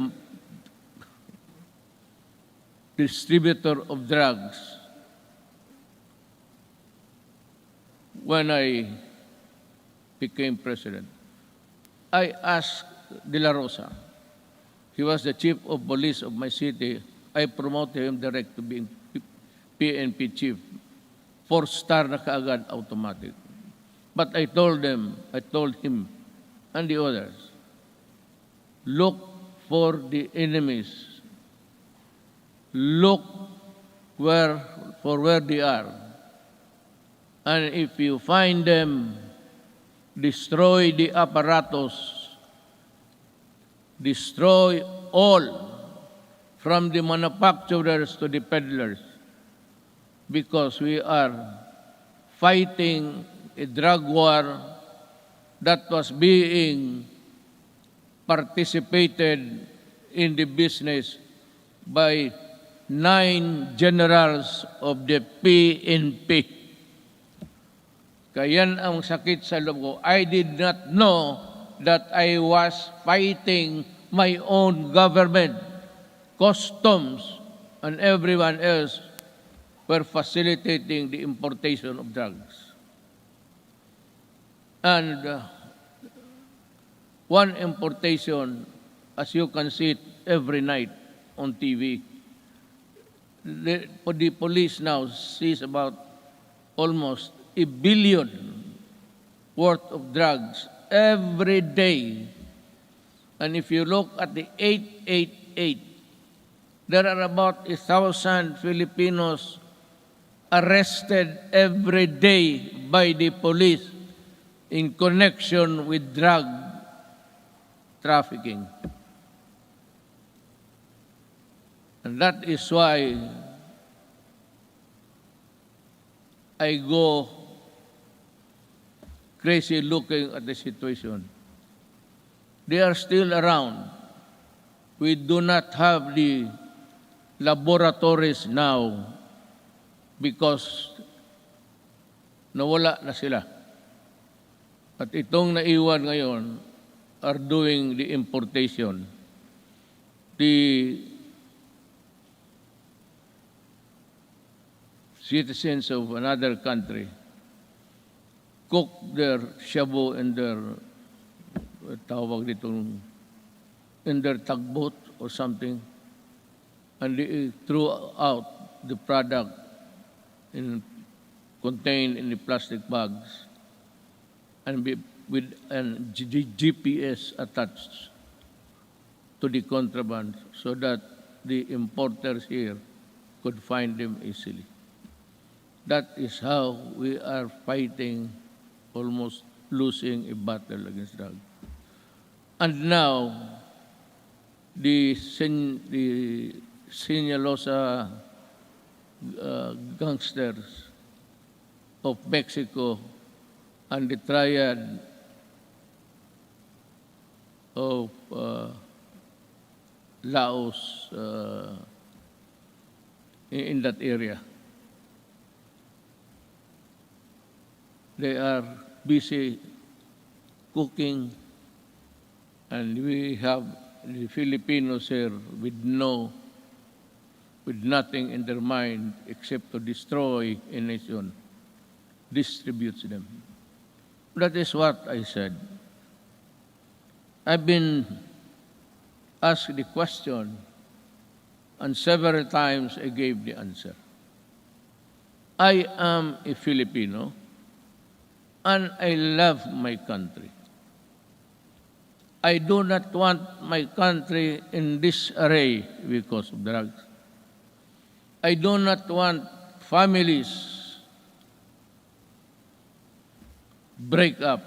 Speaker 2: distributor of drugs. When I became president, I asked De La Rosa, he was the chief of police of my city. I promoted him direct to being PNP chief. 4-star na kaagad automatic. But I told him and the others, look for the enemies. Look for where they are. And if you find them, destroy the apparatus. Destroy all, from the manufacturers to the peddlers, because we are fighting a drug war that was being participated in the business by 9 generals of the PNP. Kaya yan ang sakit sa loob ko. I did not know that I was fighting my own government. Customs and everyone else were facilitating the importation of drugs. And one importation, as you can see it every night on TV, the police now sees about almost $1 billion worth of drugs every day. And if you look at the 888, there are about 1,000 Filipinos arrested every day by the police in connection with drug trafficking. And that is why I go crazy looking at the situation. They are still around. We do not have the laboratories now because nawala na sila. At itong naiwan ngayon are doing the importation. The citizens of another country cook their shabu in their in their tugboat or something, and they threw out the product contained in the plastic bags and with an GPS attached to the contraband so that the importers here could find them easily. That is how we are fighting, almost losing a battle against drugs. And now, the Sinaloa gangsters of Mexico and the triad of Laos in that area. They are busy cooking, and we have the Filipinos here with nothing in their mind except to destroy a nation, distributes them. That is what I said. I've been asked the question, and several times I gave the answer. I am a Filipino, and I love my country. I do not want my country in disarray because of drugs. I do not want families break up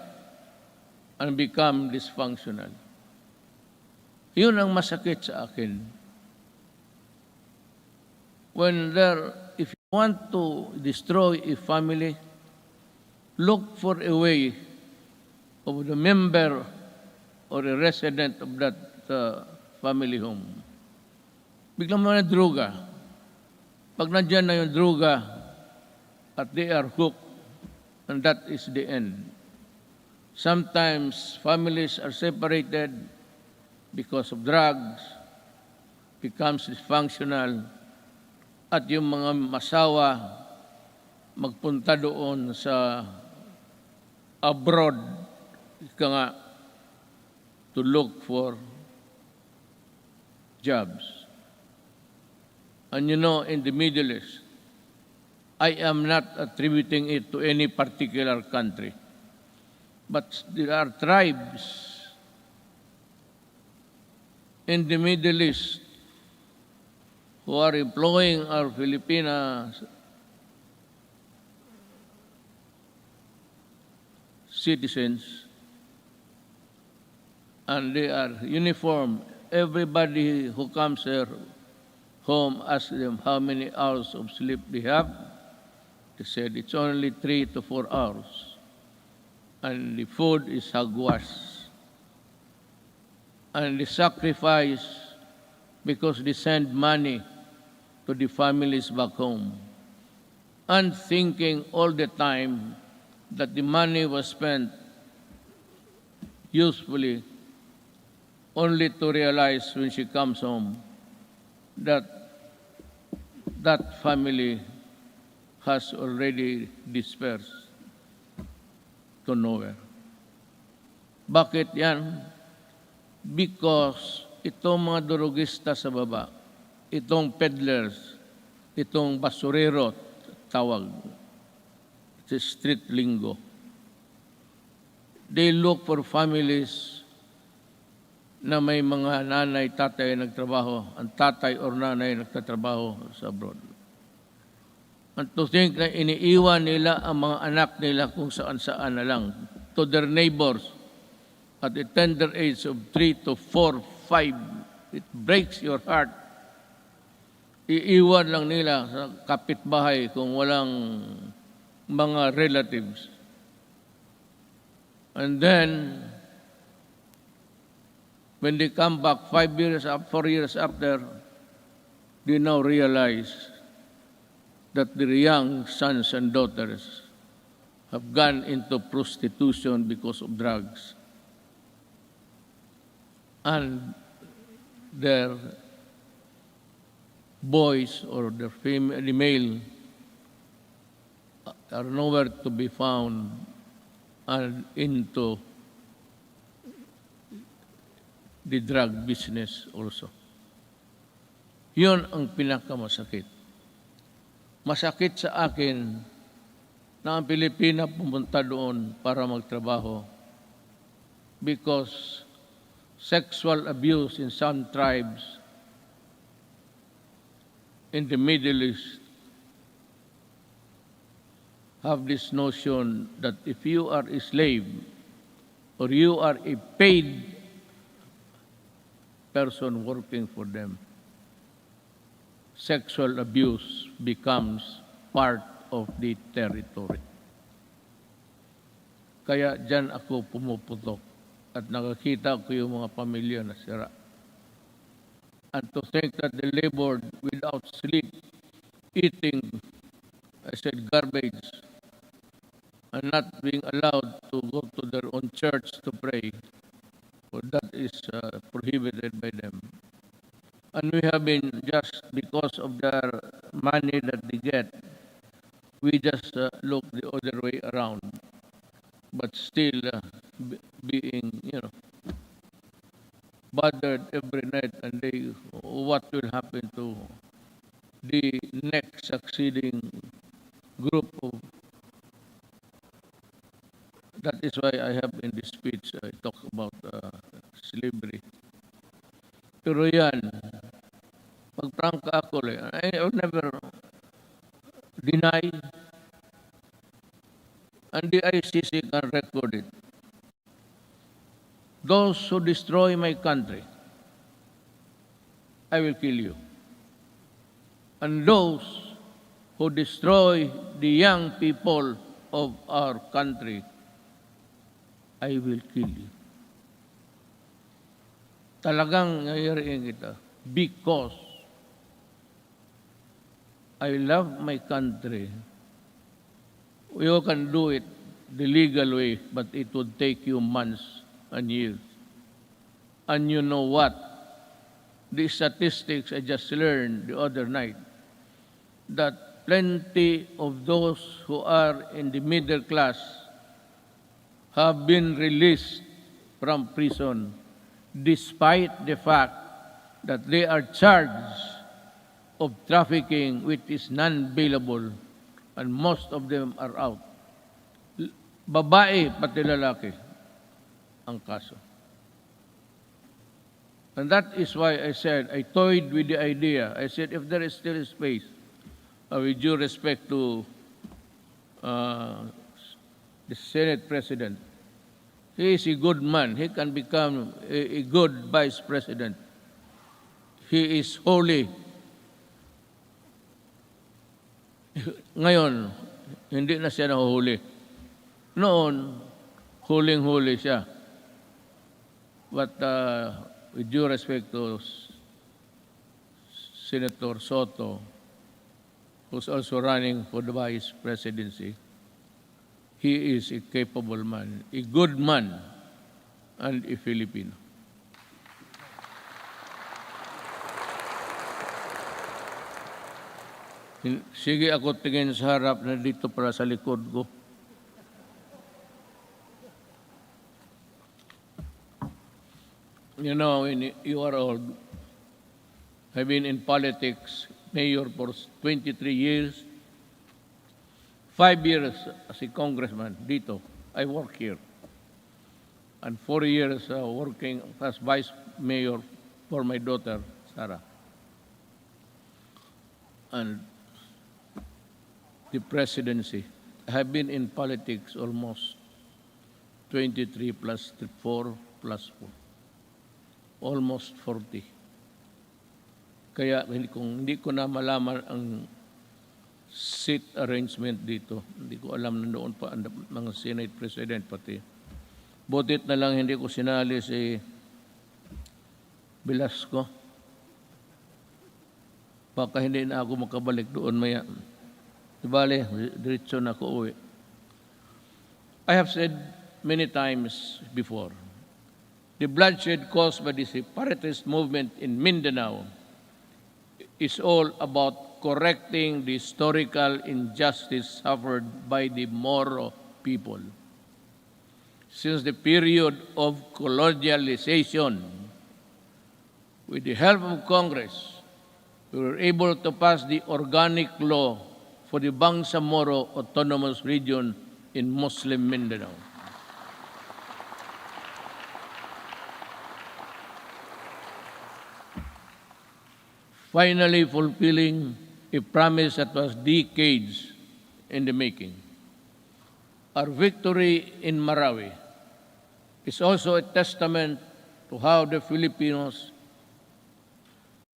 Speaker 2: and become dysfunctional. Yun ang masakit sa akin. If you want to destroy a family, look for a way of the member or a resident of that family home. Biglang mga droga. Pag nandyan na yung droga at they are hooked, and that is the end. Sometimes families are separated because of drugs, becomes dysfunctional, at yung mga masawa magpunta doon sa abroad, ika nga, to look for jobs. And you know, in the Middle East, I am not attributing it to any particular country, but there are tribes in the Middle East who are employing our Filipina citizens, and they are uniform. Everybody who comes here home asks them how many hours of sleep they have. They said it's only 3 to 4 hours. And the food is hogwash. And they sacrifice because they send money to the families back home, and thinking all the time that the money was spent usefully, only to realize when she comes home that that family has already dispersed to nowhere. Bakit yan? Because itong mga durugista sa baba, itong peddlers, itong basurero, tawag, it's street lingo, they look for families na may mga nanay, tatay nagtrabaho, ang tatay or nanay nagtatrabaho sa abroad. And to think na iniiwan nila ang mga anak nila kung saan-saan na lang, to their neighbors, at the tender age of 3 to 4, 5, it breaks your heart. Iiwan lang nila sa kapitbahay kung walang mga relatives. And then, when they come back 4 years after, they now realize that their young sons and daughters have gone into prostitution because of drugs. And their boys or their the male are nowhere to be found and into the drug business also. Yun ang pinakamasakit. Masakit sa akin na ang Pilipina pumunta doon para magtrabaho because sexual abuse in some tribes in the Middle East have this notion that if you are a slave or you are a paid person working for them, sexual abuse becomes part of the territory. Kaya dyan ako pumuputok at nakakita ko yung mga pamilya na sira. And to think that they labored without sleep, eating, I said, garbage, and not being allowed to go to their own church to pray, well, that is prohibited by them. And we have been, just because of their money that they get, we just look the other way around, but still being, bothered every night and day. What will happen to the next succeeding group of. That is why I have in this speech, I talk about slavery. Pero yan, pagprangka ako, I will never deny, and the ICC can record it. Those who destroy my country, I will kill you. And those who destroy the young people of our country, I will kill you. Talagang ngayariin kita because I love my country. You can do it the legal way, but it would take you months and years. And you know what? The statistics I just learned the other night, that plenty of those who are in the middle class have been released from prison despite the fact that they are charged of trafficking which is non-bailable, and most of them are out. Babae pati lalaki ang kaso. And that is why I said, I toyed with the idea. I said, if there is still space, with due respect to the Senate President, he is a good man. He can become a good Vice President. He is holy. Ngayon, hindi na siya nahuhuli. Noon, huling-huli siya. But with due respect to Senator Soto, who's also running for the Vice Presidency, he is a capable man, a good man, and a Filipino. Sige ako tingin sa harap na dito para sa likod ko. You know, when you are old, I've been in politics, mayor for 23 years, 5 years as a congressman dito. I work here. And 4 years working as vice mayor for my daughter, Sarah. And the presidency. I have been in politics almost 23 plus 4 plus 4. Almost 40. Kaya hindi ko na malaman ang seat arrangement dito. Hindi ko alam na noon pa ang mga Senate President pati. Butit na lang hindi ko sinali si Velasco. Baka hindi na ako makabalik doon maya. Ibale, diretso na ako uwi. I have said many times before, the bloodshed caused by the separatist movement in Mindanao is all about correcting the historical injustice suffered by the Moro people. Since the period of colonialization, with the help of Congress, we were able to pass the organic law for the Bangsamoro Autonomous Region in Muslim Mindanao. Finally fulfilling a promise that was decades in the making. Our victory in Marawi is also a testament to how the Filipinos'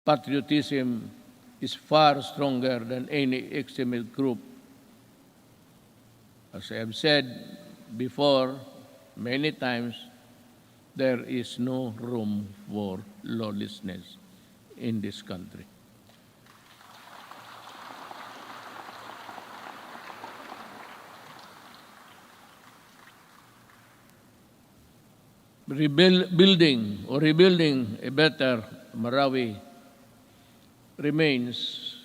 Speaker 2: patriotism is far stronger than any extremist group. As I have said before many times, there is no room for lawlessness in this country. Rebuilding a better Marawi remains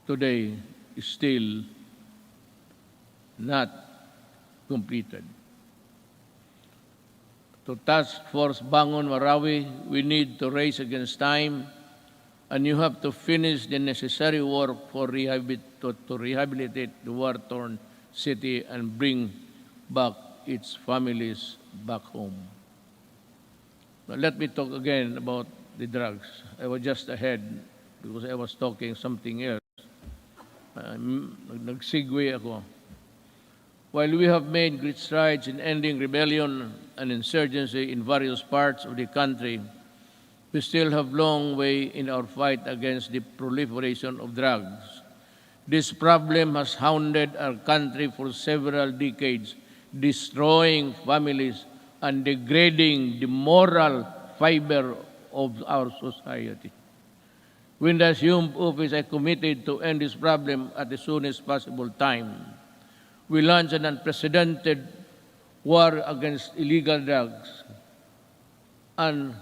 Speaker 2: today still not completed. To Task Force Bangon Marawi, we need to race against time, and you have to finish the necessary work for to rehabilitate the war-torn city and bring back its families back home. Now, let me talk again about the drugs. I was just ahead because I was talking something else. Nag-segue ako. While we have made great strides in ending rebellion and insurgency in various parts of the country, we still have a long way in our fight against the proliferation of drugs. This problem has hounded our country for several decades, destroying families and degrading the moral fiber of our society. When the assumed office, I committed to end this problem at the soonest possible time. We launched an unprecedented war against illegal drugs and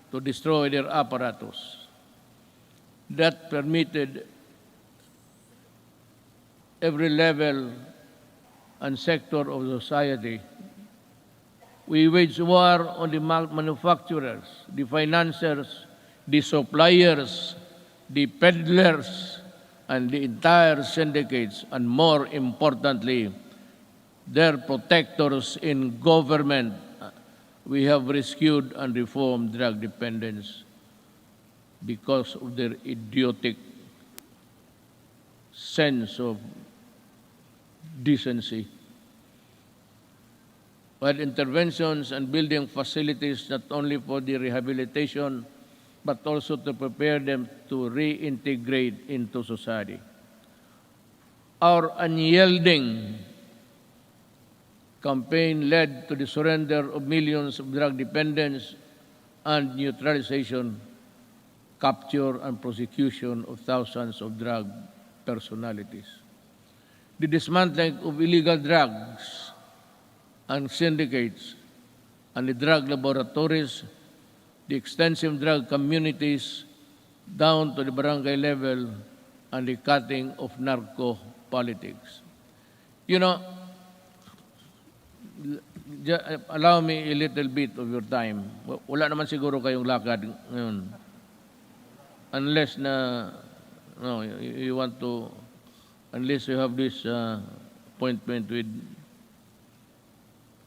Speaker 2: to destroy their apparatus. That permitted every level and sector of society. We waged war on the manufacturers, the financiers, the suppliers, the peddlers, and the entire syndicates, and more importantly, their protectors in government. We have rescued and reformed drug dependence because of their idiotic sense of decency. While interventions and building facilities not only for the rehabilitation, but also to prepare them to reintegrate into society. Our unyielding campaign led to the surrender of millions of drug dependents and neutralization, capture, and prosecution of thousands of drug personalities. The dismantling of illegal drugs and syndicates and the drug laboratories, the extensive drug communities down to the barangay level, and the cutting of narco politics. You know, allow me a little bit of your time. Wala naman siguro kayong lakad ngayon. Unless you want to, unless you have this appointment with,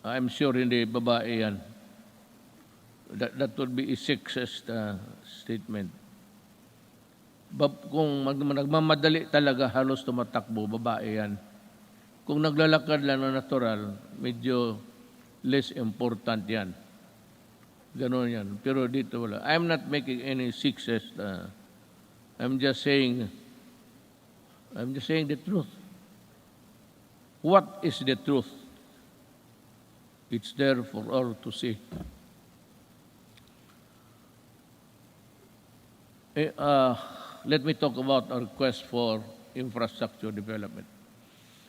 Speaker 2: I'm sure hindi babae yan. That would be a sexist statement. Kung nagmamadali talaga, halos tumatakbo, babae yan. Kung naglalakad lang na natural, medyo less important yan. Ganon yan. Pero dito wala. I'm not making any sexist. I'm just saying the truth. What is the truth? It's there for all to see. Let me talk about our quest for infrastructure development.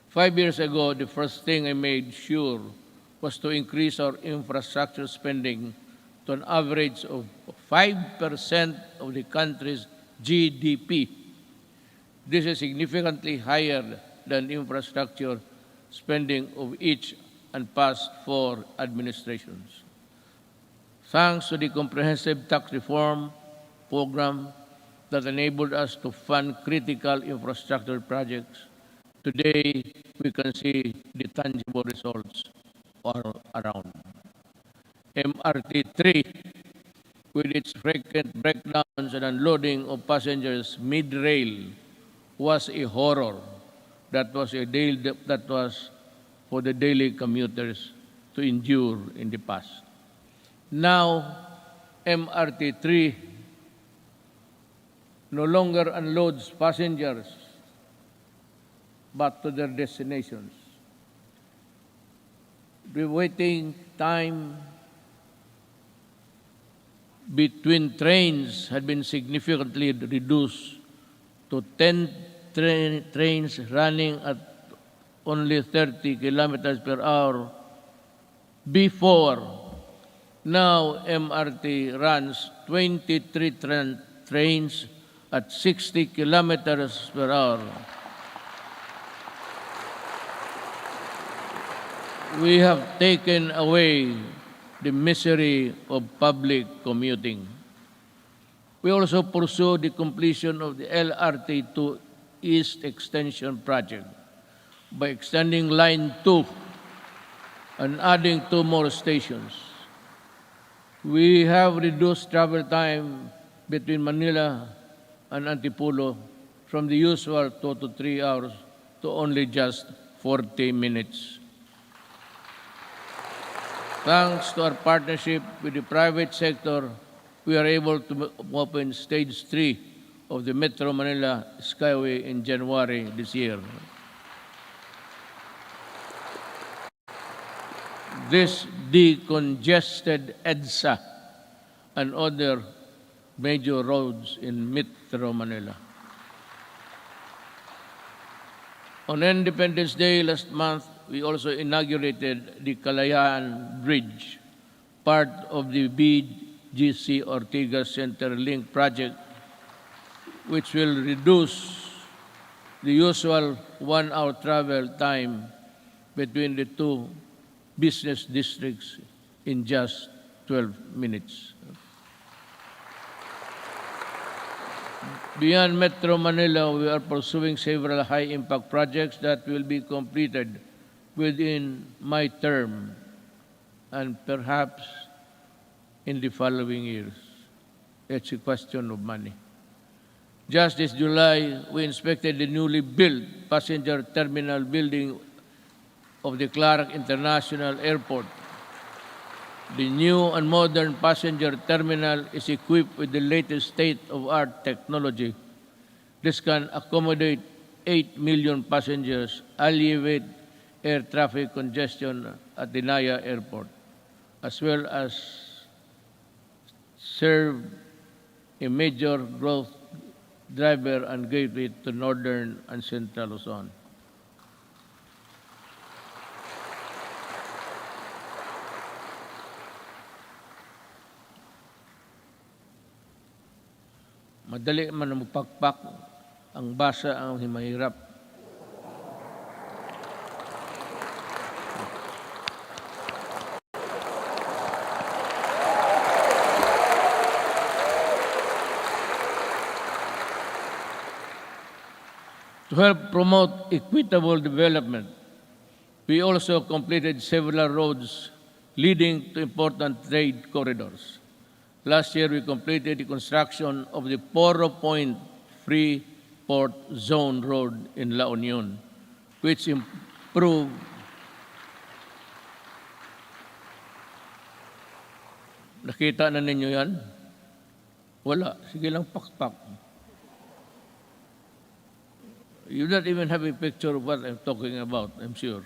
Speaker 2: 5 years ago, the first thing I made sure was to increase our infrastructure spending to an average of 5% of the country's GDP. This is significantly higher than infrastructure spending of each and past 4 administrations. Thanks to the comprehensive tax reform program that enabled us to fund critical infrastructure projects, today we can see the tangible results all around. MRT-3, with its frequent breakdowns and unloading of passengers mid-rail, was a horror. That was for the daily commuters to endure in the past. Now, MRT-3 no longer unloads passengers but to their destinations. The waiting time between trains had been significantly reduced to 10 trains running at only 30 kilometers per hour before. Now MRT runs 23 trains at 60 kilometers per hour. We have taken away the misery of public commuting. We also pursue the completion of the LRT to East Extension project by extending Line 2 and adding 2 more stations. We have reduced travel time between Manila and Antipolo from the usual 2 to 3 hours to only just 40 minutes. Thanks to our partnership with the private sector, we are able to open Stage 3 of the Metro Manila Skyway in January this year. This decongested EDSA and other major roads in Metro Manila. On Independence Day last month, we also inaugurated the Kalayaan Bridge, part of the BGC Ortigas Centerlink project, which will reduce the usual 1-hour travel time between the two business districts in just 12 minutes. Beyond Metro Manila, we are pursuing several high-impact projects that will be completed within my term and perhaps in the following years. It's a question of money. Just this July, we inspected the newly built passenger terminal building of the Clark International Airport. The new and modern passenger terminal is equipped with the latest state-of-art technology. This can accommodate 8 million passengers, alleviate air traffic congestion at the Naya Airport, as well as serve a major growth driver and gateway to northern and central Luzon. Madali man ang magpakpak, ang basa ang mahirap. To help promote equitable development, we also completed several roads leading to important trade corridors. Last year, we completed the construction of the Poro Point Free Port Zone Road in La Union, which improved nakita na ninyo yan? Wala. Sige lang pakpak. You don't even have a picture of what I'm talking about, I'm sure.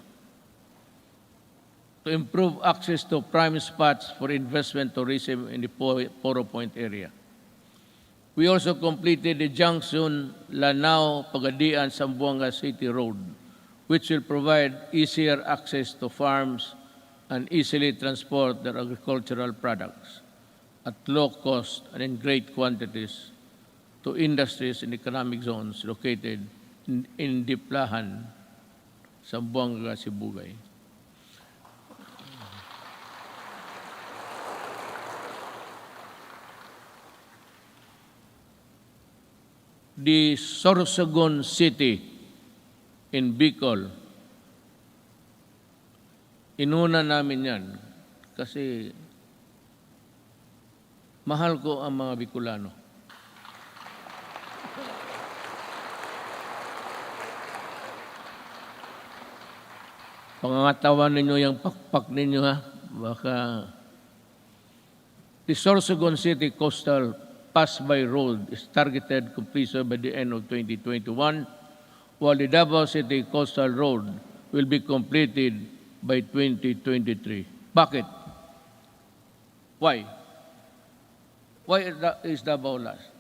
Speaker 2: To improve access to prime spots for investment tourism in the Poro Point area. We also completed the junction Lanao-Pagadian Zamboanga City Road, which will provide easier access to farms and easily transport their agricultural products at low cost and in great quantities to industries in economic zones located in Diplahan, Zamboanga, Sibugay. The Sorsogon City in Bicol, inuna namin yan kasi mahal ko ang mga Bicolano. Pangangatawan ninyo yung pakpak ninyo ha. Baka the Sorsogon City Coastal Pass-by Road is targeted completion by the end of 2021, while the Davao City Coastal Road will be completed by 2023. Bakit? Why? Why is Davao last?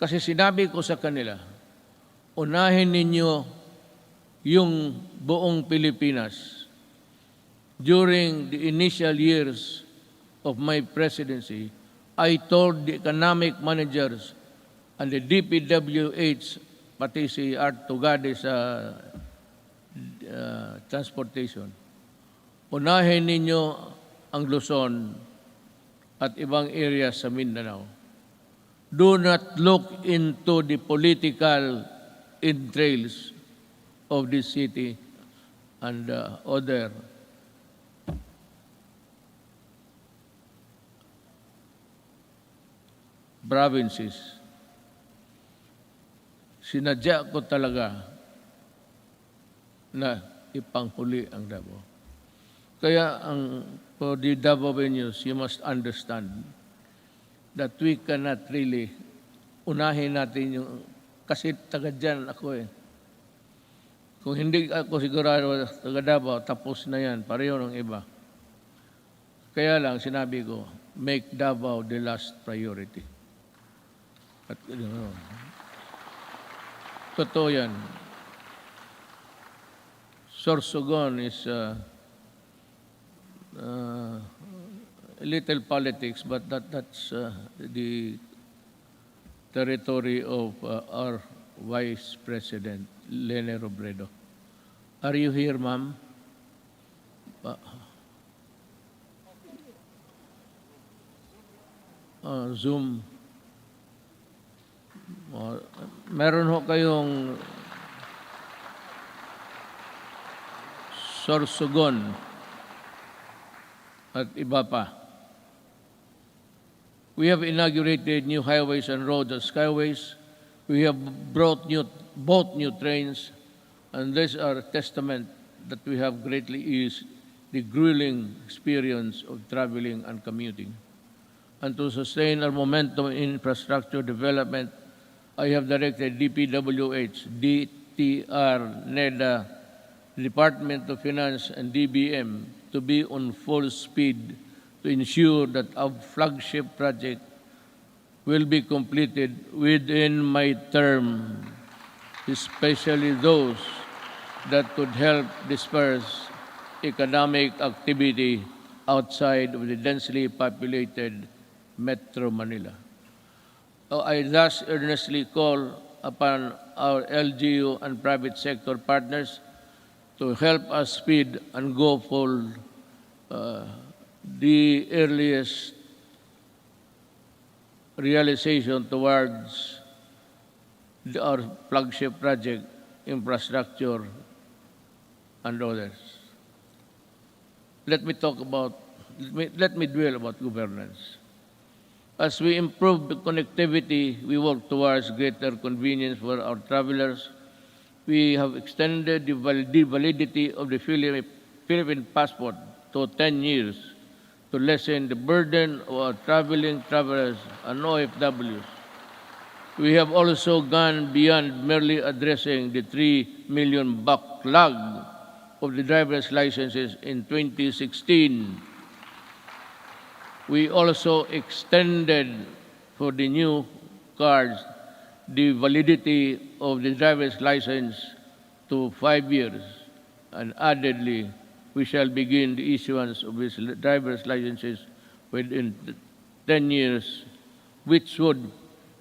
Speaker 2: Kasi sinabi ko sa kanila, unahin ninyo yung buong Pilipinas. During the initial years of my presidency, I told the economic managers and the DPWH, pati si Art Tugade sa transportation, unahin ninyo ang Luzon at ibang areas sa Mindanao. Do not look into the political entrails of this city and other provinces. Sinadya ko talaga na ipanghuli ang Davao. Kaya for the Davaoenos, you must understand that we cannot really unahin natin yung, kasi taga dyan ako eh. Kung hindi ako sigurado taga Davao, tapos na yan, pareho ng iba. Kaya lang sinabi ko, make Davao the last priority. At totoo yan. Sorsogon is a little politics, but that's the territory of our Vice President, Lene Robredo. Are you here, ma'am? Zoom. Meron ho kayong Sorsogon at iba pa. We have inaugurated new highways and roads and skyways. We have bought new trains, and these are a testament that we have greatly eased the grueling experience of traveling and commuting. And to sustain our momentum in infrastructure development, I have directed DPWH, DTR, NEDA, Department of Finance, and DBM to be on full speed to ensure that our flagship project will be completed within my term, especially those that could help disperse economic activity outside of the densely populated Metro Manila. I thus earnestly call upon our LGU and private sector partners to help us speed and go for the earliest realization towards our flagship project, infrastructure, and others. Let me dwell about governance. As we improve the connectivity, we work towards greater convenience for our travelers. We have extended the validity of the Philippine passport to 10 years to lessen the burden of our traveling travelers and OFWs. We have also gone beyond merely addressing the 3 million backlog of the driver's licenses in 2016. We also extended for the new cars the validity of the driver's license to 5 years, and addedly, we shall begin the issuance of these driver's licenses within 10 years, which would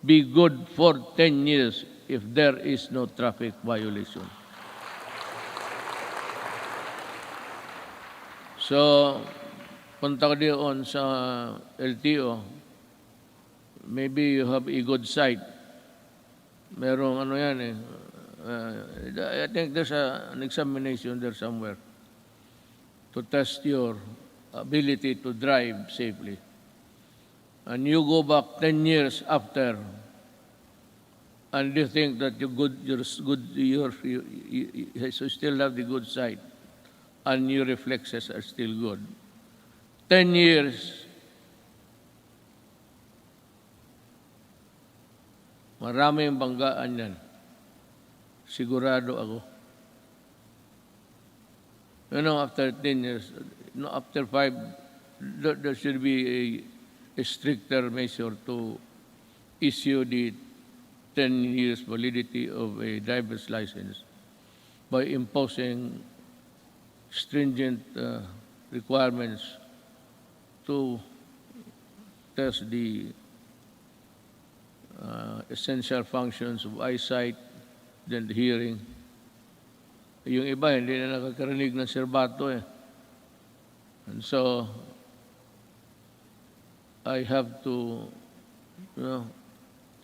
Speaker 2: be good for 10 years if there is no traffic violation. So, punta ko diyon sa LTO, maybe you have a good sight. Merong ano yan eh. I think there's an examination there somewhere to test your ability to drive safely. And you go back 10 years after, and you think that you still have the good sight, and your reflexes are still good. 10 years, maraming banggaan yan. Sigurado ako. You know, after 10 years, after 5, there should be a a stricter measure to issue the 10 years validity of a driver's license by imposing stringent requirements to test the essential functions of eyesight, then the hearing. Yung iba, hindi na nakakarinig ng serbato eh. And so, I have to,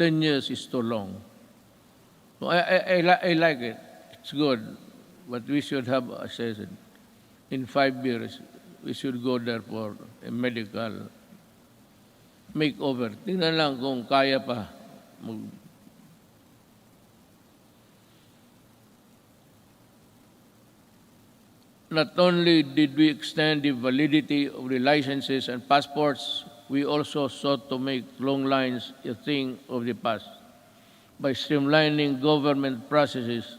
Speaker 2: 10 years is too long. So I like it. It's good. But we should have, as I said, in 5 years, we should go there for a medical makeover. Tingnan lang kung kaya pa. Not only did we extend the validity of the licenses and passports, we also sought to make long lines a thing of the past. By streamlining government processes,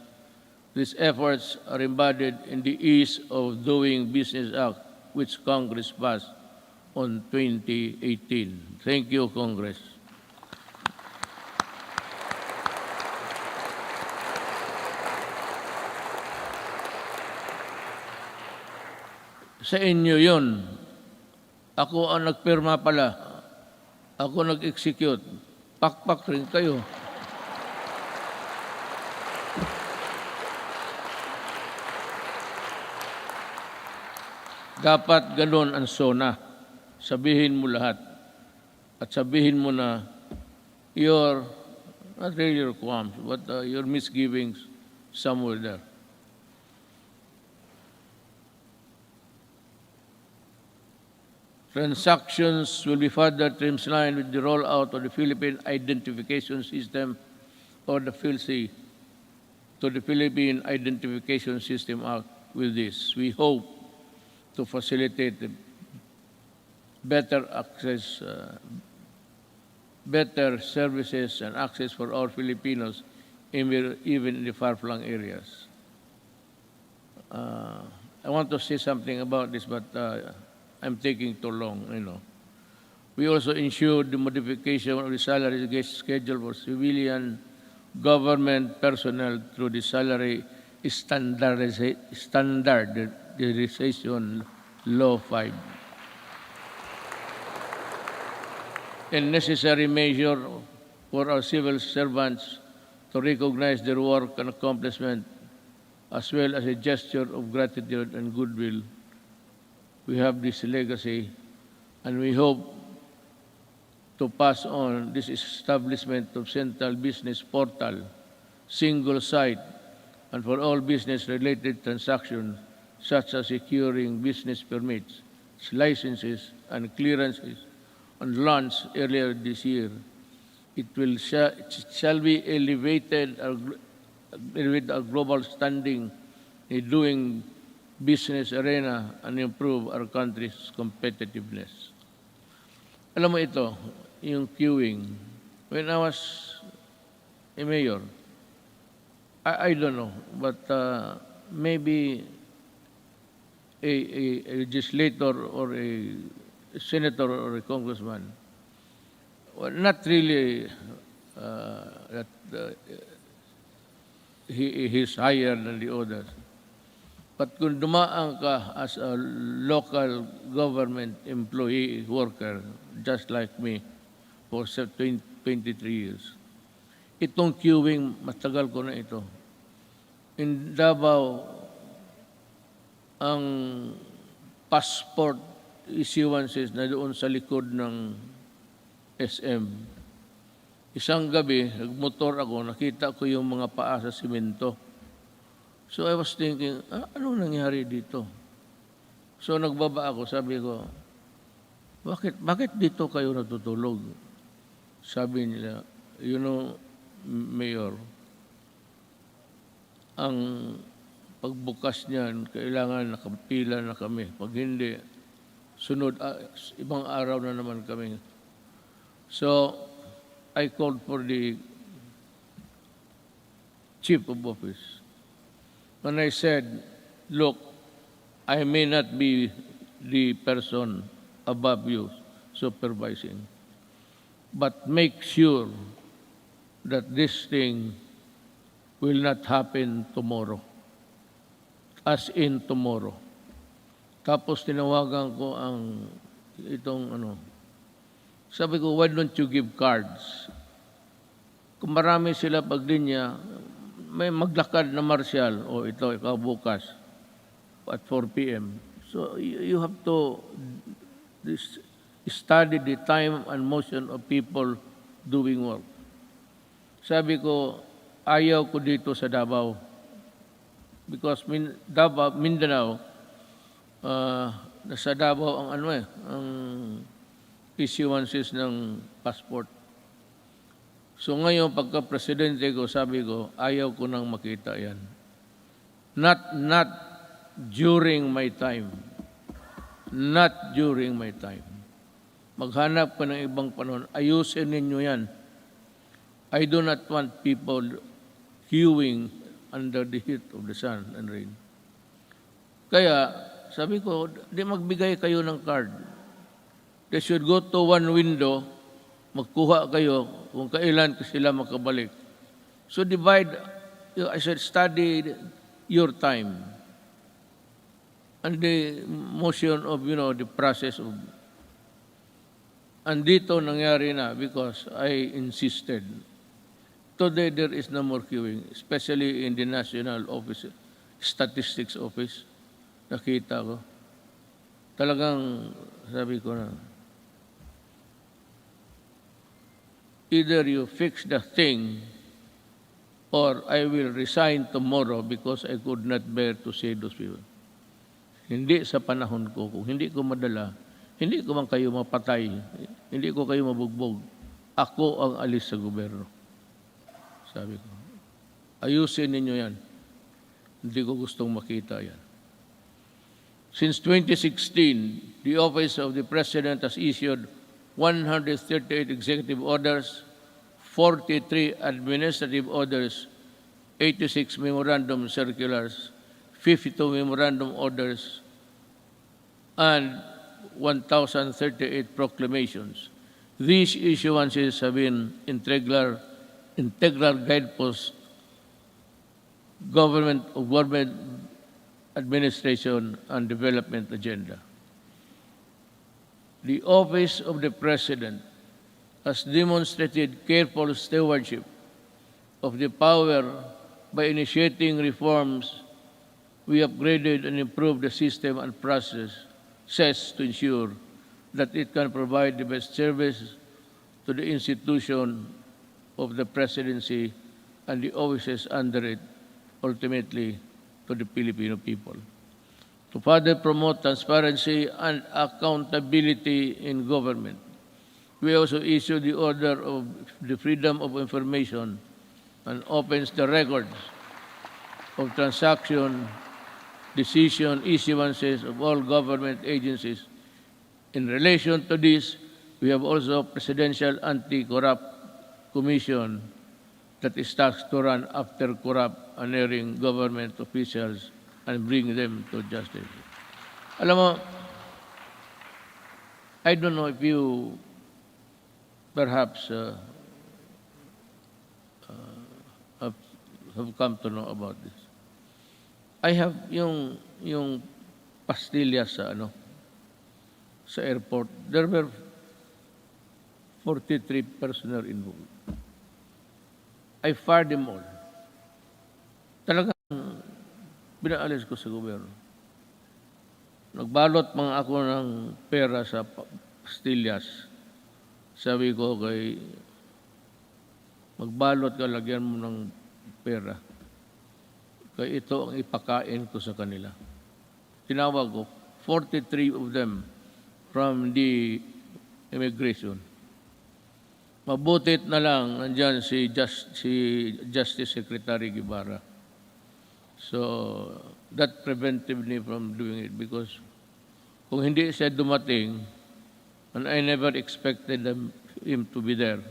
Speaker 2: these efforts are embodied in the Ease of Doing Business Act, which Congress passed on 2018. Thank you, Congress. Sa inyo yun. Ako ang nagpirma pala. Ako nag-execute. Pakpak rin kayo. Dapat ganun ang SONA. Sabihin mo lahat. At sabihin mo na your, not really your qualms, but your misgivings somewhere there. Transactions will be further streamlined with the rollout of the Philippine Identification System, or the PhilSy, to the Philippine Identification System Act. With this, we hope to facilitate better access, better services and access for all Filipinos, even in the far-flung areas. I want to say something about this, but I'm taking too long, We also ensured the modification of the salary schedule for civilian government personnel through the salary standardization Law 5. A necessary measure for our civil servants to recognize their work and accomplishment, as well as a gesture of gratitude and goodwill. We have this legacy, and we hope to pass on this establishment of central business portal, single site, and for all business-related transactions, such as securing business permits, licenses, and clearances, and launched earlier this year. It shall be elevated our global standing in doing business arena and improve our country's competitiveness. Alam mo ito, yung queuing. When I was a mayor, I don't know, but maybe a legislator or a senator or a congressman, well, not really that he's higher than the others. But kung dumaan ka as a local government employee worker, just like me, for 23 years, itong queuing, matagal ko na ito. In Davao, ang passport issuances na doon sa likod ng SM, isang gabi, nagmotor ako, nakita ko yung mga paa sa simento. So I was thinking, anong nangyari dito? So nagbaba ako, sabi ko, bakit dito kayo natutulog? Sabi nila, Mayor, ang pagbukas niyan, kailangan nakapila na kami. Pag hindi, sunod, ibang araw na naman kami. So, I called for the chief of office. When I said, look, I may not be the person above you, supervising. But make sure that this thing will not happen tomorrow. As in tomorrow. Tapos tinawagan ko ang itong sabi ko, why don't you give cards? Kung marami sila paglinya, may maglakad na martial, o ito, ikaw bukas, at 4 p.m. So you have to study the time and motion of people doing work. Sabi ko, ayaw ko dito sa Davao. Because Mindanao, nasa Davao ang ang issuances ng passport. So ngayon, pagka-presidente ko, sabi ko, ayaw ko nang makita yan. Not during my time. Not during my time. Maghanap ka ng ibang panahon. Ayusin ninyo yan. I do not want people queuing under the heat of the sun and rain. Kaya, sabi ko, di magbigay kayo ng card. They should go to one window, magkuha kayo kung kailan sila makabalik. So divide, I should study your time and the motion of, the process of. And dito nangyari na because I insisted. Today there is no more queuing, especially in the National Office, Statistics Office. Nakita ko. Talagang sabi ko na, either you fix the thing or I will resign tomorrow because I could not bear to see those people. Hindi sa panahon ko. Kung hindi ko madala, hindi ko man kayo mapatay, hindi ko kayo mabugbog. Ako ang alis sa gobyerno. Sabi ko, ayusin ninyo yan. Hindi ko gustong makita yan. Since 2016, the Office of the President has issued 138 executive orders, 43 administrative orders, 86 memorandum circulars, 52 memorandum orders, and 1,038 proclamations. These issuances have been integral guideposts government administration and development agenda. The Office of the President has demonstrated careful stewardship of the power by initiating reforms. We upgraded and improved the system and processes to ensure that it can provide the best service to the institution of the presidency and the offices under it, ultimately to the Filipino people. To further promote transparency and accountability in government, we also issued the Order of the Freedom of Information and opens the records of transaction, decision, issuances of all government agencies. In relation to this, we have also Presidential Anti-Corrupt Commission that is tasked to run after corrupt and erring government officials and bring them to justice. Alam mo, I don't know if you perhaps have come to know about this. I have yung pastillas sa airport. There were 43 personnel involved. I fired them all. Talagang binaalis ko sa gobyerno. Nagbalot mga ako ng pera sa pastillas. Sabi ko magbalot ka, lagyan mo ng pera. Kaya ito ang ipakain ko sa kanila. Tinawag ko, 43 of them from the immigration. Mabutit na lang, nandyan si Justice Secretary Guevara. So, that prevented me from doing it because kung hindi siya dumating, and I never expected him to be there,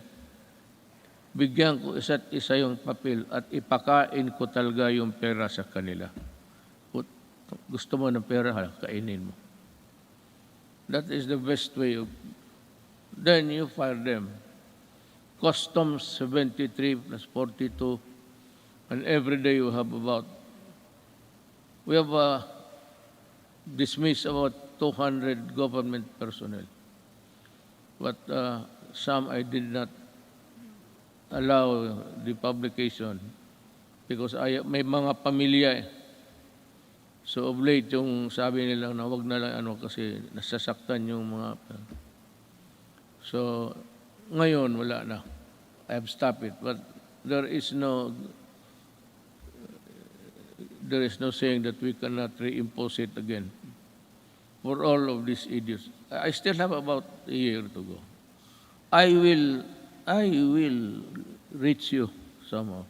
Speaker 2: bigyan ko isa't isa yung papel at ipakain ko talaga yung pera sa kanila. Gusto mo ng pera, kainin mo. That is the best way of then you fire them. Customs 73 plus 42, and every day you have we have dismissed about 200 government personnel. But some I did not allow the publication because may mga pamilya eh. So of late yung sabi nila na wag na lang kasi nasasaktan yung mga. So ngayon wala na. I have stopped it, but there is no saying that we cannot reimpose it again for all of these idiots. I still have about a year to go. I will reach you somehow.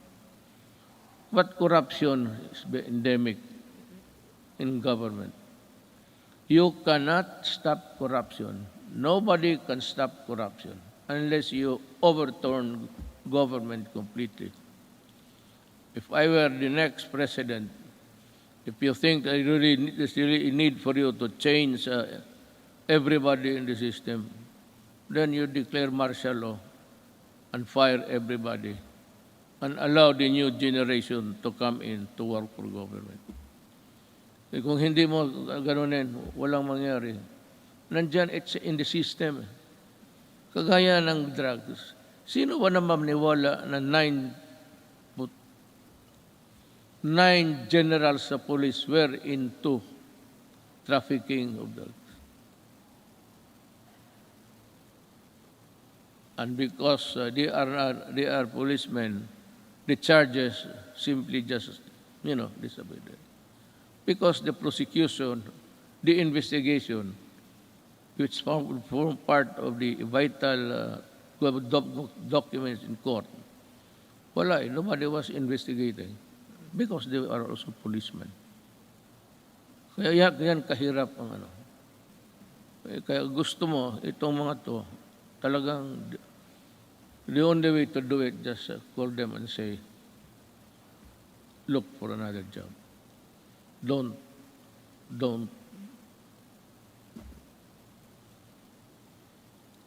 Speaker 2: But corruption is endemic in government. You cannot stop corruption. Nobody can stop corruption unless you overturn government completely. If I were the next president, if you think there's really a need for you to change everybody in the system, then you declare martial law and fire everybody and allow the new generation to come in to work for government. Eh, kung hindi mo ganunin, walang mangyari. Nandyan, it's in the system. Kagaya ng drugs. Sino ba naman niwala na 9 generals sa police were into trafficking of drugs? And because they are policemen, the charges simply just, disappeared. Because the prosecution, the investigation, which form part of the vital documents in court, nobody was investigating because they are also policemen. Kaya yan kahirap ang Kaya gusto mo, itong mga to, talagang the only way to do it, just call them and say, look for another job. Don't.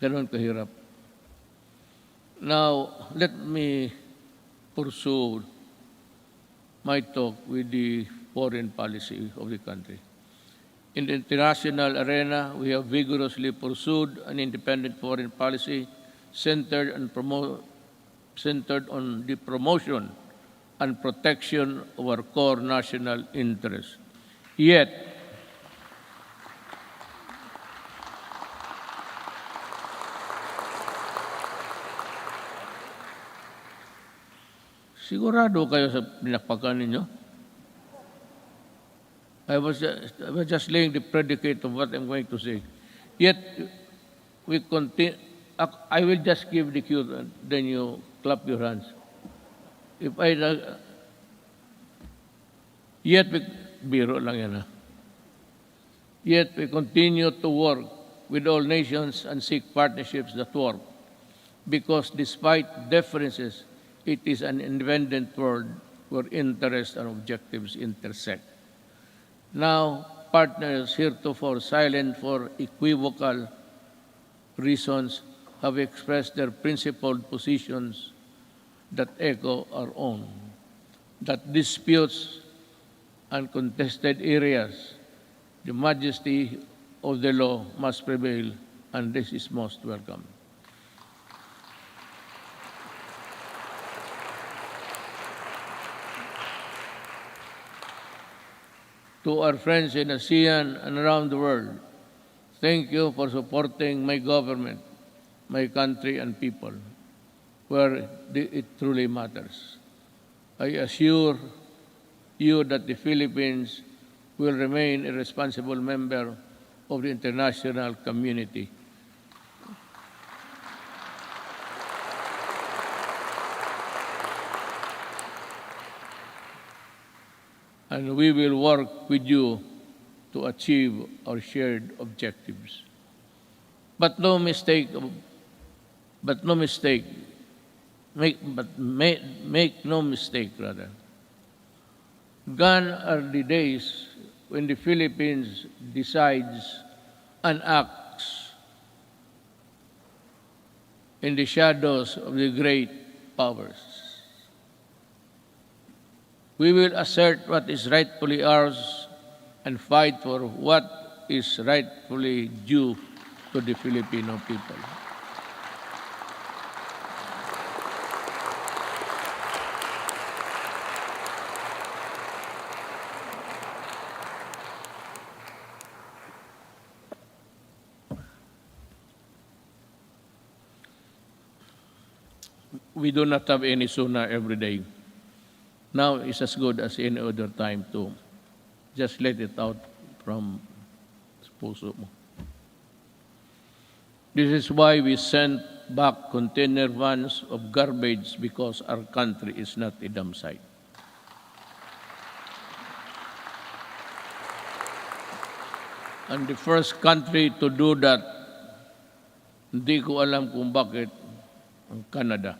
Speaker 2: Ganon kahirap. Now, let me pursue my talk with the foreign policy of the country. In the international arena, we have vigorously pursued an independent foreign policy centered on the promotion and protection of our core national interests. Yet, sigurado kayo sa pinakpakan ninyo? I was just laying the predicate of what I'm going to say. Yet, we continue. I will just give the cue, then you clap your hands. Yet we continue to work with all nations and seek partnerships that work, because despite differences, it is an independent world where interests and objectives intersect. Now, partners heretofore silent for equivocal reasons have expressed their principled positions that echo our own, that disputes and contested areas, the majesty of the law must prevail, and this is most welcome. To our friends in ASEAN and around the world, thank you for supporting my government, my country and people, where it truly matters. I assure you that the Philippines will remain a responsible member of the international community. And we will work with you to achieve our shared objectives. Make no mistake, rather. Gone are the days when the Philippines decides and acts in the shadows of the great powers. We will assert what is rightfully ours and fight for what is rightfully due to the Filipino people. We do not have any Sona every day. Now is as good as any other time to just let it out from puso mo. This is why we sent back container vans of garbage, because our country is not a dump site. And the first country to do that, hindi ko alam kung bakit, ang Canada.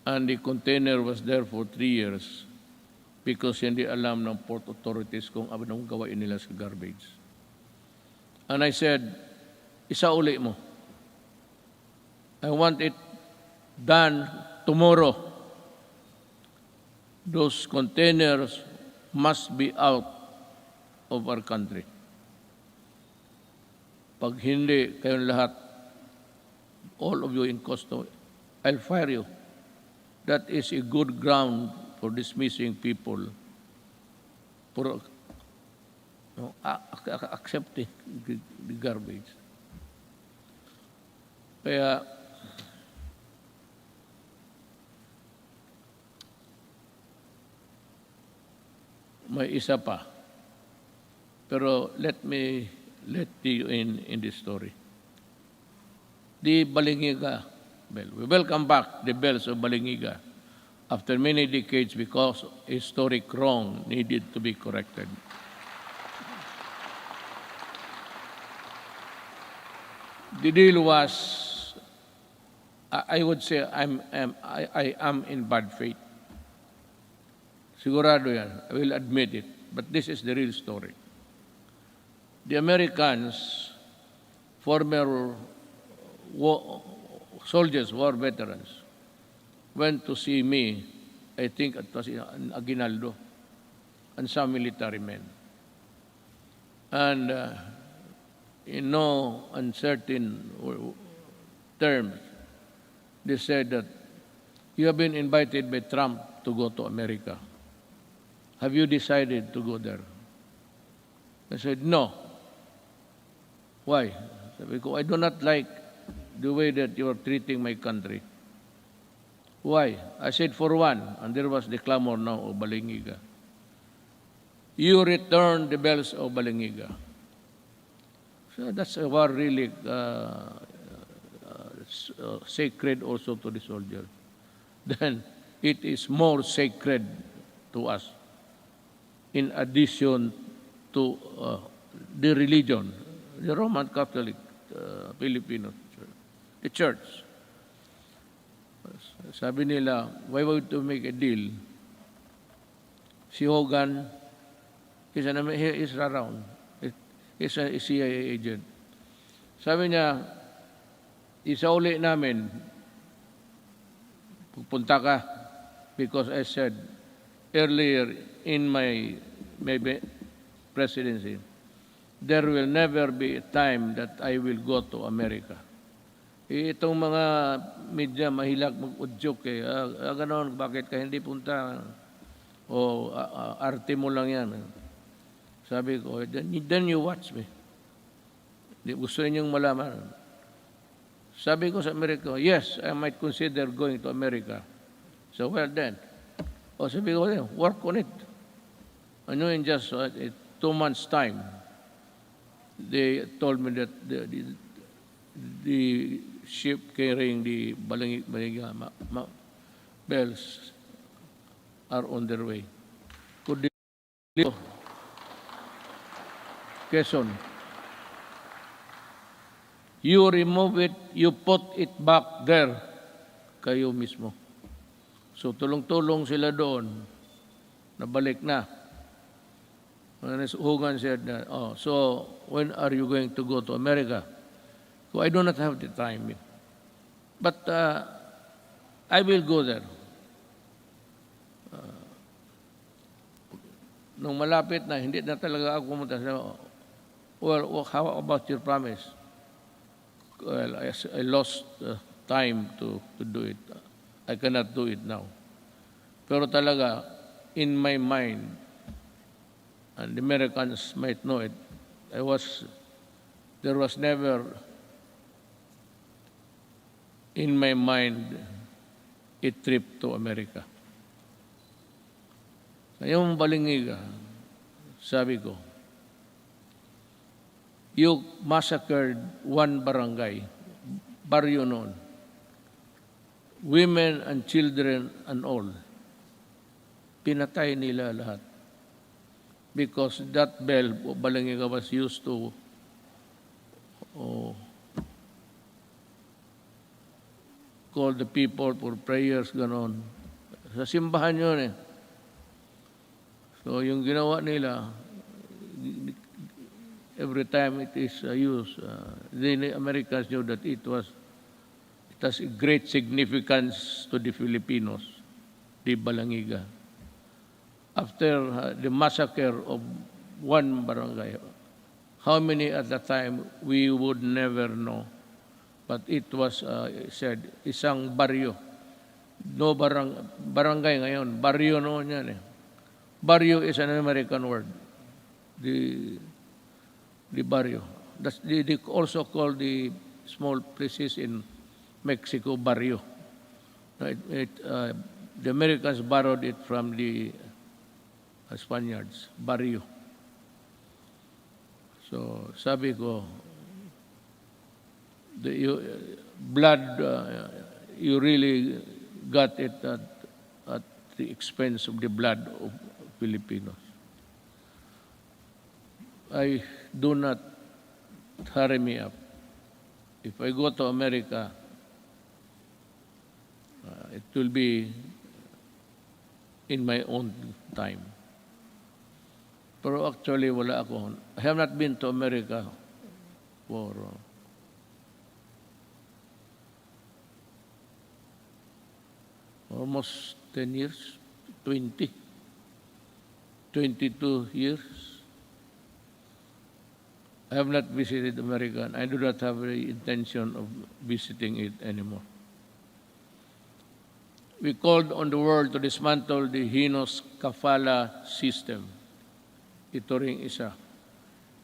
Speaker 2: And the container was there for 3 years because hindi alam ng port authorities kung anong gawain nila sa garbage. And I said, isauli mo. I want it done tomorrow. Those containers must be out of our country. Pag hindi kayong lahat, all of you in custody, I'll fire you. That is a good ground for dismissing people for accepting the garbage. Kaya may isa pa. Pero let you in this story. The Balingiga bell. We welcome back the bells of Balingiga after many decades because historic wrong needed to be corrected. The deal was, I would say, I am in bad faith. Sigurado yan. I will admit it. But this is the real story. The Americans, former soldiers, war veterans, went to see me, I think it was in Aguinaldo, and some military men. And in no uncertain terms, they said that you have been invited by Trump to go to America. Have you decided to go there? I said, no. Why? Because I do not like the way that you are treating my country. Why? I said, for one, and there was the clamor now of Balingiga. You return the bells of Balingiga. So that's a war really sacred also to the soldier. Then it is more sacred to us, in addition to the religion, the Roman Catholic Filipino Church, the church. Sabi nila, why would to make a deal? Si Hogan, he is around. He's a CIA agent. Sabi niya, isauli namin, pupunta ka, because I said earlier in my presidency, there will never be a time that I will go to America. Itong mga media mahilag mag-udyok ganon, bakit ka hindi punta? O arte mo lang yan. Sabi ko, then you watch me. Gusto ninyong malaman. Sabi ko sa Amerika, yes, I might consider going to America. So, well then. O sabi ko, work on it. Ano in just 2 months' time, they told me that the ship carrying the Balingiga bells are on their way. Could Quezon, you remove it, you put it back there, kayo mismo. So tulong-tulong sila doon, nabalik na. Hogan said, so when are you going to go to America? So I do not have the time. But I will go there. Nung malapit na, hindi na talaga ako pumunta. Well, how about your promise? Well, I lost time to do it. I cannot do it now. Pero talaga, in my mind, and the Americans might know it, there was never in my mind a trip to America. Ngayong Balingiga, sabi ko, you massacred one barangay, baryo noon, women and children and all. Pinatay nila lahat. Because that bell, Balingiga, was used to call the people for prayers, ganon. Sa simbahan yun eh. So yung ginawa nila, every time it is used, the Americans knew that it has a great significance to the Filipinos, the Balingiga. After the massacre of one barangay, how many at the time, we would never know. But it was said, isang baryo. No barangay ngayon, baryo noon yan eh. Barrio is an American word. The barrio. They also call the small places in Mexico barrio. The Americans borrowed it from the Spaniards, barrio. So sabi ko, blood, you really got it at the expense of the blood of Filipinos. Do not hurry me up. If I go to America, it will be in my own time. Pero actually, wala ako. I have not been to America for almost 10 years, 22 years. I have not visited America, and I do not have the intention of visiting it anymore. We called on the world to dismantle the heinous kafala system. Ito ring isa.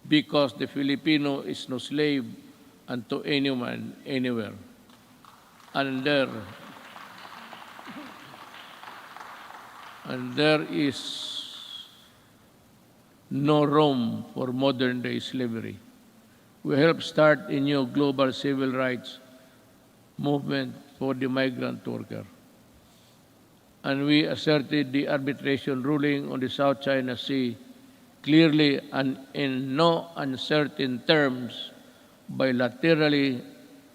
Speaker 2: Because the Filipino is no slave unto anyone, anywhere. And there is no room for modern-day slavery. We helped start a new global civil rights movement for the migrant worker. And we asserted the arbitration ruling on the South China Sea clearly and in no uncertain terms, bilaterally,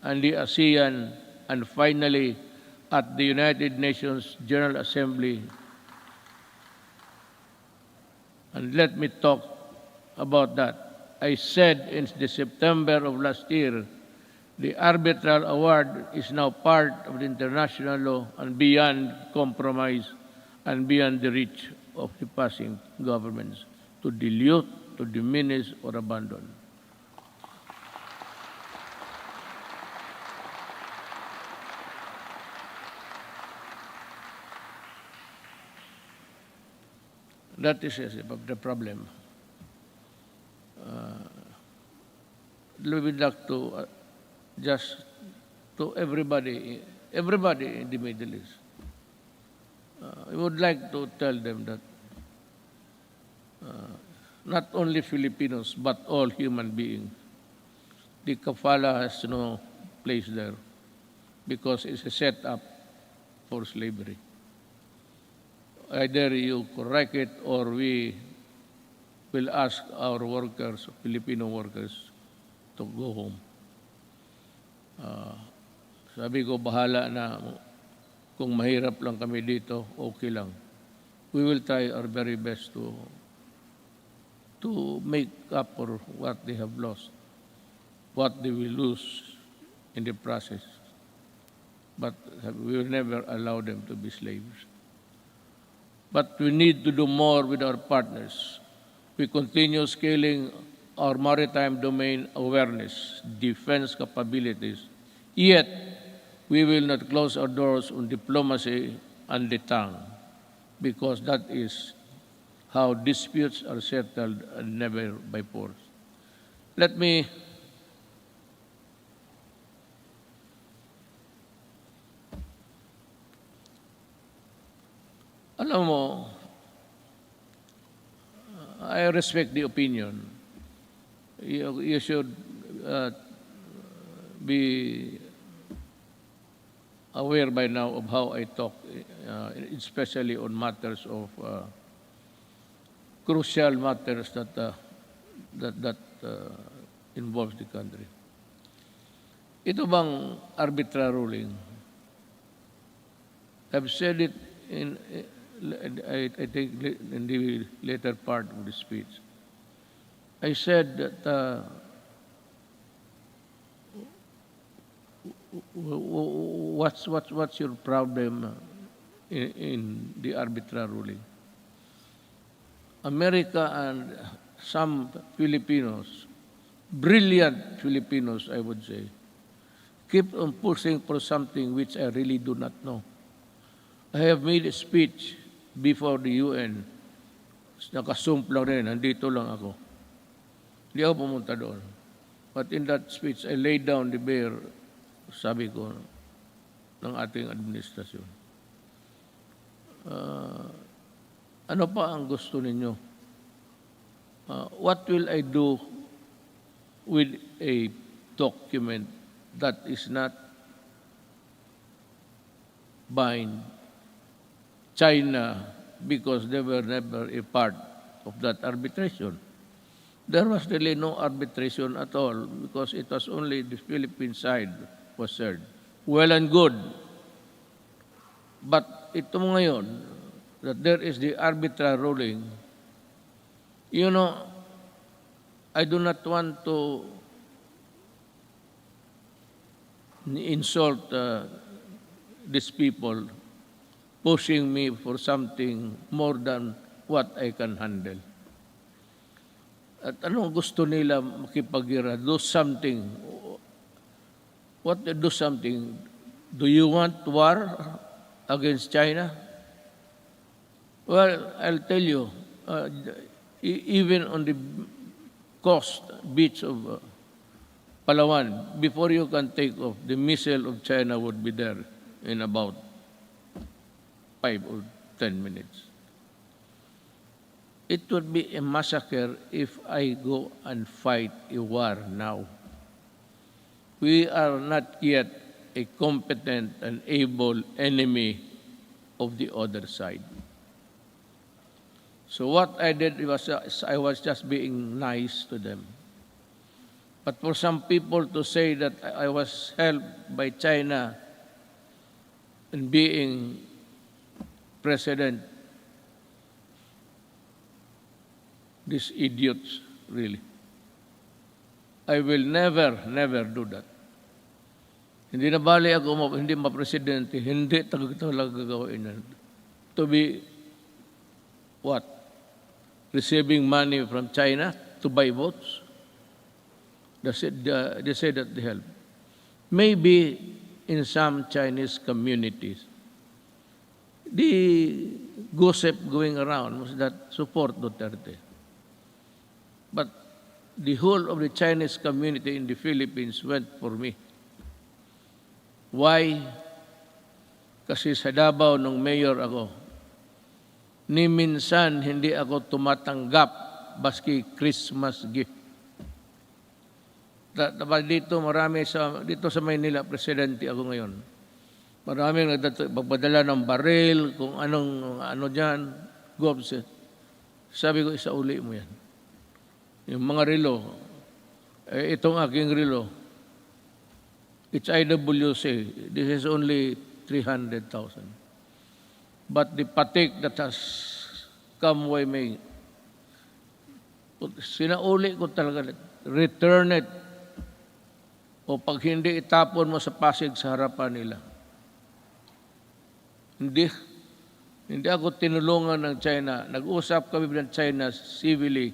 Speaker 2: and the ASEAN, and finally at the United Nations General Assembly. And let me talk about that. I said in the September of last year, the arbitral award is now part of the international law and beyond compromise and beyond the reach of the passing governments to dilute, to diminish, or abandon. That is the problem. We would like to just to everybody in the Middle East. I would like to tell them that not only Filipinos, but all human beings, the kafala has no place there because it's a setup for slavery. Either you correct it or we will ask our workers, Filipino workers, to go home. Sabi ko, bahala na. Kung mahirap lang kami dito, okay lang. We will try our very best to make up for what they have lost, what they will lose in the process. but we will never allow them to be slaves. But we need to do more with our partners. We continue scaling our maritime domain awareness, defense capabilities, yet we will not close our doors on diplomacy and the tongue, because that is how disputes are settled and never by force. Let me alam mo, I respect the opinion. You should be aware by now of how I talk, especially on matters of crucial matters that involves the country. Ito bang arbitral ruling? I've said it in, I think, in the later part of the speech. I said that what's your problem in the arbitral ruling? America and some Filipinos, brilliant Filipinos, I would say, keep on pushing for something which I really do not know. I have made a speech before the UN. Nakasumplang rin, nandito lang ako. Hindi ako pumunta doon. But in that speech, I laid down the bare, sabi ko, ng ating administrasyon. Ano pa ang gusto ninyo? What will I do with a document that is not bind China because they were never a part of that arbitration? There was really no arbitration at all because it was only the Philippine side was served. Well and good. But ito ngayon, that there is the arbitral ruling, you know, I do not want to insult these people pushing me for something more than what I can handle. At ano gusto nila makipagira? Do something. What do something? Do you want war against China? Well, I'll tell you, even on the coast beach of Palawan, before you can take off, the missile of China would be there in about 5 or 10 minutes. It would be a massacre if I go and fight a war now. We are not yet a competent and able enemy of the other side. So what I did was I was just being nice to them. But for some people to say that I was helped by China in being president, these idiots, really. I will never do that. Hindi na bali ako, hindi ma-presidente, hindi talaga gagawin yan. To be, what? Receiving money from China to buy votes? They say that they help. Maybe in some Chinese communities, the gossip going around was that support Duterte. But the whole of the Chinese community in the Philippines went for me. Why? Kasi sa Davao nung mayor ako, ni minsan hindi ako tumatanggap baski Christmas gift. Dito marami dito sa Maynila, presidente ako ngayon. Maraming nagpadala ng baril, kung ano diyan, gobset. Sabi ko, isauli mo yan. Yung mga relo, itong aking relo, it's IWC. This is only 300,000. But the patik that has come way me, sinauli ko talaga, return it. O pag hindi, itapon mo sa Pasig sa harapan nila. Hindi, hindi ako tinulungan ng China. Nag-usap kami ng China civilly,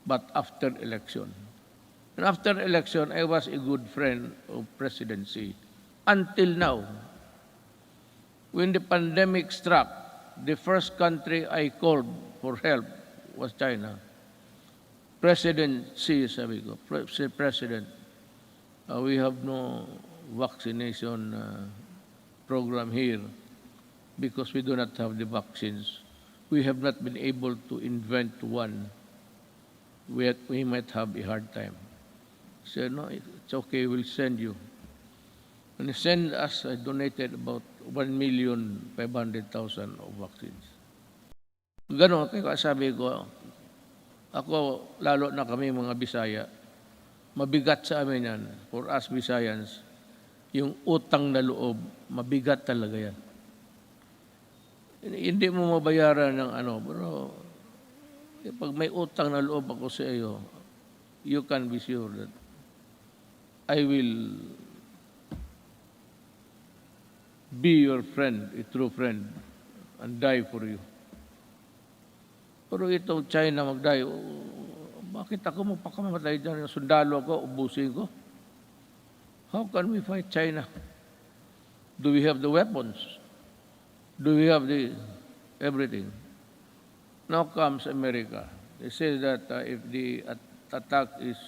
Speaker 2: but after election. And after election, I was a good friend of presidency. Until now, when the pandemic struck, the first country I called for help was China. President Xi, sabi ko, President, we have no vaccination program here because we do not have the vaccines. We have not been able to invent one. We might have a hard time. I said, no, it's okay, we'll send you. And he sent us, I donated about 1,500,000 of vaccines. Ganon, kaya sabi ko, ako, lalo na kami mga Bisaya, mabigat sa amin yan, for us Bisayans, yung utang na loob, mabigat talaga yan. Hindi mo mabayaran ng ano, pero pag may utang na loob ako sa iyo, you can be sure that I will be your friend, a true friend, and die for you. Pero ito, China mag-die, bakit ako magpakamatay dyan? Sundalo ako, ubusin ko. How can we fight China? Do we have the weapons? Do we have the everything? Now comes America. They say that if the attack is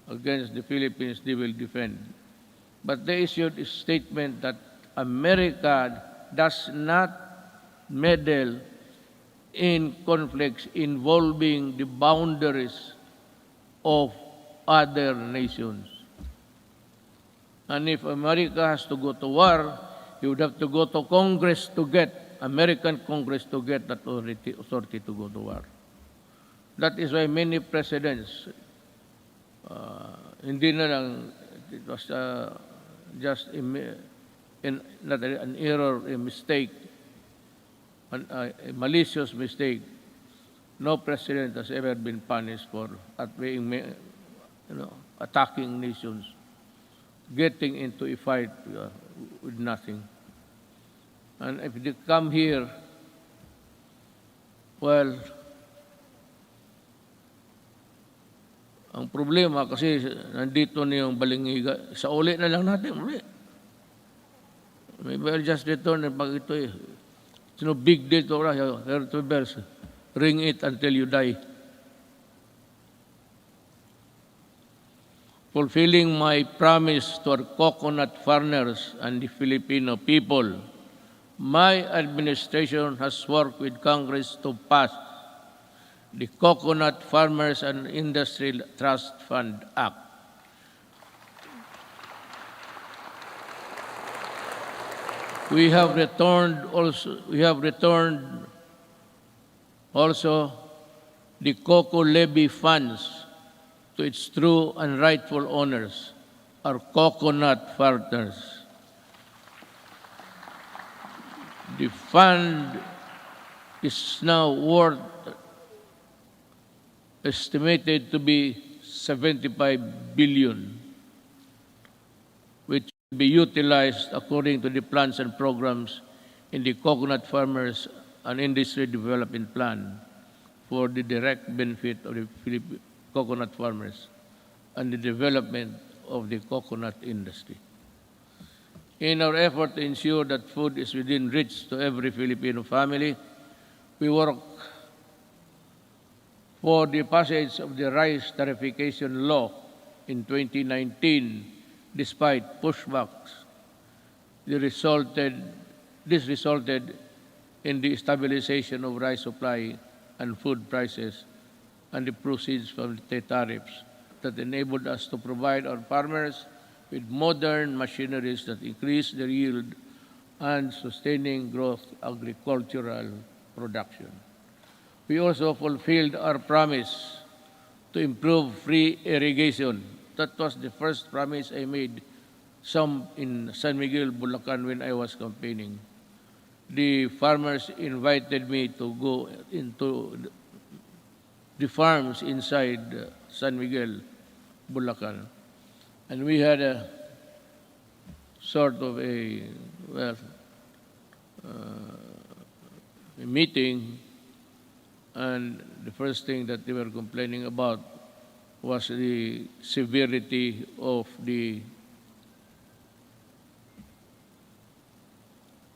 Speaker 2: against the Philippines, they will defend. But they issued a statement that America does not meddle in conflicts involving the boundaries of other nations. And if America has to go to war, you would have to go to Congress to get, American Congress to get that authority to go to war. That is why many presidents, hindi na lang, it was just not an error, a mistake, a malicious mistake. No president has ever been punished for attacking nations, getting into a fight with nothing. And if they come here, well, ang problema kasi nandito na yung balingiga, sa uli na lang natin, uli. Maybe I'll just return and pag ito it's no big deal to us, bells, ring it until you die. Fulfilling my promise to our coconut farmers and the Filipino people, my administration has worked with Congress to pass the Coconut Farmers and Industry Trust Fund Act. We have returned also the cocoa levy funds to its true and rightful owners, our coconut farmers. The fund is now worth estimated to be 75 billion, which will be utilized according to the plans and programs in the Coconut Farmers and Industry Development Plan for the direct benefit of the coconut farmers and the development of the coconut industry. In our effort to ensure that food is within reach to every Filipino family, we work for the passage of the rice tariffication law in 2019, despite pushbacks. This resulted in the stabilization of rice supply and food prices and the proceeds from the tariffs that enabled us to provide our farmers with modern machineries that increase their yield and sustaining growth agricultural production. We also fulfilled our promise to improve free irrigation. That was the first promise I made in San Miguel, Bulacan when I was campaigning. The farmers invited me to go into the farms inside San Miguel, Bulacan. And we had a sort of a meeting, and the first thing that they were complaining about was the severity of the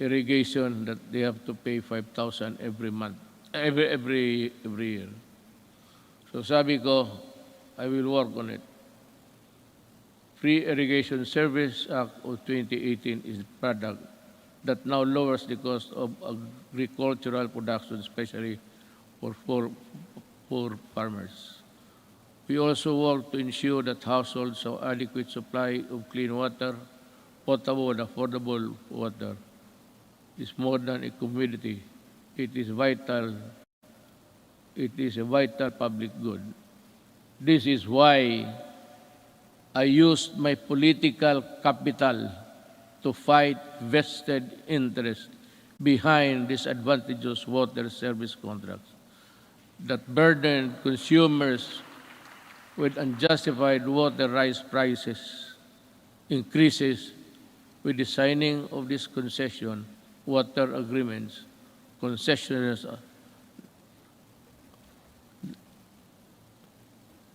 Speaker 2: irrigation, that they have to pay 5,000 every month, every year. So sabi ko, I will work on it. Free Irrigation Service Act of 2018 is a product that now lowers the cost of agricultural production, especially for poor farmers. We also work to ensure that households have adequate supply of clean water, potable and affordable water. It's more than a commodity. It is vital. It is a vital public good. This is why I used my political capital to fight vested interest behind disadvantageous water service contracts that burden consumers with unjustified water rights prices increases. With the signing of this concession water agreements, concessioners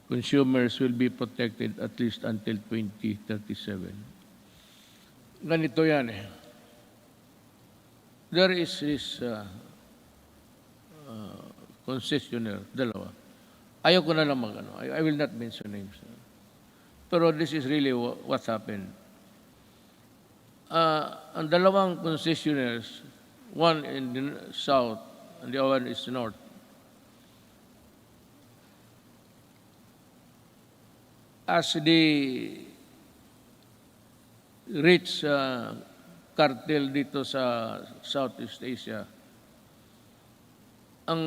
Speaker 2: consumers will be protected at least until 2037. Ganito yan eh. There is this concessionaire, dalawa. Ayaw ko na lang mag-ano. I will not mention names. Pero this is really what happened. Ang dalawang concessionaires, one in the south and the other one is north, as the rich cartel dito sa Southeast Asia, ang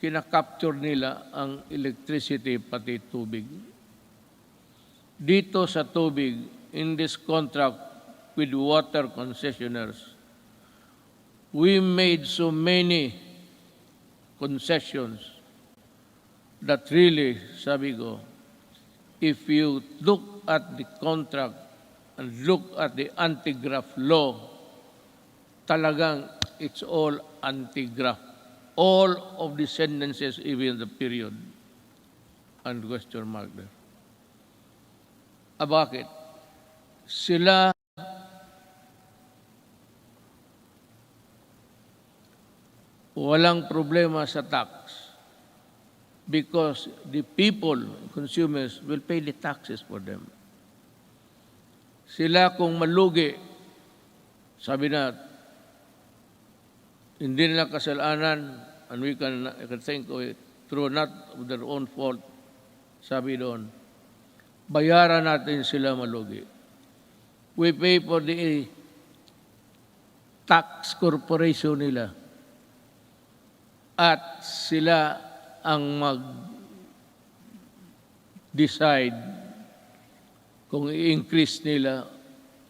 Speaker 2: kinakapture nila ang electricity pati tubig. Dito sa tubig, in this contract with water concessionaires, we made so many concessions that really, sabi ko, if you look at the contract and look at the anti-graft law, talagang it's all anti-graft. All of the sentences, even the period, and question mark there. Bakit? Sila walang problema sa tax because the people, consumers, will pay the taxes for them. Sila kung malugi, sabi na, hindi nila kasalanan, and I can think of it, through not of their own fault, sabi doon, bayaran natin sila malugi. We pay for the tax corporation nila. At sila ang mag-decide kung i-increase nila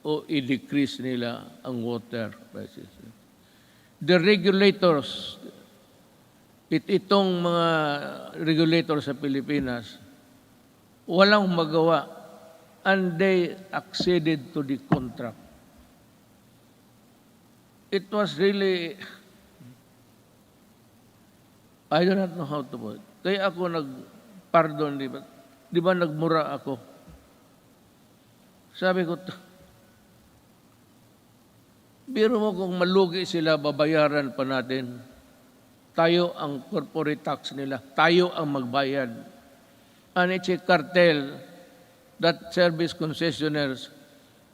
Speaker 2: o i-decrease nila ang water prices. The regulators, itong mga regulators sa Pilipinas, walang magawa and they acceded to the contract. It was really, I do not know how to put it. Kaya ako nag-pardon, di ba nagmura ako? Sabi ko, biro mo kung malugi sila, babayaran pa natin. Tayo ang corporate tax nila. Tayo ang magbayad. And it's a cartel that service concessionaires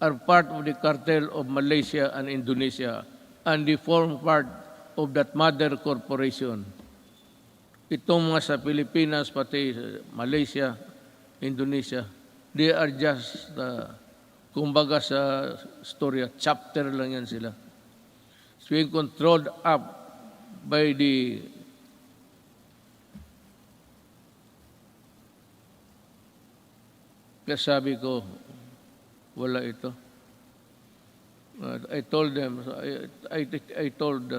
Speaker 2: are part of the cartel of Malaysia and Indonesia, and they form part of that mother corporation. Itong mga sa Pilipinas, pati Malaysia, Indonesia, they are just, kumbaga sa storya, chapter lang yan sila. It's being controlled up by the kasabi ko, wala ito. I told them, I told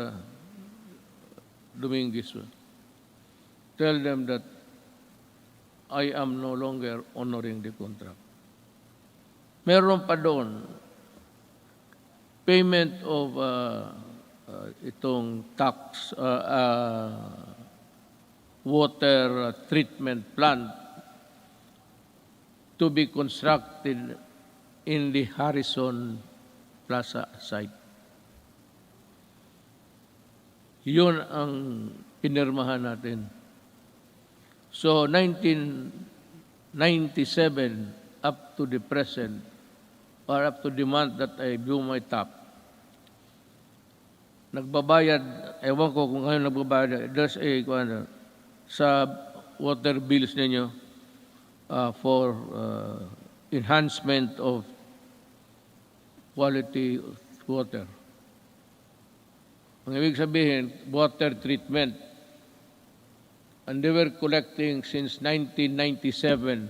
Speaker 2: Dominguez, tell them that I am no longer honoring the contract. Meron pa doon, payment of itong water treatment plant to be constructed in the Harrison Plaza site. Yun ang pinirmahan natin. So 1997 up to the present, or up to the month that I blew my top, nagbabayad, ewan ko kung ngayon nagbabayad, there's a, sa water bills ninyo for enhancement of quality of water. Ang ibig sabihin, water treatment. And they were collecting since 1997.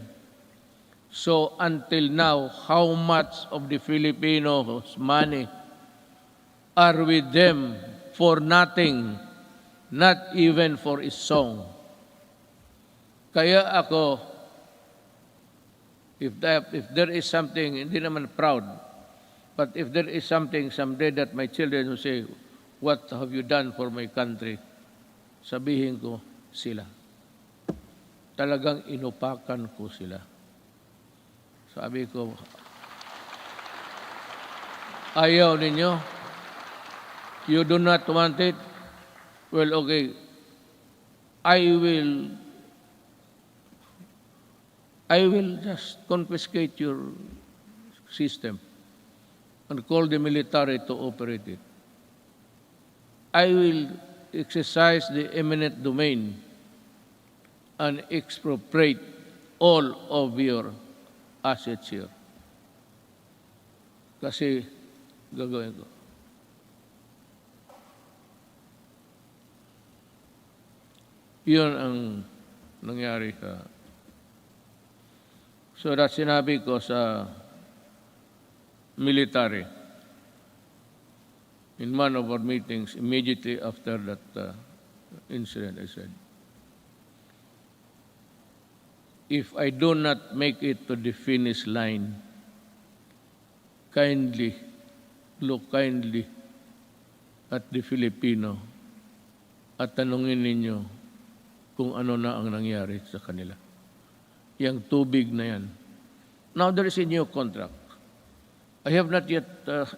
Speaker 2: So until now, how much of the Filipinos' money are with them for nothing, not even for a song? Kaya ako, if there is something, hindi naman proud, but if there is something someday that my children will say, what have you done for my country? Sabihin ko sila. Talagang inupakan ko sila. Sabi ko, ayaw ninyo? You do not want it? Well, okay. I will just confiscate your system and call the military to operate it. I will exercise the eminent domain and expropriate all of your assets here. Kasi gagawin ko. Yun ang nangyari sa... So that sinabi ko sa military in one of our meetings immediately after that incident, I said, if I do not make it to the finish line, kindly, look kindly at the Filipino at tanungin ninyo kung ano na ang nangyari sa kanila. Yang tubig na yan. Now there is a new contract. I have not yet,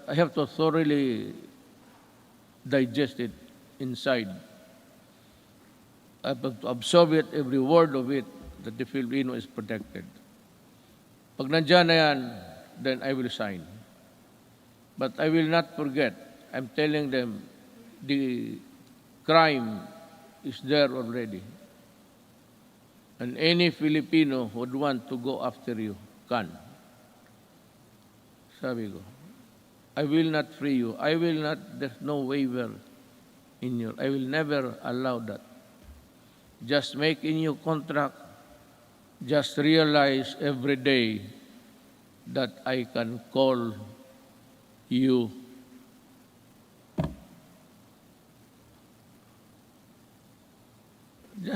Speaker 2: I have to thoroughly digest it inside. I have to absorb it, every word of it, that the Filipino is protected. Pag nandyan na yan, then I will sign. But I will not forget. I'm telling them the crime is there already. And any Filipino who would want to go after you can. Sabi ko, I will not free you. I will not, there's no waiver in you. I will never allow that. Just make a new contract. Just realize every day that I can call you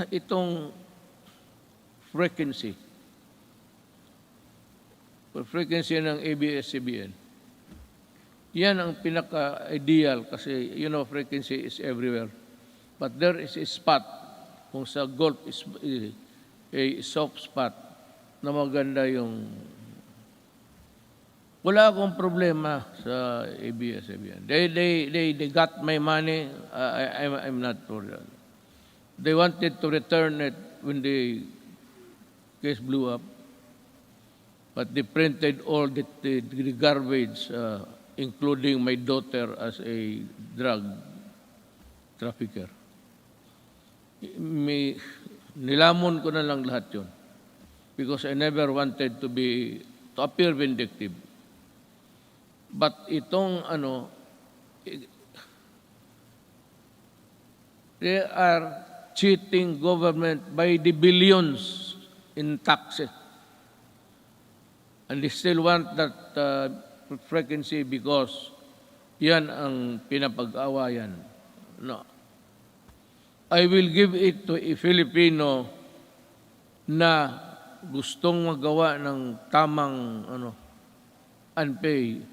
Speaker 2: itong frequency ng ABS-CBN. Yan ang pinaka-ideal kasi, you know, frequency is everywhere. But there is a spot, kung sa Gulf is a soft spot, na maganda yung... Wala akong problema sa ABS-CBN. They got my money, I'm not for that. They wanted to return it when the case blew up. But they printed all the garbage, including my daughter as a drug trafficker. Nilamon ko na lang lahat yun. Because I never wanted to appear vindictive. But itong they are cheating government by the billions in taxes. And they still want that frequency because yan ang pinapag-awayan. No. I will give it to a Filipino na gustong magawa ng tamang unpaid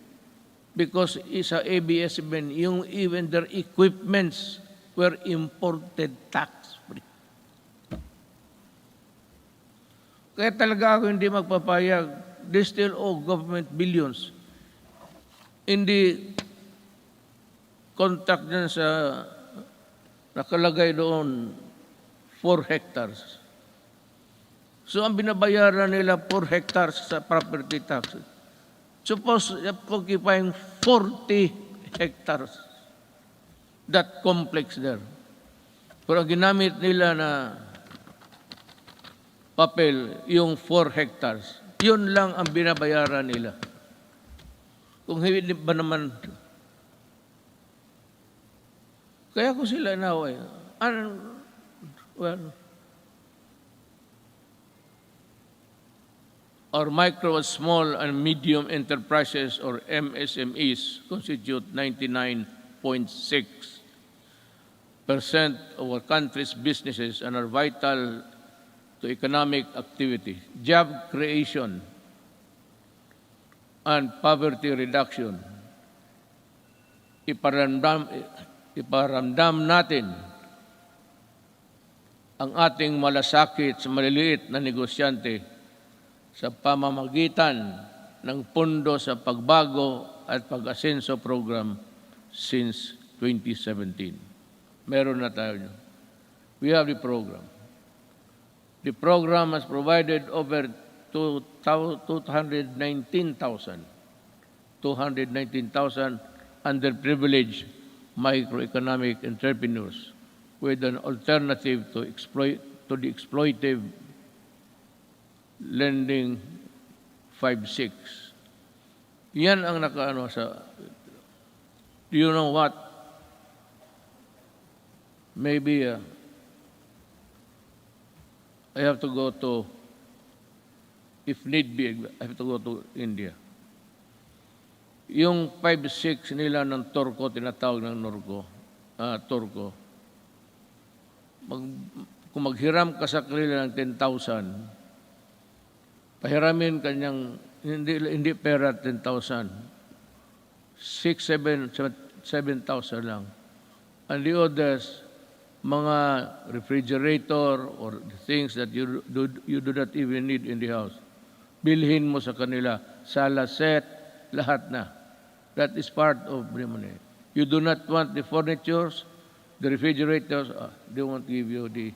Speaker 2: because isa ABS-CBN, yung even their equipments were imported tax-free. Kaya talaga ako hindi magpapayag. They still owe government billions. Hindi contract dyan sa nakalagay doon 4 hectares. So ang binabayaran nila 4 hectares sa property tax. Suppose occupying 40 hectares. That complex there. Pero ang ginamit nila na papel, yung 4 hectares, yun lang ang binabayaran nila. Kung hindi ba naman, kaya ko sila inaway. Well, our micro, small, and medium enterprises, or MSMEs, constitute 99.6% of our country's businesses and are vital to economic activity, job creation, and poverty reduction. Iparamdam natin ang ating malasakit sa maliliit na negosyante sa pamamagitan ng Pondo sa Pagbago at Pag-asenso Program since 2017. Meron na tayo. We have the program. The program has provided over 219,000 underprivileged microeconomic entrepreneurs with an alternative to the exploitive lending 5-6. Yan ang nakaano sa, do you know what? Maybe I have to go to, if need be, I have to go to India. Yung 5-6 nila ng Turko, tinatawag ng Turko, kung maghiram ka sa kanila ng 10,000, pahiramin kanyang, hindi pera 10,000, 7,000 lang. And the others, mga refrigerator or things that you do not even need in the house. Bilhin mo sa kanila, sala set, lahat na. That is part of the money. You do not want the furnitures, the refrigerators, they won't give you the...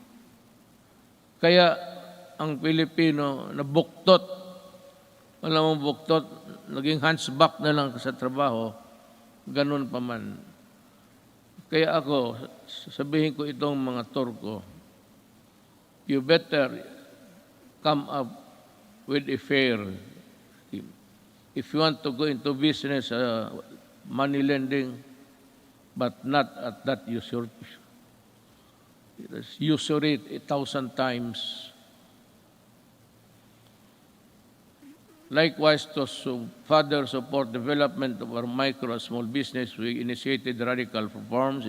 Speaker 2: Kaya ang Pilipino na buktot, alam mo buktot, naging hunchback na lang sa trabaho, ganun pa man. Kaya ako, sabihin ko itong mga Turko, you better come up with a fair scheme. If you want to go into business, money lending, but not at that usury. Usury 1,000 times. Likewise, to further support development of our micro and small business, we initiated radical reforms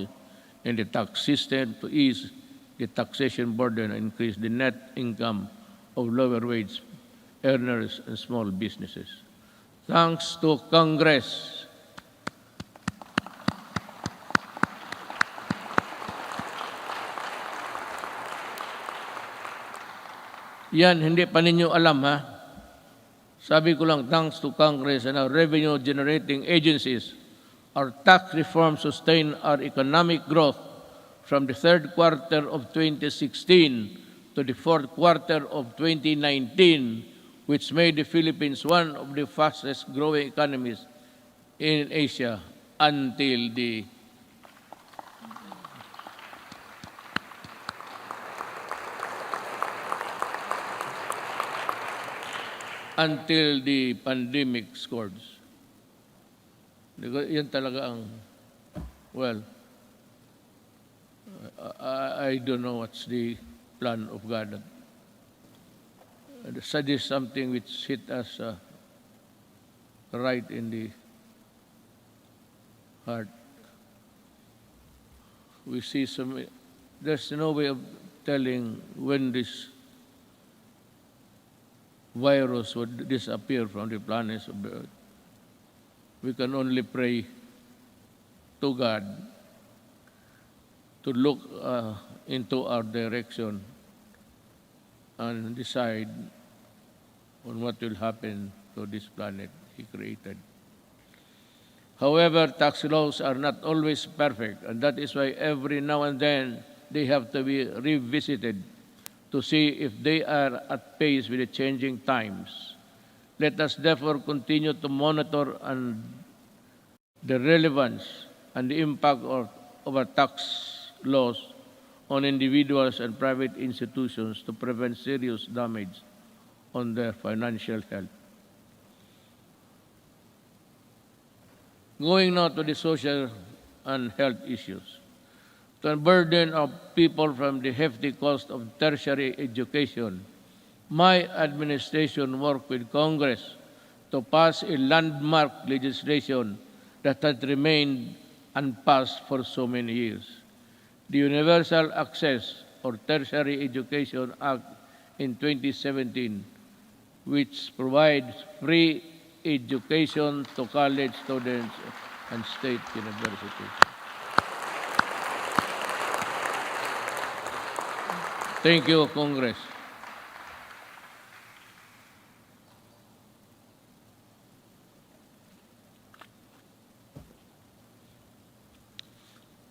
Speaker 2: in the tax system to ease the taxation burden and increase the net income of lower wage earners and small businesses. Thanks to Congress. Yan, hindi pa ninyo alam, ha? Sabi ko lang, thanks to Congress and our revenue-generating agencies, our tax reform sustained our economic growth from the third quarter of 2016 to the fourth quarter of 2019, which made the Philippines one of the fastest-growing economies in Asia until the pandemic scourge. Yan talaga ang, well, I don't know what's the plan of God. That is something which hit us right in the heart. We see there's no way of telling when this virus would disappear from the planets of the earth. we can only pray to God to look into our direction and decide on what will happen to this planet He created. However, tax laws are not always perfect, and that is why every now and then they have to be revisited to see if they are at pace with the changing times. Let us therefore continue to monitor the relevance and the impact of our tax laws on individuals and private institutions to prevent serious damage on their financial health. Going now to the social and health issues. To unburden of people from the hefty cost of tertiary education, my administration worked with Congress to pass a landmark legislation that had remained unpassed for so many years. The Universal Access or Tertiary Education Act in 2017, which provides free education to college students and state universities. Thank you, Congress.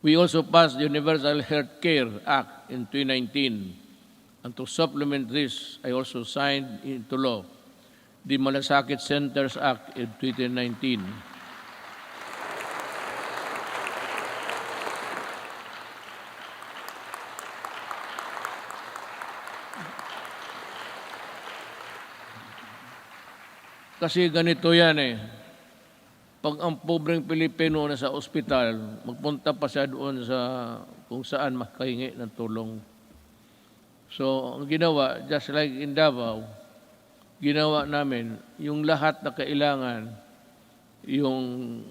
Speaker 2: We also passed the Universal Health Care Act in 2019. And to supplement this, I also signed into law the Malasakit Centers Act in 2019. Kasi ganito yan eh. Pag ang pobreng Pilipino na sa ospital, magpunta pa siya doon sa kung saan makahingi ng tulong. So, ang ginawa, just like in Davao, ginawa namin, yung lahat na kailangan, yung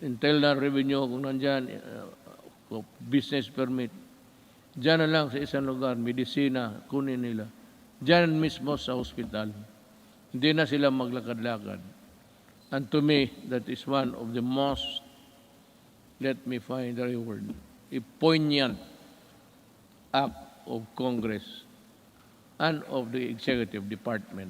Speaker 2: internal revenue, kung nandyan, business permit, dyan na lang sa isang lugar, medisina, kunin nila. Dyan mismo sa hospital. Hindi na sila maglakad-lakad. And to me, that is one of the most, let me find the right word, a poignant act of Congress and of the Executive Department.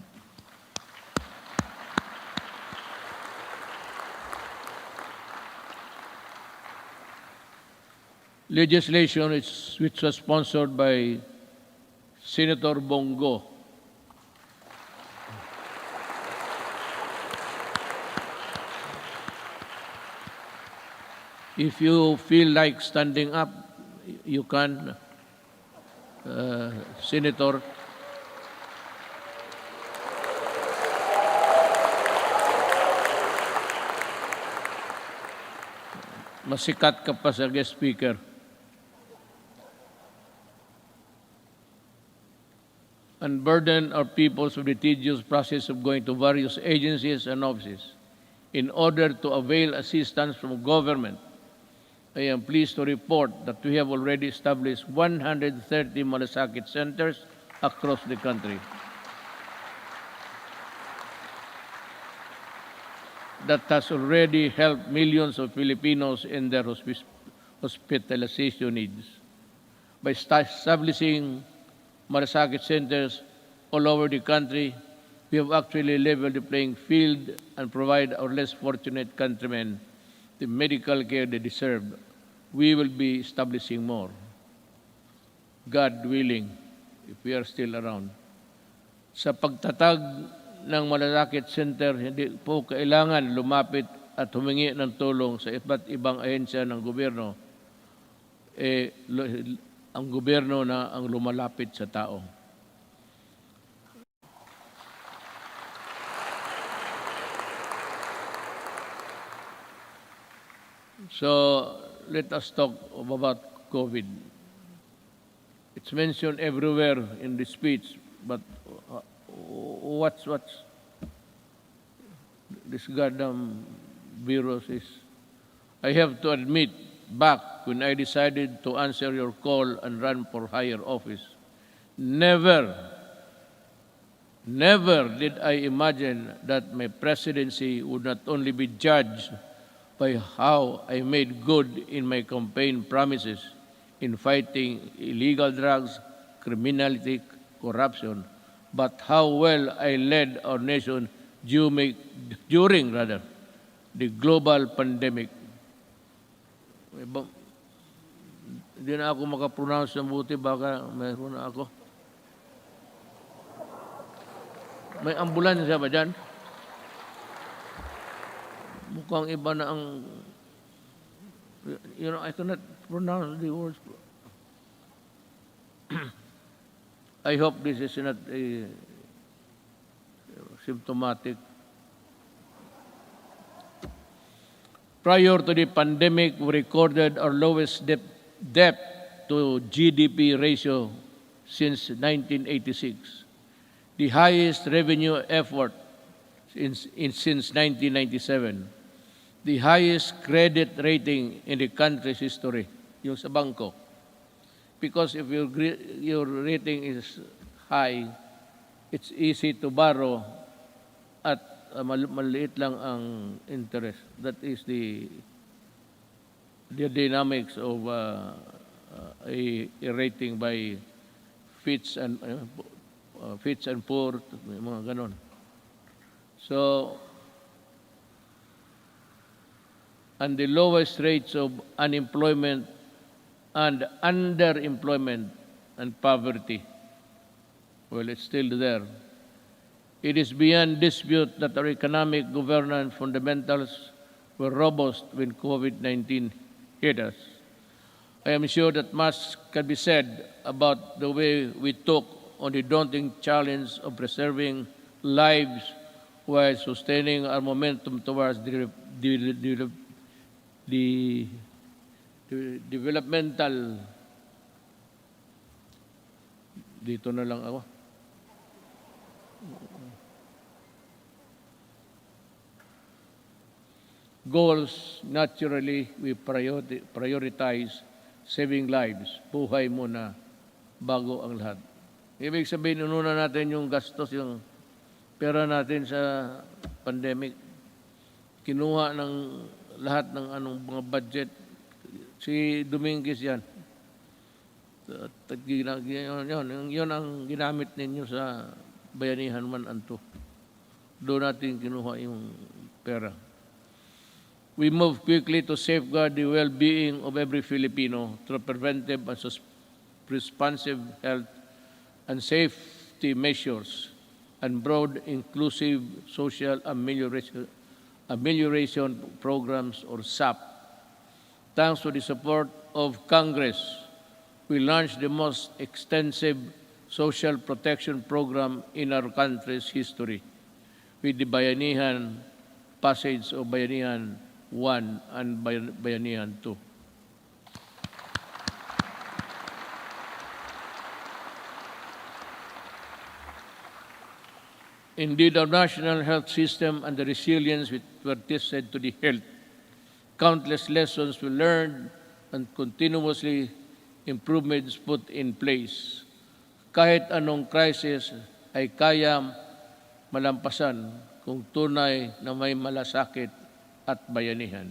Speaker 2: Legislation which was sponsored by Senator Bongo. If you feel like standing up, you can, Senator. Masikat ka pa sa guest speaker. Unburden our peoples with the tedious process of going to various agencies and offices in order to avail assistance from government. I am pleased to report that we have already established 130 Malasakit centers across the country. That has already helped millions of Filipinos in their hospitalization needs. By establishing Malasakit centers all over the country, we have actually leveled the playing field and provide our less fortunate countrymen the medical care they deserve. We will be establishing more. God willing, if we are still around. Sa pagtatag ng Malasakit Center, hindi po kailangan lumapit at humingi ng tulong sa iba't ibang ahensya ng gobyerno. Ang gobyerno na ang lumalapit sa tao. So, let us talk about COVID. It's mentioned everywhere in the speech, but what's this goddamn virus is? I have to admit, back when I decided to answer your call and run for higher office, never did I imagine that my presidency would not only be judged by how I made good in my campaign promises in fighting illegal drugs, criminality, corruption, but how well I led our nation during the global pandemic. Hindi na ako makapronounce ng buti, baka mayroon na ako. May ambulansya ba dyan? Mukhang iba na ang... I cannot pronounce the words. I hope this is not a symptomatic. Prior to the pandemic, we recorded our lowest debt to GDP ratio since 1986, the highest revenue effort since 1997, the highest credit rating in the country's history, yung sa bangko. Because if your rating is high, it's easy to borrow at maliit lang ang interest. That is the dynamics of a rating by Fitch and Poor, mga ganon. So, and the lowest rates of unemployment and underemployment and poverty, well, it's still there. It is beyond dispute that our economic governance fundamentals were robust when COVID-19 hit us. I am sure that much can be said about the way we took on the daunting challenge of preserving lives while sustaining our momentum towards the developmental, dito na lang ako, goals. Naturally, we prioritize saving lives. Buhay muna bago ang lahat. Ibig sabihin, inuna natin yung gastos, yung pera natin sa pandemic. Kinuha ng lahat ng mga budget. Si Dominguez yan. Yun ang ginamit ninyo sa Bayanihan 1 and 2. Doon natin kinuha yung pera. We move quickly to safeguard the well-being of every Filipino through preventive and responsive health and safety measures and broad inclusive social amelioration programs, or SAP. Thanks to the support of Congress, we launched the most extensive social protection program in our country's history with the Bayanihan passage of Bayanihan 1 and Bayanihan 2. Indeed, our national health system and the resilience which were tested to the health, countless lessons we learned and continuously improvements put in place. Kahit anong crisis ay kaya malampasan kung tunay na may malasakit at bayanihan.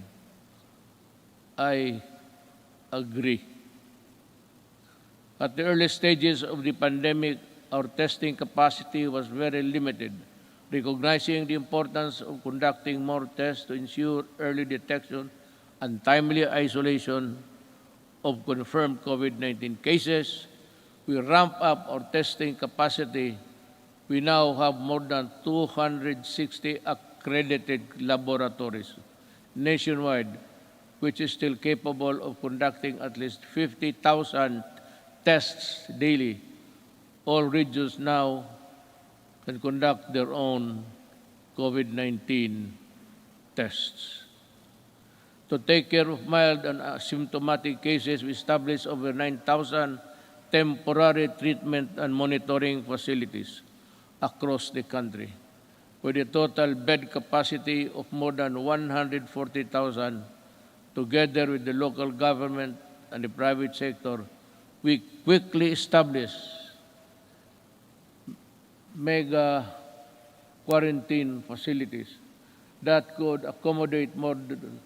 Speaker 2: I agree. At the early stages of the pandemic, our testing capacity was very limited. Recognizing the importance of conducting more tests to ensure early detection and timely isolation of confirmed COVID-19 cases, we ramped up our testing capacity. We now have more than 260 accredited laboratories nationwide, which is still capable of conducting at least 50,000 tests daily. All regions now can conduct their own COVID-19 tests. To take care of mild and asymptomatic cases, we established over 9,000 temporary treatment and monitoring facilities across the country, with a total bed capacity of more than 140,000. Together with the local government and the private sector, we quickly established mega quarantine facilities that could accommodate more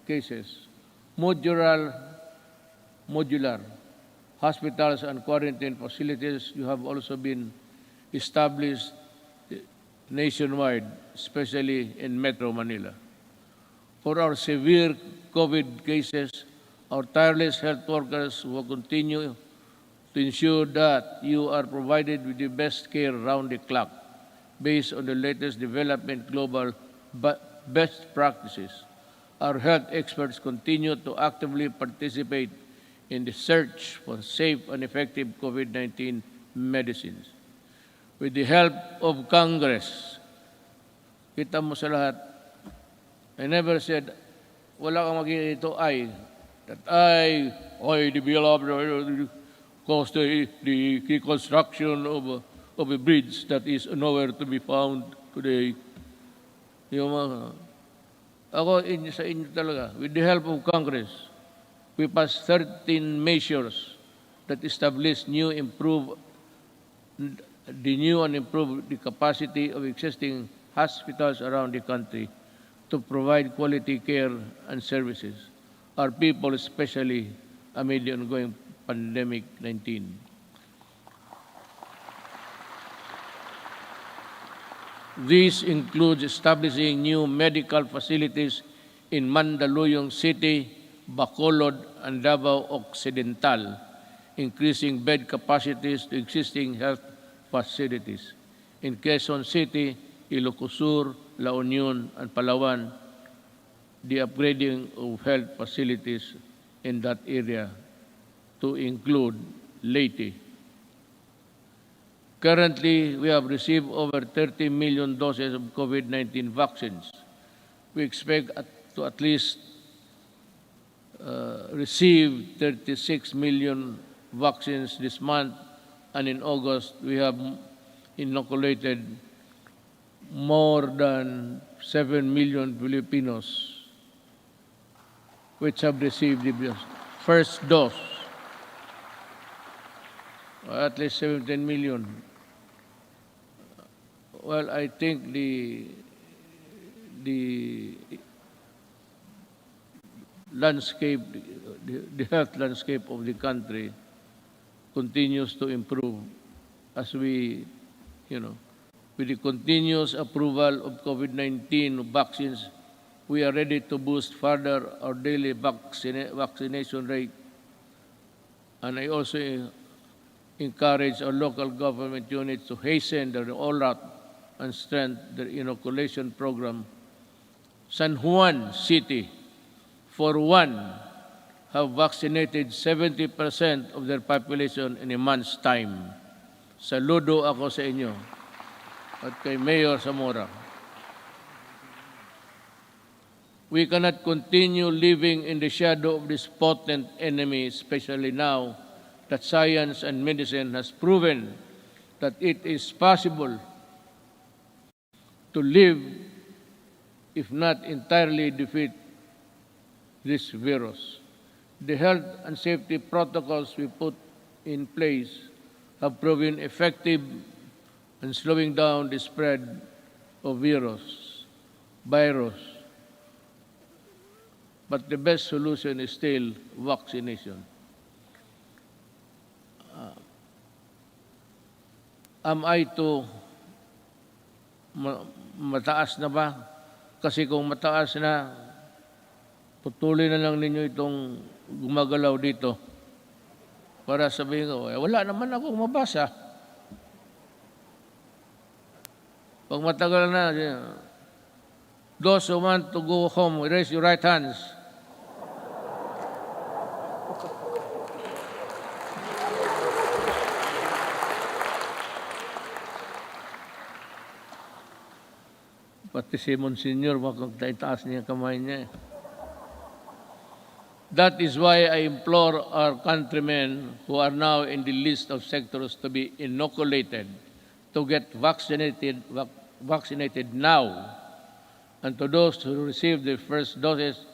Speaker 2: cases. Modular hospitals and quarantine facilities you have also been established nationwide, especially in Metro Manila. For our severe COVID cases, our tireless health workers will continue to ensure that you are provided with the best care round the clock based on the latest development global best practices. Our health experts continue to actively participate in the search for safe and effective COVID-19 medicines. With the help of Congress, kita mo sa lahat, I never said, wala kang magiging that I developed, caused the construction of a bridge that is nowhere to be found today. Yung mga, ako sa inyo talaga, with the help of Congress, we passed 13 measures that establish the new and improved the capacity of existing hospitals around the country to provide quality care and services. Our people, especially amid the ongoing pandemic-19. This includes establishing new medical facilities in Mandaluyong City, Bacolod, and Davao Occidental, increasing bed capacities to existing health facilities. In Quezon City, Ilocos Sur, La Union, and Palawan, the upgrading of health facilities in that area to include Leyte. Currently, we have received over 30 million doses of COVID-19 vaccines. We expect to at least receive 36 million vaccines this month, and in August, we have inoculated more than 7 million Filipinos which have received the first dose, at least 17 million. Well, I think the landscape, the health landscape of the country continues to improve as we, with the continuous approval of COVID-19 vaccines, we are ready to boost further our daily vaccination rate. And I also encourage our local government units to hasten their rollout and strengthen their inoculation program. San Juan City, for one, have vaccinated 70% of their population in a month's time. Saludo ako sa inyo at kay Mayor Zamora. We cannot continue living in the shadow of this potent enemy, especially now that science and medicine has proven that it is possible to live, if not entirely defeat this virus. The health and safety protocols we put in place have proven effective in slowing down the spread of virus. But the best solution is still vaccination. Am I to mataas na ba? Kasi kung mataas na, putulin na lang ninyo itong gumagalaw dito para sabihin ko, wala naman akong mabasa. Pag matagal na, those who want to go home, raise your right hands. Pati si Monsignor, taas niya kamay niya. That is why I implore our countrymen who are now in the list of sectors to be inoculated to get vaccinated now. And to those who received their first doses,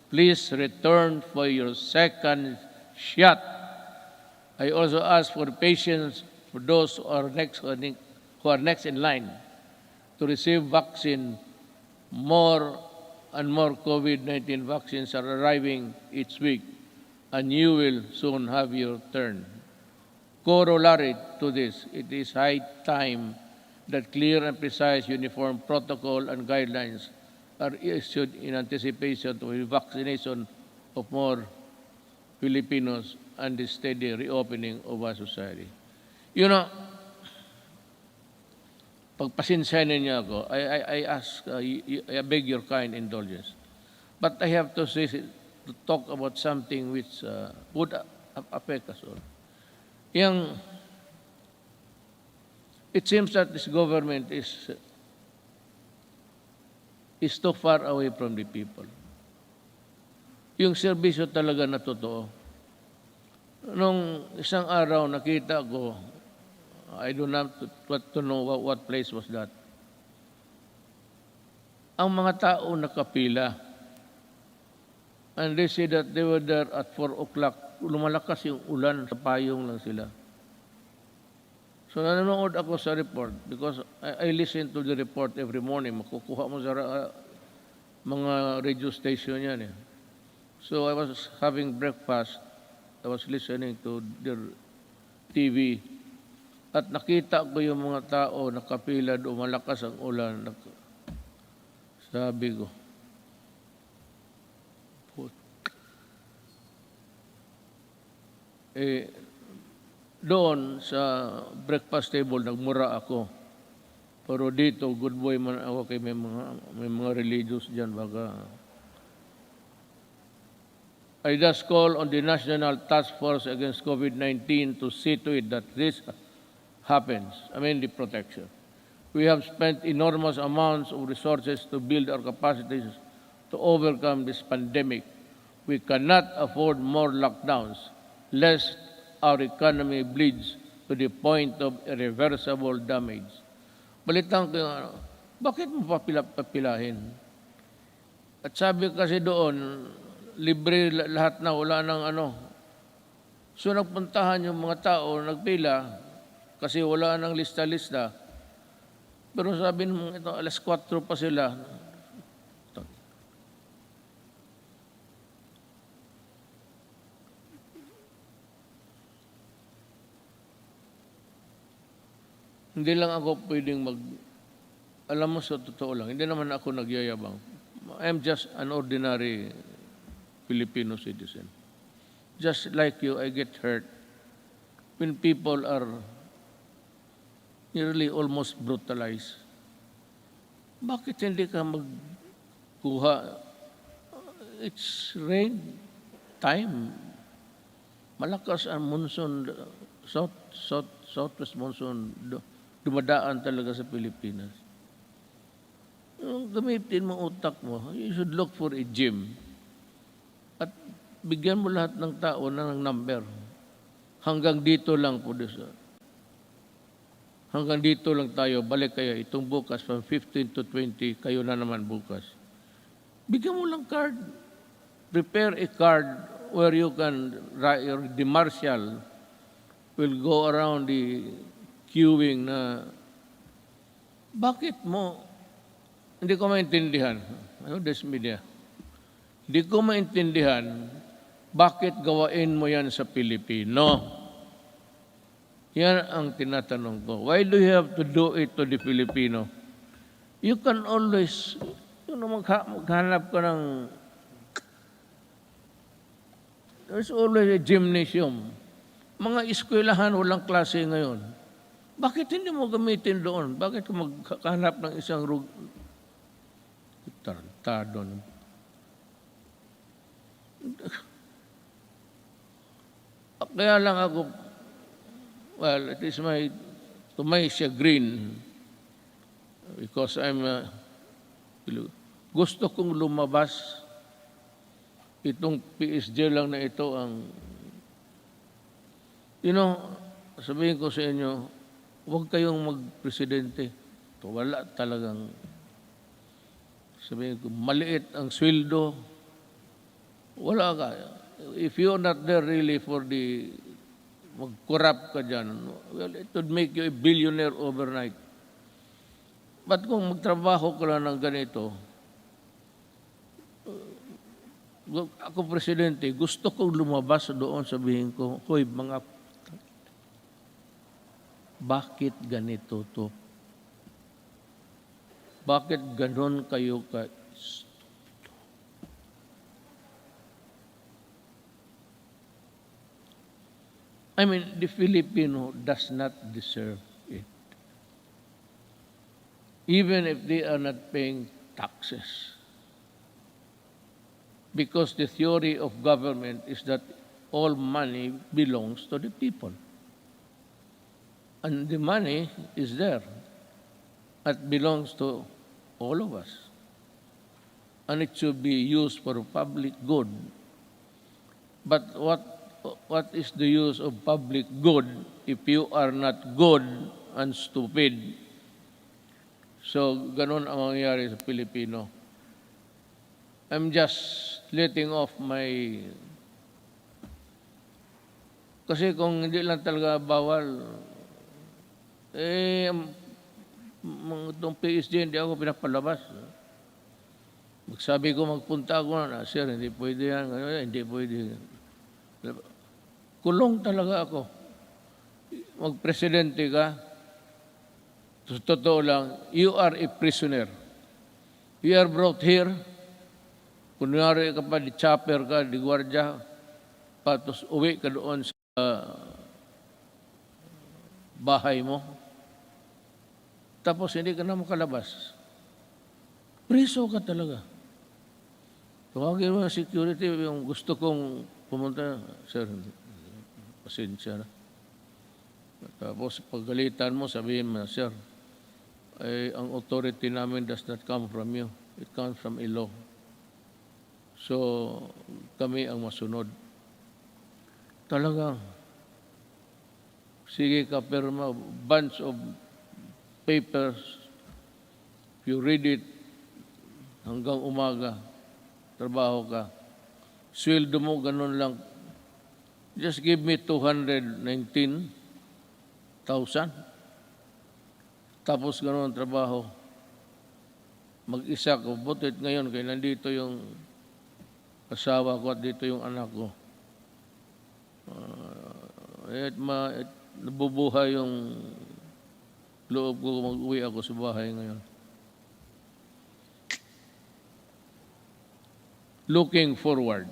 Speaker 2: please return for your second shot. I also ask for patience for those who are next in line to receive vaccine more and more COVID-19 vaccines are arriving each week, and you will soon have your turn. Corollary to this, it is high time that clear and precise uniform protocol and guidelines are issued in anticipation to the vaccination of more Filipinos and the steady reopening of our society. You know, pagpasensyahan niyo ako, I ask, I beg your kind indulgence. But I have to say, to talk about something which would affect us all. It seems that this government is too far away from the people. Yung serbisyo talaga na totoo. Nung isang araw nakita ko, I do not want to know what place was that. Ang mga tao nakapila, and they say that they were there at 4 o'clock. Lumalakas yung ulan, sa payong lang sila. So nanonood ako sa report because I listen to the report every morning. Makukuha mo sa mga radio station yan eh. So I was having breakfast. I was listening to their TV. At nakita ko yung mga tao nakapila doon, malakas ang ulan. Sabi ko, doon sa breakfast table, nagmura ako. Pero dito, good boy man ako kay may mga religious dyan. Baka I just call on the National Task Force Against COVID-19 to see to it that this happens. I mean the protection. We have spent enormous amounts of resources to build our capacities to overcome this pandemic. We cannot afford more lockdowns, lest our economy bleeds to the point of irreversible damage. Balitan ko yung bakit mo papilahin? At sabi kasi doon, libre lahat na, wala nang ano. So nagpuntahan yung mga tao, nagpila, kasi wala nang lista-lista. Pero sabi nung ito, alas 4 pa sila. Hindi lang ako pwedeng alam mo sa totoo lang, hindi naman ako nagyayabang. I'm just an ordinary Filipino citizen. Just like you, I get hurt when people are nearly almost brutalized. Bakit hindi ka magkuha? It's rain time. Malakas ang monsoon, southwest monsoon, dumadaan talaga sa Pilipinas. Gamitin mo utak mo. You should look for a gym. At bigyan mo lahat ng tao ng number. Hanggang dito lang po. Hanggang dito lang tayo. Balik kayo. Itong bukas, from 15 to 20, kayo na naman bukas. Bigyan mo lang card. Prepare a card where you can, the marshal will go around the queuing na bakit mo, hindi ko maintindihan, this media, hindi ko maintindihan bakit gawain mo yan sa Pilipino. Yan ang tinatanong ko. Why do you have to do it to the Filipino? You can always, maghanap ka ng, there's always a gymnasium. Mga eskwelahan, walang klase ngayon. Bakit hindi mo gamitin doon? Bakit ka magkahanap ng isang tarantado? Kaya lang ako, well, it is to my chagrin, because gusto kong lumabas. Itong PSG lang na ito ang, sabihin ko sa inyo, huwag kayong magpresidente. Wala talagang, sabihin ko, maliit ang sweldo. Wala ka. If you're not there really for mag-corrupt ka dyan, well, it would make you a billionaire overnight. But kung magtrabaho ka lang ng ganito, ako presidente, gusto kong lumabas doon, sabihin ko, hoy mga, bakit ganito to? Bakit ganon kayo ka? I mean, the Filipino does not deserve it. Even if they are not paying taxes. Because the theory of government is that all money belongs to the people. And the money is there. It belongs to all of us. And it should be used for public good. But what is the use of public good if you are not good and stupid? So, ganun ang mangyayari sa Pilipino. I'm just letting off my... Kasi kung hindi lang talaga bawal, itong PSG, hindi ako pinapalabas. Magsabi ko, magpunta ako na, sir, hindi pwede yan, hindi pwede. Kulong talaga ako. Magpresidente ka, totoo lang, you are a prisoner. You are brought here, kunyari ka pa, di chopper ka, di gwardya, patos uwi ka doon sa bahay mo. Tapos hindi ka na makalabas. Preso ka talaga. Tawagin mo ang security, yung gusto kong pumunta, sir, pasensya na. Tapos paggalitan mo, sabihin mo, sir, ang authority namin does not come from you. It comes from a law. So, kami ang masunod. Talagang, sige ka, pero bunch of papers, if you read it, hanggang umaga, trabaho ka. Sweldo mo, ganun lang. Just give me 219,000. Tapos ganun ang trabaho. Mag-isa ko. Butit ngayon, kaya nandito yung asawa ko at dito yung anak ko. Nabubuhay yung loob ko, mag-uwi ako sa bahay ngayon. Looking forward.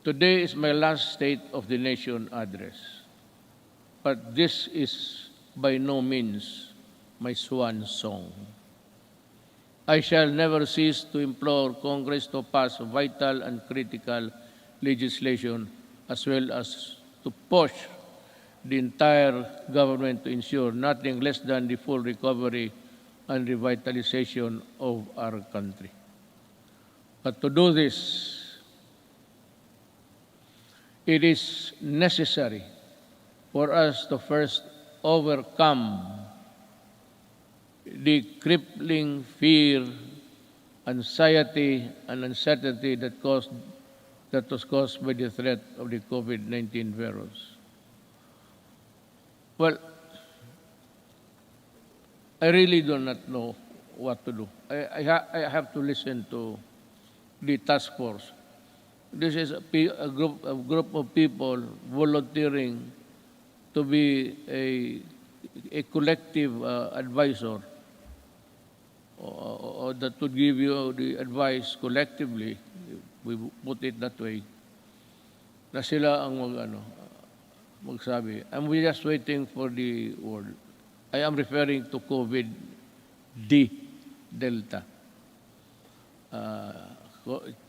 Speaker 2: Today is my last State of the Nation address. But this is by no means my swan song. I shall never cease to implore Congress to pass vital and critical legislation as well as to push the entire government to ensure nothing less than the full recovery and revitalization of our country. But to do this, it is necessary for us to first overcome the crippling fear, anxiety, and uncertainty that was caused by the threat of the COVID-19 virus. Well, I really do not know what to do. I have to listen to the task force. This is a group of people volunteering to be a collective advisor that would give you the advice collectively, we put it that way, na sila ang magsabi. And we're just waiting for the word. I am referring to COVID-D, Delta.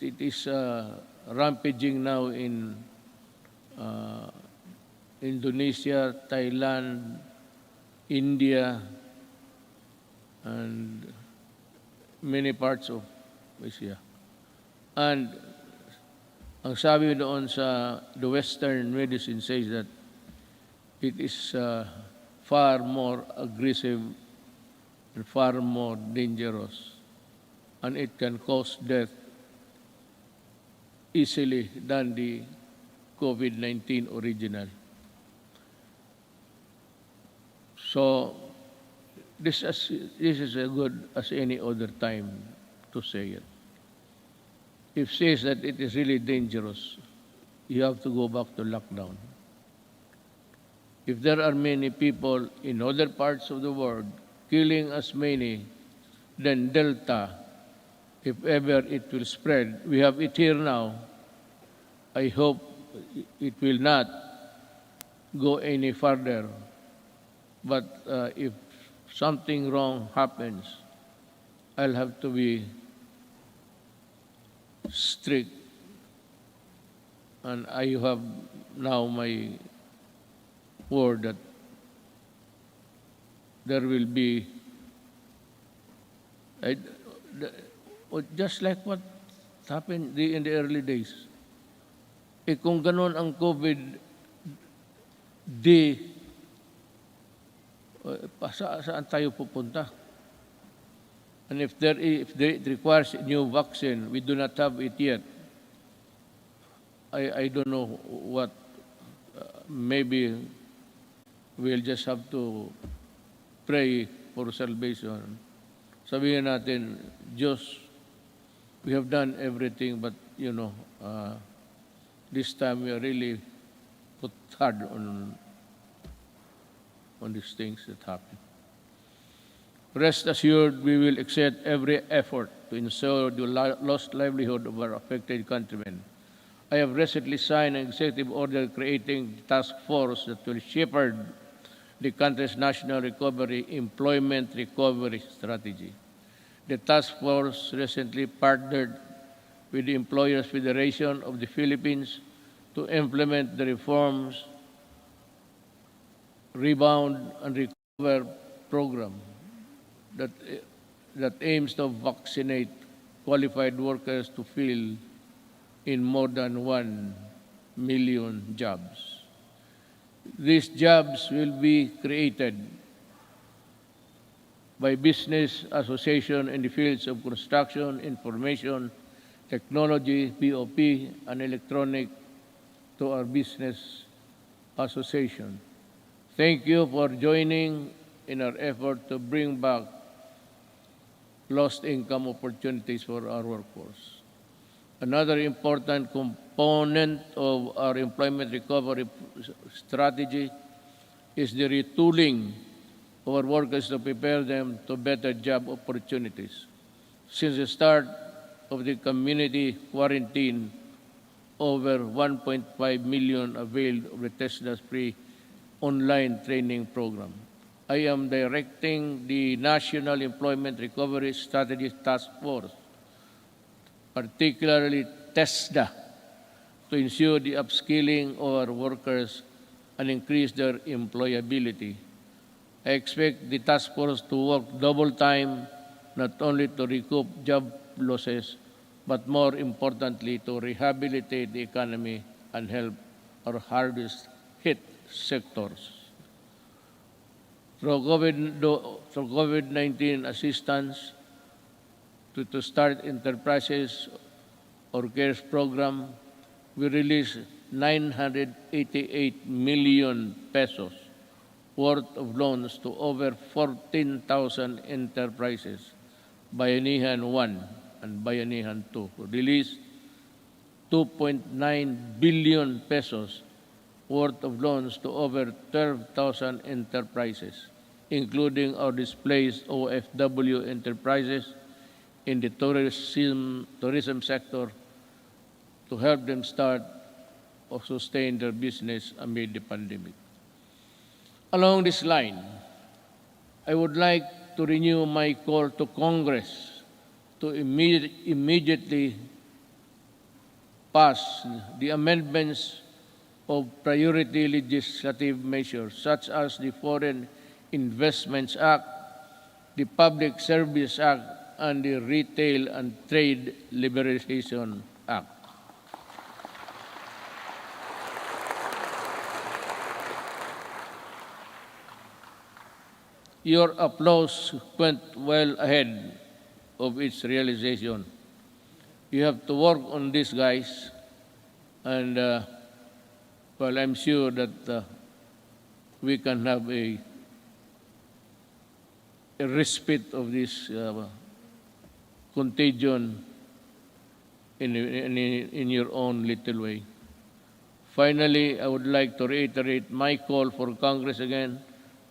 Speaker 2: It is rampaging now in Indonesia, Thailand, India, and many parts of Asia. And ang sabi doon sa the Western medicine says that it is far more aggressive and far more dangerous, and it can cause death easily than the COVID-19 original. So this is as good as any other time to say it. if says that it is really dangerous, you have to go back to lockdown. If there are many people in other parts of the world killing as many than Delta, if ever it will spread, we have it here now. I hope it will not go any further. But if something wrong happens, I'll have to be strict. And I have now my word that there will be, just like what happened in the early days. Kung ganon ang COVID, saan tayo pupunta? And if it requires a new vaccine, we do not have it yet. I don't know what, maybe we'll just have to pray for salvation. Sabihin natin, Diyos, we have done everything, but this time we are really put hard on these things that happen. Rest assured, we will exert every effort to ensure the lost livelihood of our affected countrymen. I have recently signed an executive order creating a task force that will shepherd the country's national employment recovery strategy. The task force recently partnered with the Employers Federation of the Philippines to implement the reforms Rebound and Recover program that aims to vaccinate qualified workers to fill in more than 1 million jobs. These jobs will be created by business association in the fields of construction, information, technology, POP, and electronic to our business association. Thank you for joining in our effort to bring back lost income opportunities for our workforce. Another important component of our employment recovery strategy is the retooling of our workers to prepare them to better job opportunities. Since the start of the community quarantine, over 1.5 million availed of the TESDA's free online training program. I am directing the National Employment Recovery Strategy Task Force, particularly TESDA, to ensure the upskilling of our workers and increase their employability. I expect the task force to work double time, not only to recoup job losses, but more importantly, to rehabilitate the economy and help our hardest hit sectors. Through COVID-19 assistance to start enterprises or CARES program, we released 988 million pesos worth of loans to over 14,000 enterprises, Bayanihan 1 and Bayanihan 2. Released 2.9 billion pesos worth of loans to over 12,000 enterprises, including our displaced OFW enterprises in the tourism sector, to help them start or sustain their business amid the pandemic. Along this line, I would like to renew my call to Congress to immediately pass the amendments of priority legislative measures such as the Foreign Investments Act, the Public Service Act, and the Retail and Trade Liberalization Act. Your applause went well ahead of its realization. You have to work on this, guys, and well, I'm sure that we can have a respite of this contagion in your own little way. Finally, I would like to reiterate my call for Congress again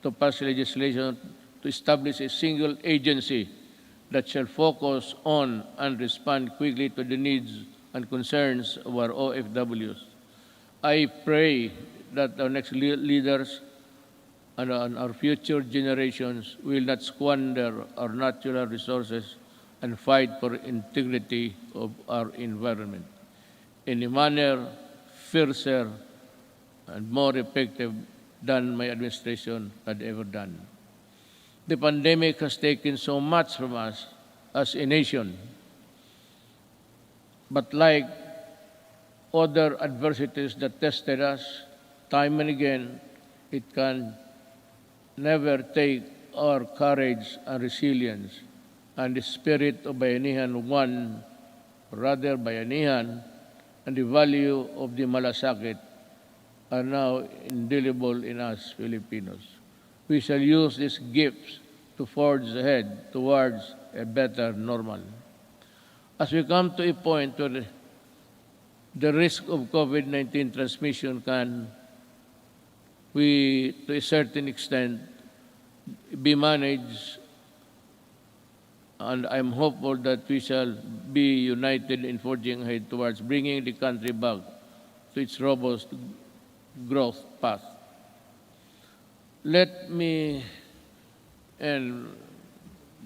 Speaker 2: to pass legislation to establish a single agency that shall focus on and respond quickly to the needs and concerns of our OFWs. I pray that our next leaders and our future generations will not squander our natural resources and fight for integrity of our environment in a manner fiercer and more effective than my administration had ever done. The pandemic has taken so much from us as a nation, but like other adversities that tested us time and again, it can never take our courage and resilience and the spirit of bayanihan one, rather bayanihan, and the value of the malasakit are now indelible in us Filipinos. We shall use these gifts to forge ahead towards a better normal. As we come to a point where the risk of COVID-19 transmission can, to a certain extent, be managed, and I'm hopeful that we shall be united in forging ahead towards bringing the country back to its robust growth path. Let me end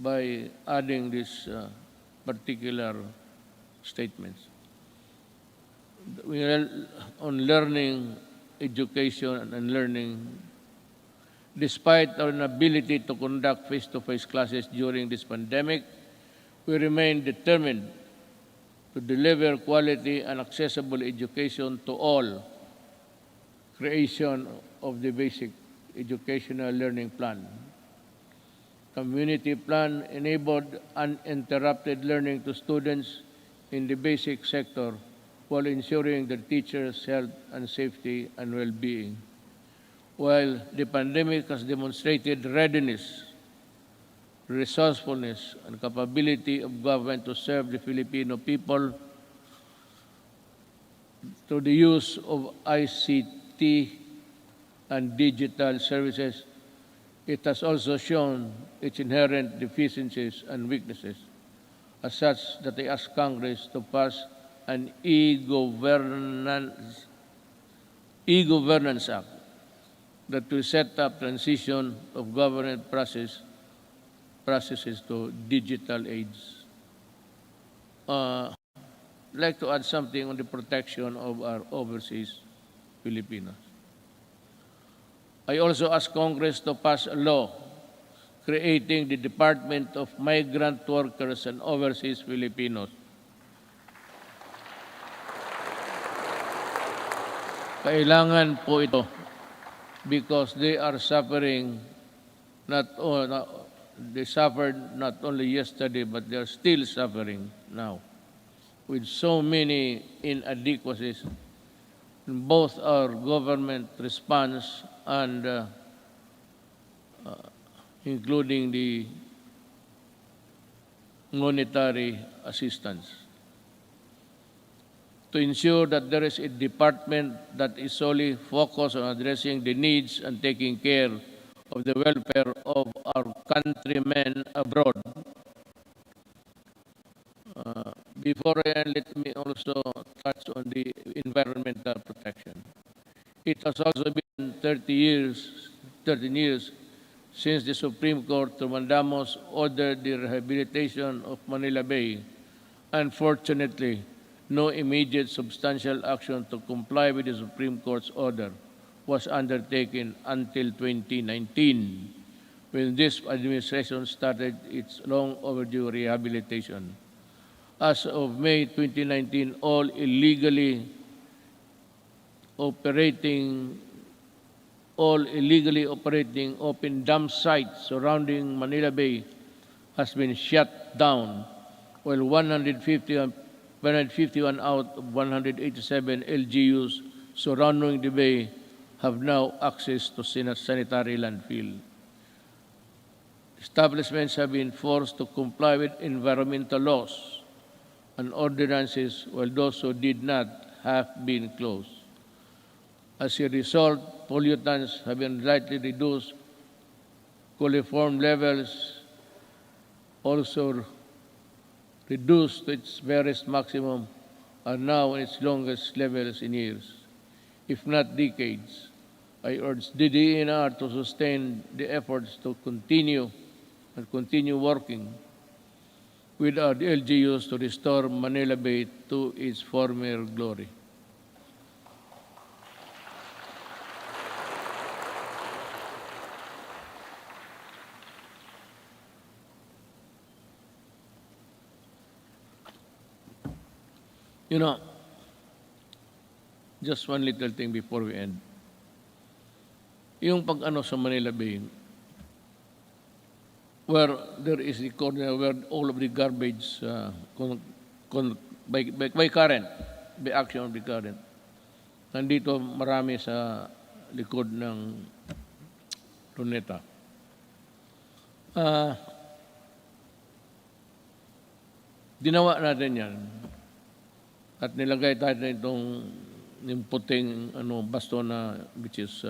Speaker 2: by adding this particular statements. We are on learning, education, and learning. Despite our inability to conduct face-to-face classes during this pandemic, we remain determined to deliver quality and accessible education to all. Creation of the basic educational learning plan. Community plan enabled uninterrupted learning to students in the basic sector while ensuring the teachers' health and safety and well-being. While the pandemic has demonstrated readiness, resourcefulness, and capability of government to serve the Filipino people through the use of ICT and digital services, it has also shown its inherent deficiencies and weaknesses, as such that I ask Congress to pass an e-governance act that will set up transition of government processes to digital age. I'd like to add something on the protection of our overseas Filipinos. I also ask Congress to pass a law creating the Department of Migrant Workers and Overseas Filipinos. Kailangan po ito because they are suffering they suffered not only yesterday, but they are still suffering now with so many inadequacies in both our government response and including the monetary assistance. To ensure that there is a department that is solely focused on addressing the needs and taking care of the welfare of our countrymen abroad. Before I end, let me also touch on the environmental protection. It has also been 13 years since the Supreme Court to Mandamos ordered the rehabilitation of Manila Bay. Unfortunately, no immediate substantial action to comply with the Supreme Court's order was undertaken until 2019, when this administration started its long overdue rehabilitation. As of May 2019, all illegally operating open dump sites surrounding Manila Bay has been shut down, while 151 out of 187 LGUs surrounding the bay have now access to sanitary landfill. Establishments have been forced to comply with environmental laws and ordinances, while those who did not have been closed. As a result, pollutants have been slightly reduced, coliform levels also reduced to its barest maximum, are now in its longest levels in years, if not decades. I urge the DENR to sustain the efforts to continue working with our LGUs to restore Manila Bay to its former glory. You know, just one little thing before we end. Yung pag-ano sa Manila Bay, where there is the corner where all of the garbage by current, by action of the current. Nandito marami sa likod ng Luneta. Ginawa natin yan at nilagay tayo itong yung puting basto na which is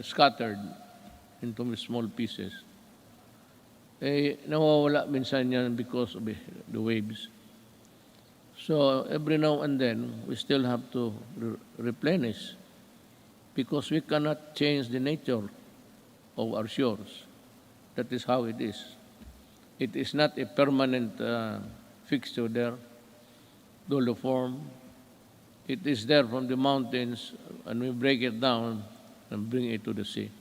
Speaker 2: scattered into small pieces. Nawawala minsan yan because of the waves. So every now and then, we still have to replenish because we cannot change the nature of our shores. That is how it is. It is not a permanent fixture there, doliform. It is there from the mountains, and we break it down and bring it to the sea.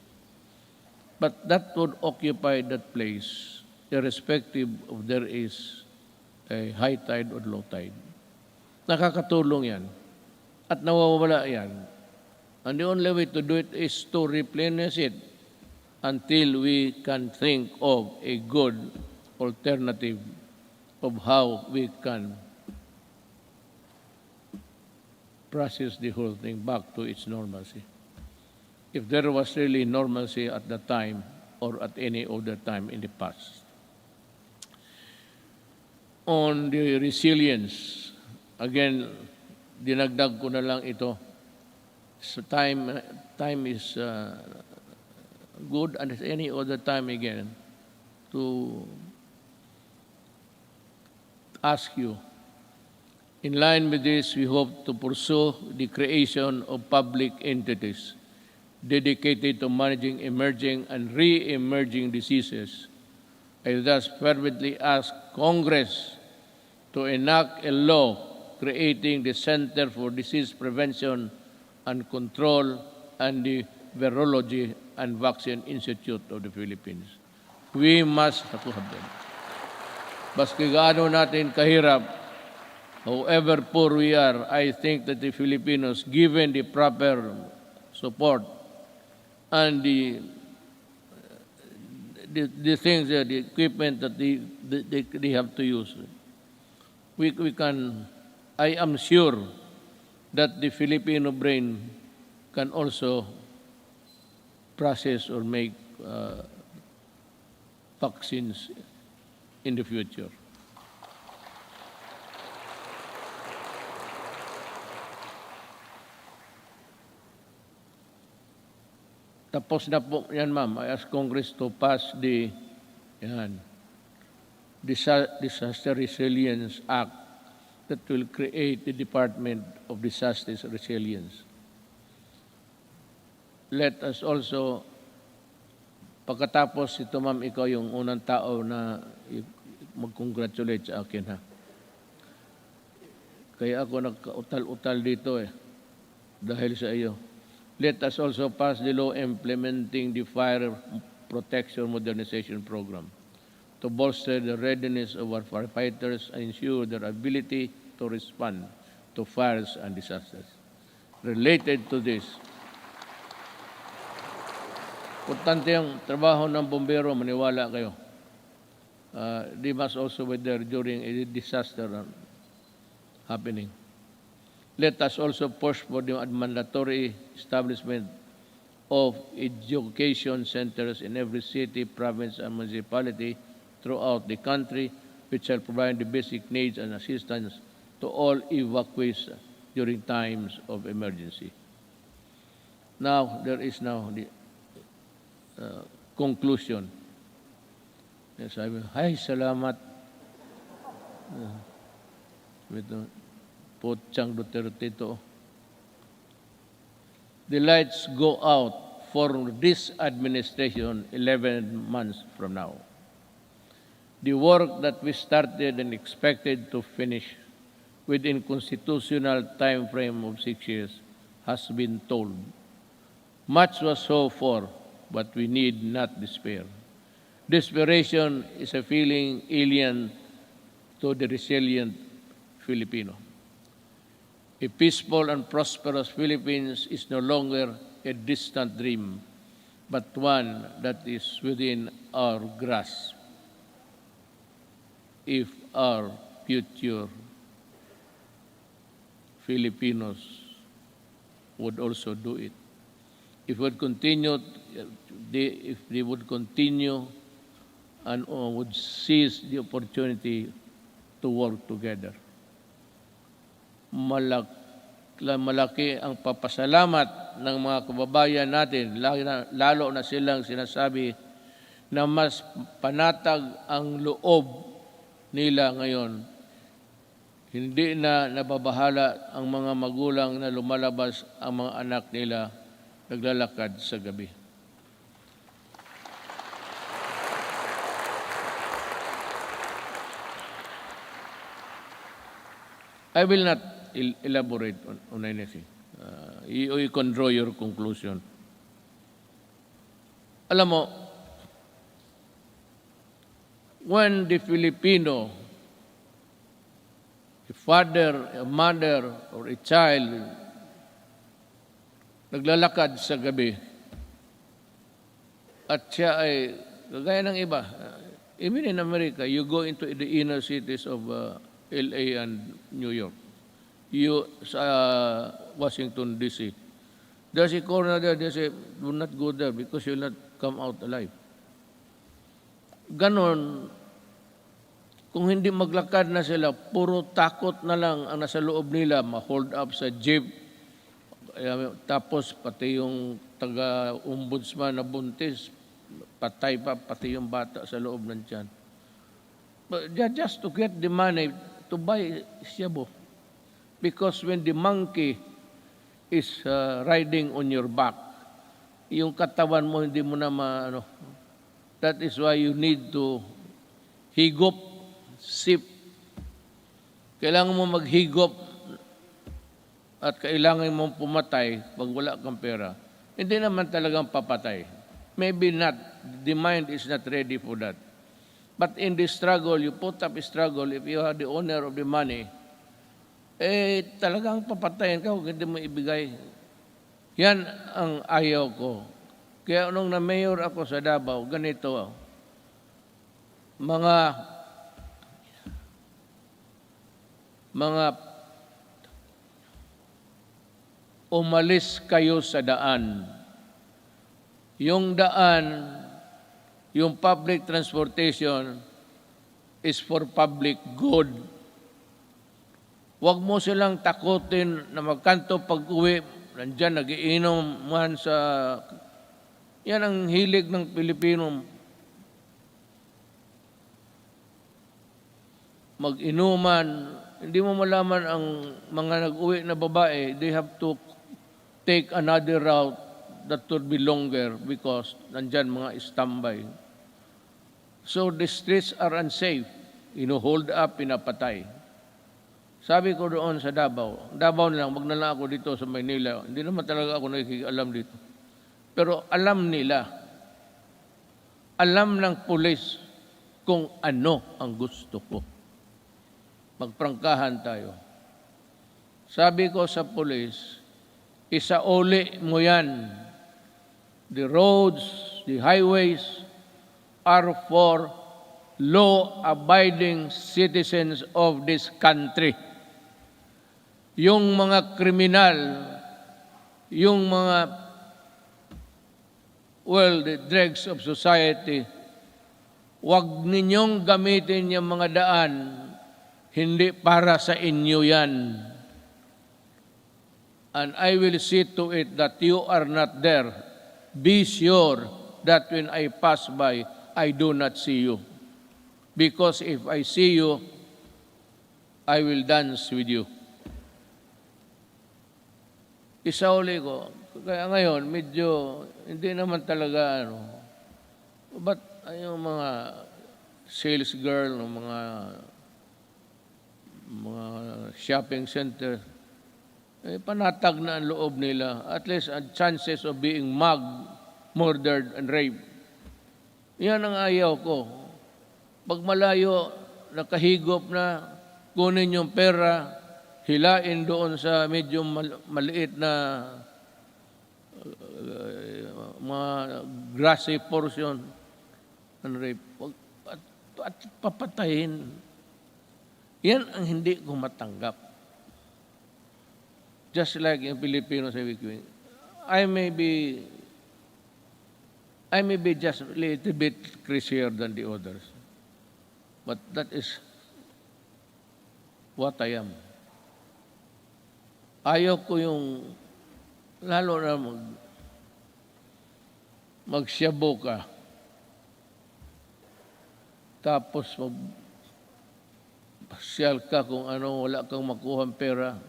Speaker 2: But that would occupy that place, irrespective of there is a high tide or low tide. Nakakatulong yan. At nawawala yan. And the only way to do it is to replenish it until we can think of a good alternative of how we can process the whole thing back to its normalcy. If there was really normalcy at that time or at any other time in the past. On the resilience, again, dinagdag ko na lang ito. So time is good, and at any other time again to ask you. In line with this, we hope to pursue the creation of public entities dedicated to managing emerging and re-emerging diseases. I thus fervently ask Congress to enact a law creating the Center for Disease Prevention and Control and the Virology and Vaccine Institute of the Philippines. We must have them. Baski gaano natin kahirap, however poor we are, I think that the Filipinos, given the proper support and the things, the equipment that they have to use, we can, I am sure that the Filipino brain can also process or make vaccines in the future. Tapos na po yan, ma'am. I ask Congress to pass the Disaster Resilience Act that will create the Department of Disaster Resilience. Let us also, pagkatapos ito, ma'am, ikaw yung unang tao na mag-congratulate sa akin, ha? Kaya ako nagka-utal-utal dito dahil sa iyo. Let us also pass the law implementing the Fire Protection Modernization Program to bolster the readiness of our firefighters and ensure their ability to respond to fires and disasters. Related to this, importante ang trabaho ng bombero, maniwala kayo. They must also be there during a disaster happening. Let us also push for the mandatory establishment of education centers in every city, province, and municipality throughout the country, which shall provide the basic needs and assistance to all evacuees during times of emergency. Now, there is now the conclusion. Sabi, ay, salamat. Potsang Duterte ito. The lights go out for this administration 11 months from now. The work that we started and expected to finish within constitutional time frame of 6 years has been told. Much was hoped for, but we need not despair. Desperation is a feeling alien to the resilient Filipino. A peaceful and prosperous Philippines is no longer a distant dream, but one that is within our grasp. If our future Filipinos would also do it. If they would continue and would seize the opportunity to work together. Malaki ang papasalamat ng mga kababayan natin, lalo na silang sinasabi na mas panatag ang loob nila ngayon. Hindi na nababahala ang mga magulang na lumalabas ang mga anak nila naglalakad sa gabi. I will not elaborate on anything. You can draw your conclusion. Alam mo, when the Filipino, a father, a mother, or a child, naglalakad sa gabi, at siya ay, kagaya ng iba, even in America, you go into the inner cities of LA and New York, Washington, D.C. There's a corner there, they say, do not go there because you'll not come out alive. Ganon, kung hindi maglakad na sila, puro takot na lang ang nasa loob nila, ma-hold up sa jeep, tapos pati yung taga-ombudsman na buntis, patay pa, pati yung bata sa loob ng tiyan. But just to get the money to buy shabu. Because when the monkey is riding on your back, yung katawan mo hindi mo na maano. That is why you need to higop, sip. Kailangan mo maghigop at kailangan mong pumatay pag wala kang pera. Hindi naman talagang papatay. Maybe not. The mind is not ready for that. But in the struggle, you put up a struggle, if you are the owner of the money, talagang papatayin ka kung hindi mo ibigay. Yan ang ayaw ko. Kaya nung na-mayor ako sa Davao, ganito, mga umalis kayo sa daan. Yung daan, yung public transportation is for public good. Huwag mo silang takutin na magkanto pag-uwi. Nandyan, nagiinom man sa... Yan ang hilig ng Pilipino. Mag-inuman. Hindi mo malaman ang mga nag-uwi na babae, they have to take another route that would be longer because nandyan mga standby. So the streets are unsafe. Hold up, pinapatay. Sabi ko doon sa Davao na lang, wag na lang ako dito sa Maynila. Hindi naman talaga ako nakikialam dito. Pero alam nila, alam ng pulis kung ano ang gusto ko. Magprangkahan tayo. Sabi ko sa pulis, isauli mo yan. The roads, the highways are for law-abiding citizens of this country. Yung mga kriminal, yung mga the dregs of society, huwag ninyong gamitin yung mga daan, hindi para sa inyo yan. And I will see to it that you are not there. Be sure that when I pass by, I do not see you. Because if I see you, I will dance with you. Isauli ko. Kaya ngayon, medyo hindi naman talaga But yung mga sales girl, mga shopping center, panatag na ang loob nila. At least chances of being mugged, murdered, and raped. Yan ang ayaw ko. Pag malayo, nakahigop na, kunin yung pera, hilain doon sa medyo maliit na mga grassy portion and rape. At papatayin. Yan ang hindi ko matanggap. Just like in Filipino sabi ko, I may be just a little bit crazier than the others. But that is what I am. Ayaw ko yung, lalo na magsyabo ka, tapos magpasyal ka kung wala kang makuhang pera,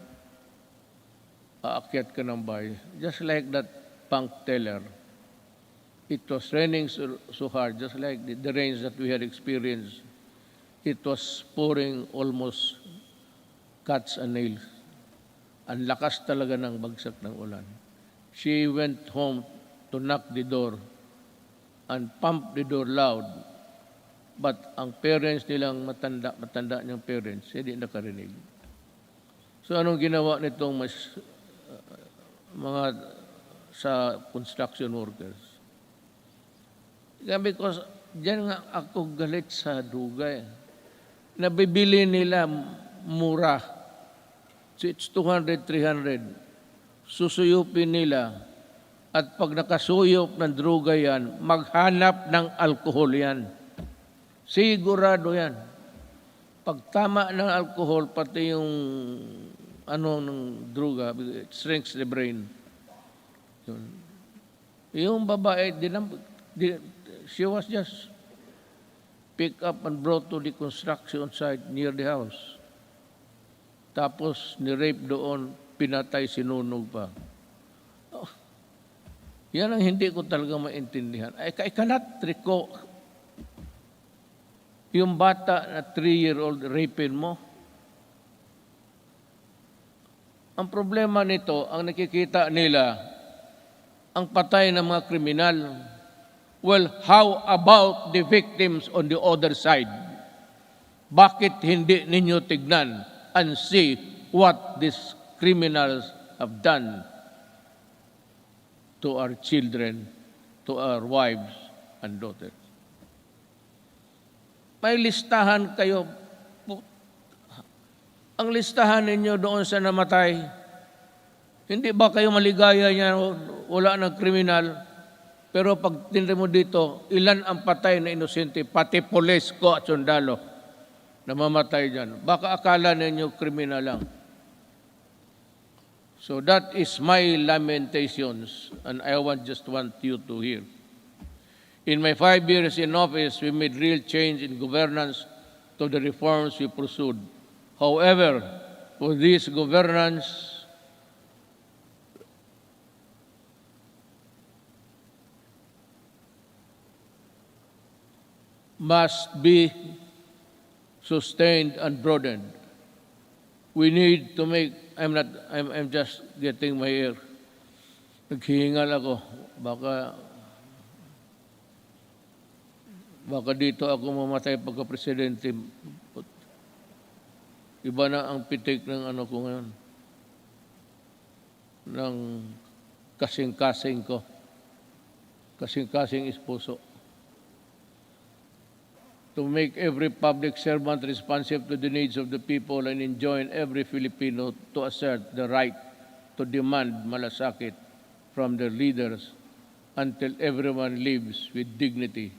Speaker 2: aakyat ka ng bahay. Just like that bank teller. It was raining so hard, just like the rains that we had experienced. It was pouring almost cuts and nails. Ang lakas talaga ng bagsak ng ulan. She went home to knock the door and pump the door loud. But ang parents nilang matanda niyang parents, hindi nakarinig. So anong ginawa nitong mga sa construction workers? Because diyan nga ako galit sa dugay. Nabibili nila mura. So it's 200, 300. Susuyupin nila. At pag nakasuyop ng droga yan, maghanap ng alkohol yan. Sigurado yan. Pag tama ng alkohol, pati yung ng droga, it shrinks the brain. Yung babae, she was just picked up and brought to the construction site near the house. Tapos ni-rape doon, pinatay, sinunog pa. Oh, yan ang hindi ko talaga maintindihan. I cannot recall yung bata na 3-year-old rapin mo. Ang problema nito, ang nakikita nila, ang patay ng mga kriminal. Well, how about the victims on the other side? Bakit hindi ninyo tignan and see what these criminals have done to our children, to our wives and daughters? May listahan kayo. Ang listahan ninyo doon sa namatay, hindi ba kayo maligaya niya, wala ng kriminal? Pero pag tinre mo dito, ilan ang patay na inosente, pati pulis ko at sundalo na mamatay dyan. Baka akala ninyo kriminal lang. So that is my lamentations, and I just want you to hear. In my 5 years in office, we made real change in governance to the reforms we pursued. However, for this governance, must be sustained and broadened. We need to make, I'm just getting my ear. Naghihingal ako. Baka dito ako mamatay pagka-presidente. Iba na ang pitik ng ko ngayon. Ng kasing-kasing ko. Kasing-kasing is puso. To make every public servant responsive to the needs of the people and enjoin every Filipino to assert the right to demand malasakit from their leaders until everyone lives with dignity,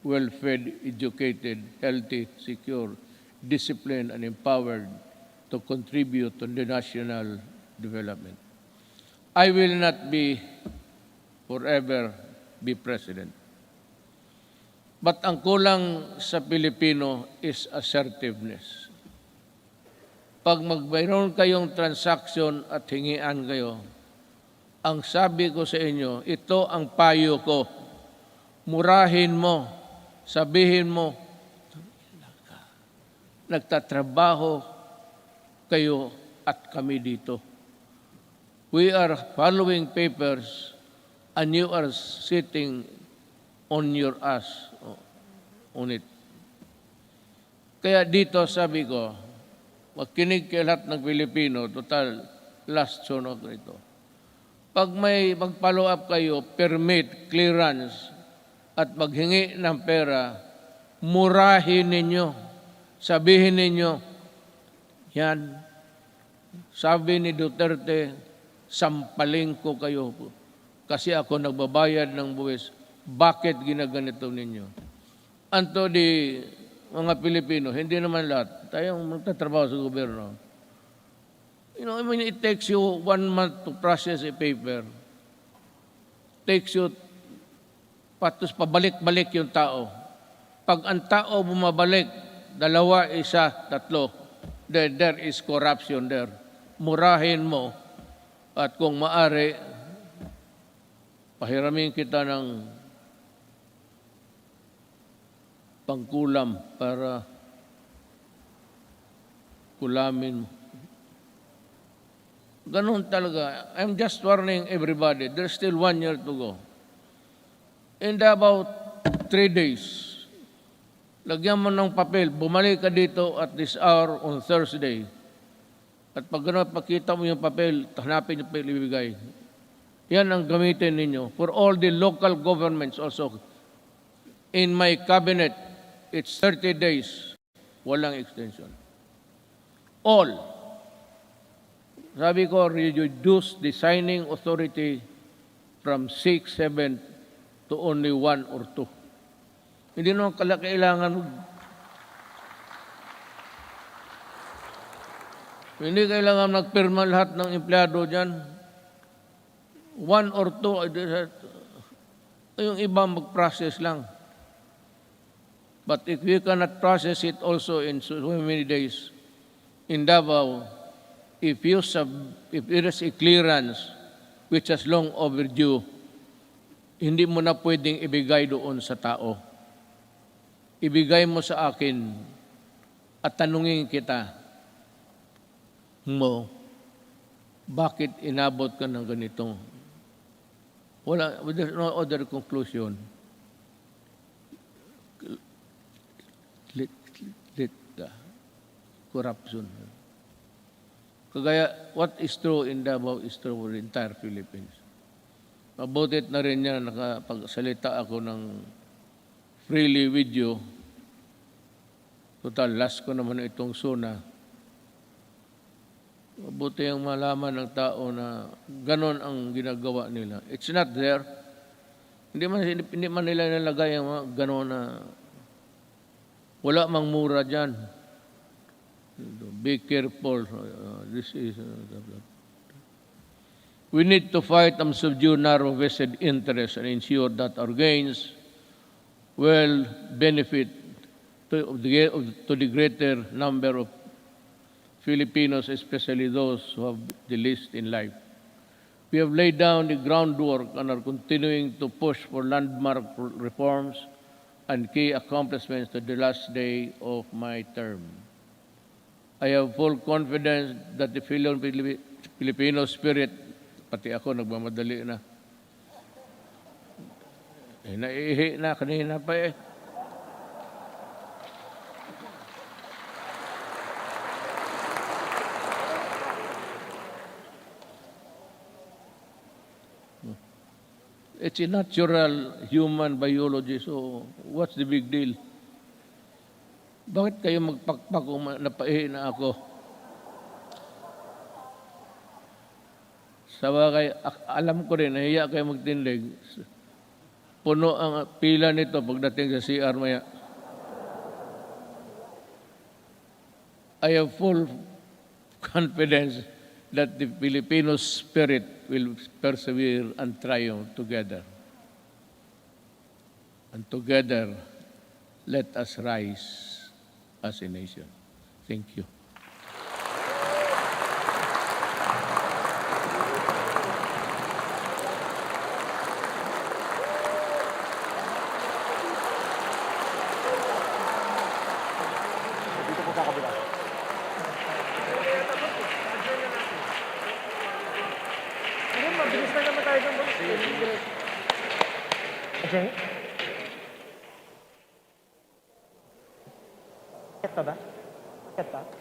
Speaker 2: well-fed, educated, healthy, secure, disciplined, and empowered to contribute to the national development. I will not be forever be president. But ang kulang sa Pilipino is assertiveness. Pag mayroon kayong transaction at hingian kayo, ang sabi ko sa inyo, ito ang payo ko. Murahin mo, sabihin mo, nagtatrabaho kayo at kami dito. We are following papers and you are sitting on your ass on it. Kaya dito sabi ko, makinig kayo lahat ng Pilipino, total last sunog ito. Pag may mag-follow up kayo, permit, clearance, at maghingi ng pera, murahin ninyo, sabihin ninyo, yan, sabi ni Duterte, sampaling ko kayo kasi ako nagbabayad ng buwis. Bakit ginaganito ninyo? Anto di mga Pilipino, hindi naman lahat. Tayong magtatrabaho sa gobyerno. You know, I mean, it takes you 1 month to process a paper. Takes you, patos pabalik-balik yung tao. Pag ang tao bumabalik, 2, 1, 3, there is corruption there. Murahin mo at kung maari, pahiramin kita ng pangkulam para kulamin. Ganun talaga. I'm just warning everybody. There's still 1 year to go. In about 3 days, lagyan mo ng papel, bumalik ka dito at this hour on Thursday. At pag gano'n, pakita mo yung papel, hanapin yung papel ibigay. Yan ang gamitin ninyo. For all the local governments also. In my cabinet, it's 30 days. Walang extension. All. Sabi ko, reduce the signing authority from 6, 7 to only 1 or 2. Hindi naman kailangan. Hindi kailangan nagpirma lahat ng empleyado dyan. 1 or 2, yung iba mag-process lang. But if we cannot process it also in so many days, in Davao, if there is a clearance which is long overdue, hindi mo na pwedeng ibigay doon sa tao. Ibigay mo sa akin at tanungin kita mo, bakit inabot ka ng ganito? There's no other conclusion. Corruption. Kagaya, what is true in Davao is true for the entire Philippines. Mabutit na rin yan, nakapagsalita ako ng freely with you. Total, last ko naman itong Sona. Mabuti ang malaman ng tao na ganon ang ginagawa nila. It's not there. Hindi man nila nalagay ang mga ganon na wala mang mura dyan. Be careful. We need to fight and subdue narrow vested interests and ensure that our gains will benefit to the greater number of Filipinos, especially those who have the least in life. We have laid down the groundwork and are continuing to push for landmark reforms and key accomplishments to the last day of my term. I have full confidence that the Filipino spirit, pati ako nagmamadali na. Naihi na kanina pa eh. It's a natural human biology, so what's the big deal? Bakit kayo magpakpak kung napaihi na ako? Sa bagay, alam ko rin, nahiya kayo magtindig. puno ang pila nito pagdating sa CR maya. I have full confidence that the Filipino spirit will persevere and triumph together. And together, let us rise as a nation. Thank you.
Speaker 7: Dito po sa kabila.
Speaker 14: Mabilis na naman tayo ng Okay. Bakit pa ba? Bakit pa?